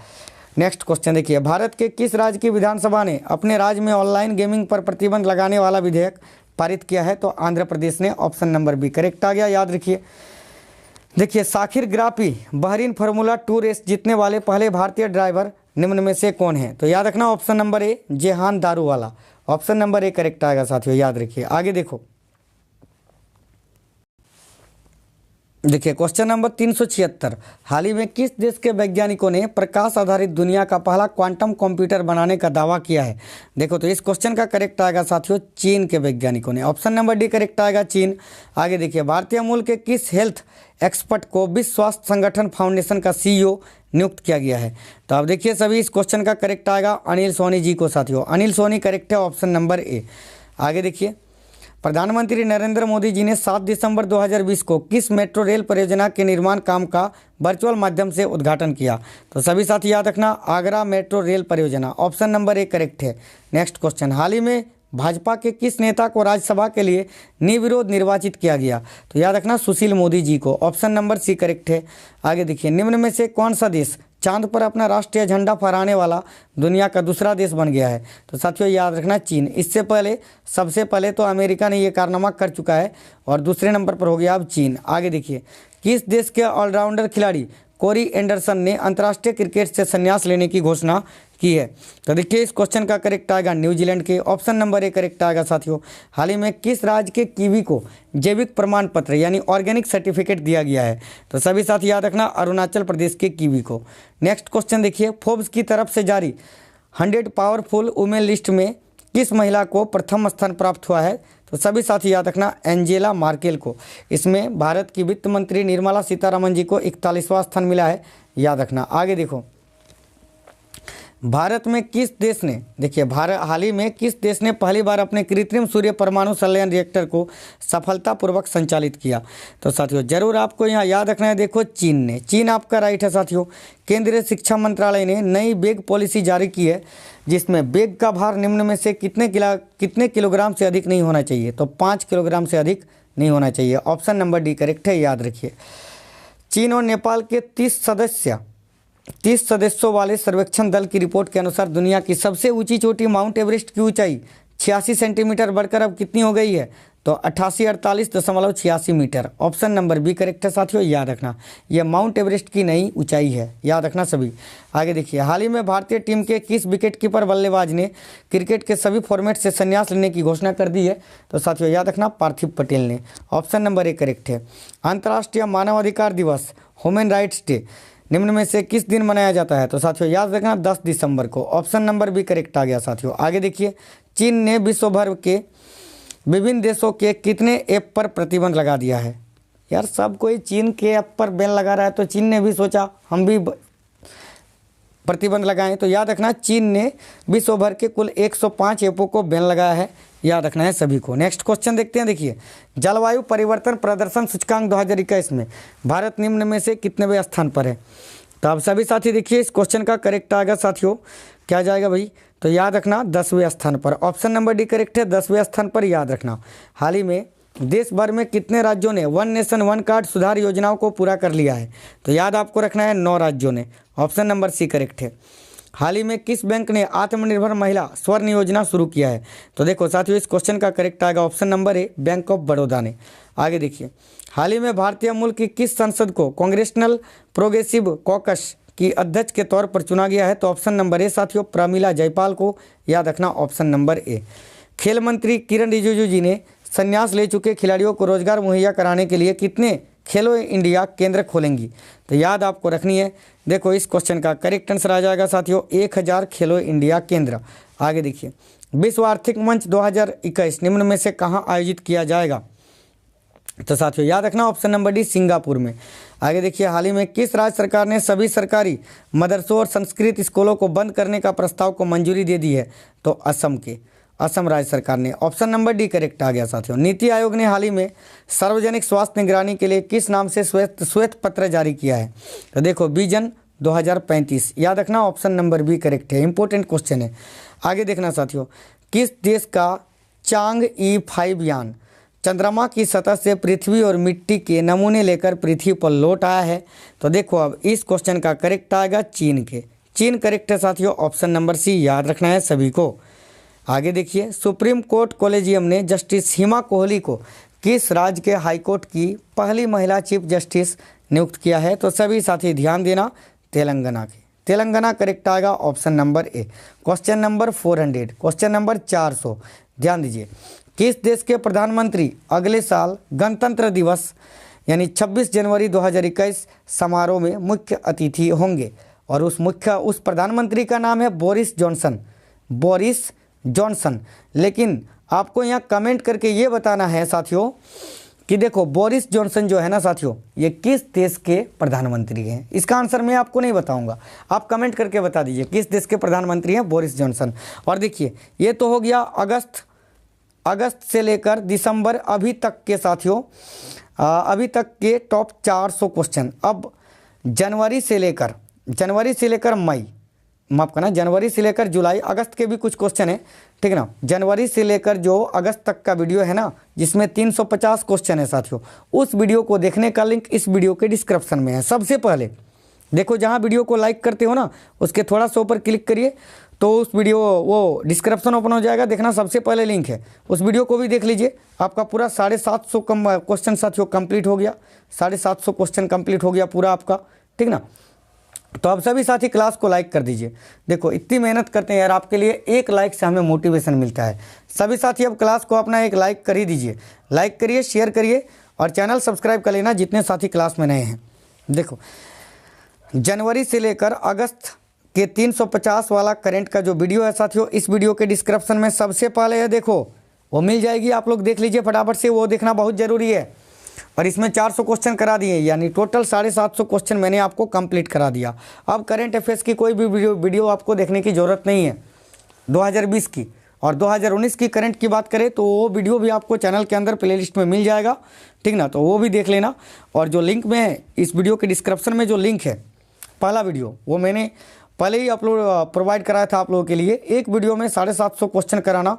नेक्स्ट क्वेश्चन देखिए, भारत के किस राज्य की विधानसभा ने अपने राज्य में ऑनलाइन गेमिंग पर प्रतिबंध लगाने वाला विधेयक पारित किया है? तो आंध्र प्रदेश ने। ऑप्शन नंबर बी करेक्ट आ गया, याद रखिए। देखिए, साखिर ग्रापी बहरीन फार्मूला 2 रेस जीतने वाले पहले भारतीय ड्राइवर निम्न में से कौन है? तो याद रखना option number A Jehan Daruwalla. Option number A correct आएगा साथियों, याद रखिए। आगे देखो, देखिए क्वेश्चन नंबर 376, हाल ही में किस देश के वैज्ञानिकों ने प्रकाश आधारित दुनिया का पहला क्वांटम कंप्यूटर बनाने का दावा किया है? देखो तो इस क्वेश्चन का करेक्ट आएगा साथियों चीन के वैज्ञानिकों ने। ऑप्शन नंबर डी करेक्ट आएगा चीन। आगे देखिए, भारतीय मूल के किस हेल्थ एक्सपर्ट को विश्व स्वास्थ्य संगठन फाउंडेशन का सीईओ नियुक्त किया गया है? तो अब देखिए सभी इस क्वेश्चन का करेक्ट आएगा अनिल सोनी जी को साथियों। अनिल सोनी करेक्ट है, ऑप्शन नंबर ए। आगे देखिए, प्रधानमंत्री नरेंद्र मोदी जी ने 7 दिसंबर 2020 को किस मेट्रो रेल परियोजना के निर्माण काम का वर्चुअल माध्यम से उद्घाटन किया? तो सभी साथी याद रखना आगरा मेट्रो रेल परियोजना। ऑप्शन नंबर ए करेक्ट है। नेक्स्ट क्वेश्चन, हाल ही में भाजपा के किस नेता को राज्यसभा के लिए निर्विरोध निर्वाचित किया गया? तो याद रखना सुशील मोदी जी को। ऑप्शन नंबर सी करेक्ट है। आगे देखिए, निम्न में से कौन सा देश चांद पर अपना राष्ट्रीय झंडा फहराने वाला दुनिया का दूसरा देश बन गया है? तो साथियों याद रखना चीन। इससे पहले सबसे पहले तो अमेरिका ने ये कारनामा कर चुका है और दूसरे नंबर पर हो गया अब चीन। आगे देखिए, किस देश के ऑलराउंडर खिलाड़ी कोरी एंडरसन ने अंतर्राष्ट्रीय क्रिकेट से संन्यास लेने की घोषणा की है? तो देखिए इस क्वेश्चन का करेक्ट आएगा न्यूजीलैंड के। ऑप्शन नंबर ए करेक्ट आएगा साथियों। हाल ही में किस राज्य के कीवी को जैविक प्रमाण पत्र यानी ऑर्गेनिक सर्टिफिकेट दिया गया है? तो सभी साथी याद रखना, अरुणाचल प्रदेश के कीवी को। नेक्स्ट क्वेश्चन देखिए, फोर्ब्स की तरफ से जारी 100 पावरफुल वुमेन लिस्ट में किस महिला को प्रथम स्थान प्राप्त हुआ है? तो सभी साथी याद रखना, एंजेला मार्केल को। इसमें भारत की वित्त मंत्री निर्मला सीतारमण जी को 41वां स्थान मिला है, याद रखना। आगे देखो, भारत में किस देश ने, देखिए भारत हाल ही में किस देश ने पहली बार अपने कृत्रिम सूर्य परमाणु संलयन रिएक्टर को सफलतापूर्वक संचालित किया? तो साथियों जरूर आपको यहाँ याद रखना है, देखो चीन ने। चीन आपका राइट है साथियों। केंद्रीय शिक्षा मंत्रालय ने नई बैग पॉलिसी जारी की है, जिसमें बैग का भार निम्न में से कितने किलोग्राम से अधिक नहीं होना चाहिए? तो 5 किलोग्राम से अधिक नहीं होना चाहिए। ऑप्शन नंबर डी करेक्ट है, याद रखिए। चीन और नेपाल के 30 सदस्यों वाले सर्वेक्षण दल की रिपोर्ट के अनुसार दुनिया की सबसे ऊंची चोटी माउंट एवरेस्ट की ऊंचाई 86 सेंटीमीटर बढ़कर अब कितनी हो गई है? तो 8848.86 metre. Option number B correct है साथियों, याद रखना। यह माउंट एवरेस्ट की नई ऊंचाई है, याद रखना सभी। आगे देखिए, हाल ही में भारतीय टीम के किस विकेटकीपर बल्लेबाज ने क्रिकेट के सभी फॉर्मेट से संन्यास लेने की घोषणा कर दी है? तो साथियों याद रखना, पार्थिव पटेल ने। ऑप्शन नंबर ए करेक्ट है। अंतर्राष्ट्रीय मानवाधिकार दिवस ह्यूमन राइट्स डे निम्न में से किस दिन मनाया जाता है? तो साथियों याद रखना, 10 दिसंबर को। ऑप्शन नंबर बी करेक्ट आ गया साथियों। आगे देखिए, चीन ने विश्व भर के विभिन्न देशों के कितने ऐप पर प्रतिबंध लगा दिया है? यार सब कोई चीन के ऐप पर बैन लगा रहा है, तो चीन ने भी सोचा हम भी प्रतिबंध लगाएं। तो याद रखना, चीन ने विश्व भर के कुल 105 ऐपों को बैन लगाया है, याद रखना है सभी को। नेक्स्ट क्वेश्चन देखते हैं। देखिए, जलवायु परिवर्तन प्रदर्शन सूचकांक 2021 में भारत निम्न में से कितनेवें स्थान पर है? तो आप सभी साथी देखिए इस क्वेश्चन का करेक्ट आएगा साथियों, क्या जाएगा भाई? तो याद रखना 10वें स्थान पर। ऑप्शन नंबर डी करेक्ट है, 10वें स्थान पर, याद रखना। हाल ही में देश भर में कितने राज्यों ने वन नेशन वन कार्ड सुधार योजनाओं को पूरा कर लिया है? तो याद आपको रखना है 9 राज्यों ने। ऑप्शन नंबर सी करेक्ट है। हाल ही में किस बैंक ने आत्मनिर्भर महिला स्वर्ण योजना शुरू किया है? तो देखो साथियों इस क्वेश्चन का करेक्ट आएगा option number A, bank of Baroda ने। आगे देखिए, हाल ही में भारतीय मूल की किस संसद को कांग्रेसनल प्रोग्रेसिव कॉकस की अध्यक्ष के तौर पर चुना गया है? तो ऑप्शन नंबर ए साथियों, प्रमिला जयपाल को, याद रखना ऑप्शन नंबर ए। खेल मंत्री किरण रिजिजू जी ने संन्यास ले चुके खिलाड़ियों को रोजगार मुहैया कराने के लिए कितने खेलो इंडिया केंद्र खोलेंगी? तो याद आपको रखनी है, देखो इस क्वेश्चन का करेक्ट आंसर आ जाएगा साथियों 1000 खेलो इंडिया केंद्र। आगे देखिए, विश्व आर्थिक मंच 2021 निम्न में से कहाँ आयोजित किया जाएगा? तो साथियों याद रखना ऑप्शन नंबर डी, सिंगापुर में। आगे देखिए, हाल ही में किस राज्य सरकार ने सभी सरकारी मदरसों और संस्कृत स्कूलों को बंद करने का प्रस्ताव को मंजूरी दे दी है? तो असम राज्य सरकार ने। ऑप्शन नंबर डी करेक्ट आ गया साथियों। नीति आयोग ने हाल ही में सार्वजनिक स्वास्थ्य निगरानी के लिए किस नाम से श्वेत पत्र जारी किया है? तो देखो विजन 2035, याद रखना ऑप्शन नंबर बी करेक्ट है, इंपॉर्टेंट क्वेश्चन है। आगे देखना साथियों, किस देश का चांग-ई 5 यान चंद्रमा की सतह से पृथ्वी और मिट्टी के नमूने लेकर पृथ्वी पर लौट आया है? तो देखो अब इस क्वेश्चन का करेक्ट आएगा चीन के। चीन करेक्ट है साथियों, ऑप्शन नंबर सी, याद रखना है सभी को। आगे देखिए, सुप्रीम कोर्ट कॉलेजियम ने जस्टिस हिमा कोहली को किस राज्य के हाईकोर्ट की पहली महिला चीफ जस्टिस नियुक्त किया है? तो सभी साथी ध्यान देना, तेलंगाना के। तेलंगाना करेक्ट आएगा ऑप्शन नंबर ए। क्वेश्चन नंबर 400, क्वेश्चन नंबर 400 ध्यान दीजिए। किस देश के प्रधानमंत्री अगले साल गणतंत्र दिवस यानी 26 जनवरी 2021 समारोह में मुख्य अतिथि होंगे? और उस प्रधानमंत्री का नाम है बोरिस जॉनसन। लेकिन आपको यहाँ कमेंट करके ये बताना है साथियों कि देखो बोरिस जॉनसन जो है ना साथियों, ये किस देश के प्रधानमंत्री हैं? इसका आंसर मैं आपको नहीं बताऊंगा, आप कमेंट करके बता दीजिए किस देश के प्रधानमंत्री हैं बोरिस जॉनसन। और देखिए ये तो हो गया अगस्त से लेकर दिसंबर अभी तक के साथियों, अभी तक के टॉप 400 क्वेश्चन। अब जनवरी से लेकर मई, माफ करना, जनवरी से लेकर जुलाई, अगस्त के भी कुछ क्वेश्चन है, ठीक ना। जनवरी से लेकर जो अगस्त तक का वीडियो है ना, जिसमें 350 क्वेश्चन है साथियों, उस वीडियो को देखने का लिंक इस वीडियो के डिस्क्रिप्शन में है। सबसे पहले देखो, जहां वीडियो को लाइक करते हो ना, उसके थोड़ा सा ऊपर क्लिक करिए तो उस वीडियो वो डिस्क्रिप्शन ओपन हो जाएगा, देखना सबसे पहले लिंक है, उस वीडियो को भी देख लीजिए। आपका पूरा 750 क्वेश्चन साथियों कंप्लीट हो गया, 750 क्वेश्चन कंप्लीट हो गया पूरा आपका ठीक ना। तो आप सभी साथी क्लास को लाइक कर दीजिए। देखो इतनी मेहनत करते हैं यार आपके लिए, एक लाइक से हमें मोटिवेशन मिलता है। सभी साथी अब क्लास को अपना एक लाइक कर ही दीजिए, लाइक करिए, शेयर करिए और चैनल सब्सक्राइब कर लेना जितने साथी क्लास में नए हैं। देखो जनवरी से लेकर अगस्त के 350 वाला करंट का जो वीडियो है साथियों, इस वीडियो के डिस्क्रिप्शन में सबसे पहले है, देखो वो मिल जाएगी, आप लोग देख लीजिए फटाफट से, वो देखना बहुत ज़रूरी है। और इसमें 400 क्वेश्चन करा दिए, यानी टोटल 750 क्वेश्चन मैंने आपको कंप्लीट करा दिया। अब करंट अफेयर्स की कोई भी वीडियो आपको देखने की ज़रूरत नहीं है 2020 की। और 2019 की करंट की बात करें तो वो वीडियो भी आपको चैनल के अंदर प्लेलिस्ट में मिल जाएगा, ठीक ना, तो वो भी देख लेना। और जो लिंक में है इस वीडियो के डिस्क्रिप्शन में जो लिंक है, पहला वीडियो वो मैंने पहले ही अपलोड प्रोवाइड कराया था आप लोगों के लिए। एक वीडियो में 750 क्वेश्चन कराना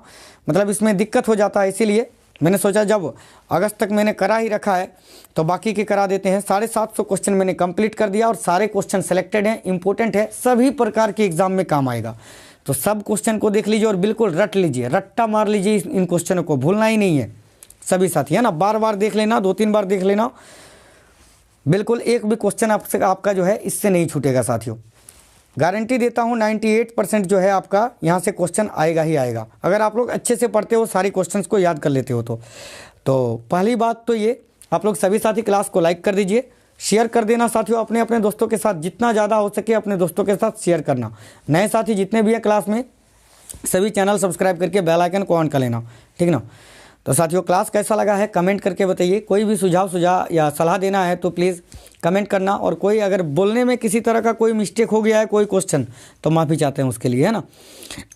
मतलब इसमें दिक्कत हो जाता है, इसीलिए मैंने सोचा जब अगस्त तक मैंने करा ही रखा है तो बाकी के करा देते हैं। 750 क्वेश्चन मैंने कंप्लीट कर दिया और सारे क्वेश्चन सेलेक्टेड हैं, इंपॉर्टेंट है, सभी प्रकार के एग्जाम में काम आएगा। तो सब क्वेश्चन को देख लीजिए और बिल्कुल रट लीजिए, रट्टा मार लीजिए, इन क्वेश्चनों को भूलना ही नहीं है सभी साथी, है ना। बार बार देख लेना, 2-3 बार देख लेना, बिल्कुल एक भी क्वेश्चन आपका जो है इससे नहीं छूटेगा साथियों। गारंटी देता हूँ 98% जो है आपका यहाँ से क्वेश्चन आएगा ही आएगा, अगर आप लोग अच्छे से पढ़ते हो, सारी क्वेश्चंस को याद कर लेते हो तो पहली बात तो ये, आप लोग सभी साथी क्लास को लाइक कर दीजिए, शेयर कर देना साथियों अपने अपने दोस्तों के साथ, जितना ज़्यादा हो सके अपने दोस्तों के साथ शेयर करना। नए साथी जितने भी है क्लास में सभी चैनल सब्सक्राइब करके बेल आइकन को ऑन कर लेना, ठीक ना। तो साथियों क्लास कैसा लगा है कमेंट करके बताइए। कोई भी सुझाव या सलाह देना है तो प्लीज़ कमेंट करना। और कोई अगर बोलने में किसी तरह का कोई मिस्टेक हो गया है कोई क्वेश्चन तो माफ़ी चाहते हैं उसके लिए, है ना।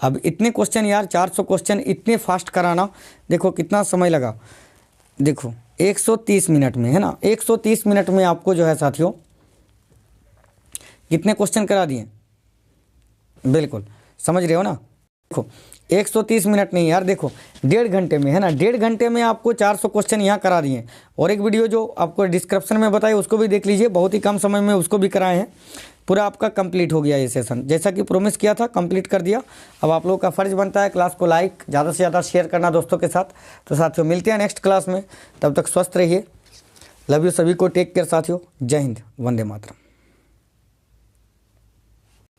अब इतने क्वेश्चन यार 400 क्वेश्चन इतने फास्ट कराना, देखो कितना समय लगा, देखो 130 मिनट में, है ना। 130 मिनट में आपको जो है साथियों कितने क्वेश्चन करा दिए, बिल्कुल समझ रहे हो ना। देखो 130 मिनट नहीं यार, देखो 1.5 घंटे में, है ना, 1.5 घंटे में आपको 400 क्वेश्चन यहाँ करा दिए। और एक वीडियो जो आपको डिस्क्रिप्शन में बताए उसको भी देख लीजिए, बहुत ही कम समय में उसको भी कराए हैं। पूरा आपका कंप्लीट हो गया ये सेशन, जैसा कि प्रॉमिस किया था कंप्लीट कर दिया। अब आप लोगों का फ़र्ज़ बनता है क्लास को लाइक ज़्यादा से ज़्यादा शेयर करना दोस्तों के साथ। तो साथियों मिलते हैं नेक्स्ट क्लास में, तब तक स्वस्थ रहिए। लव यू सभी को, टेक केयर साथियों, जय हिंद, वंदे मातरम।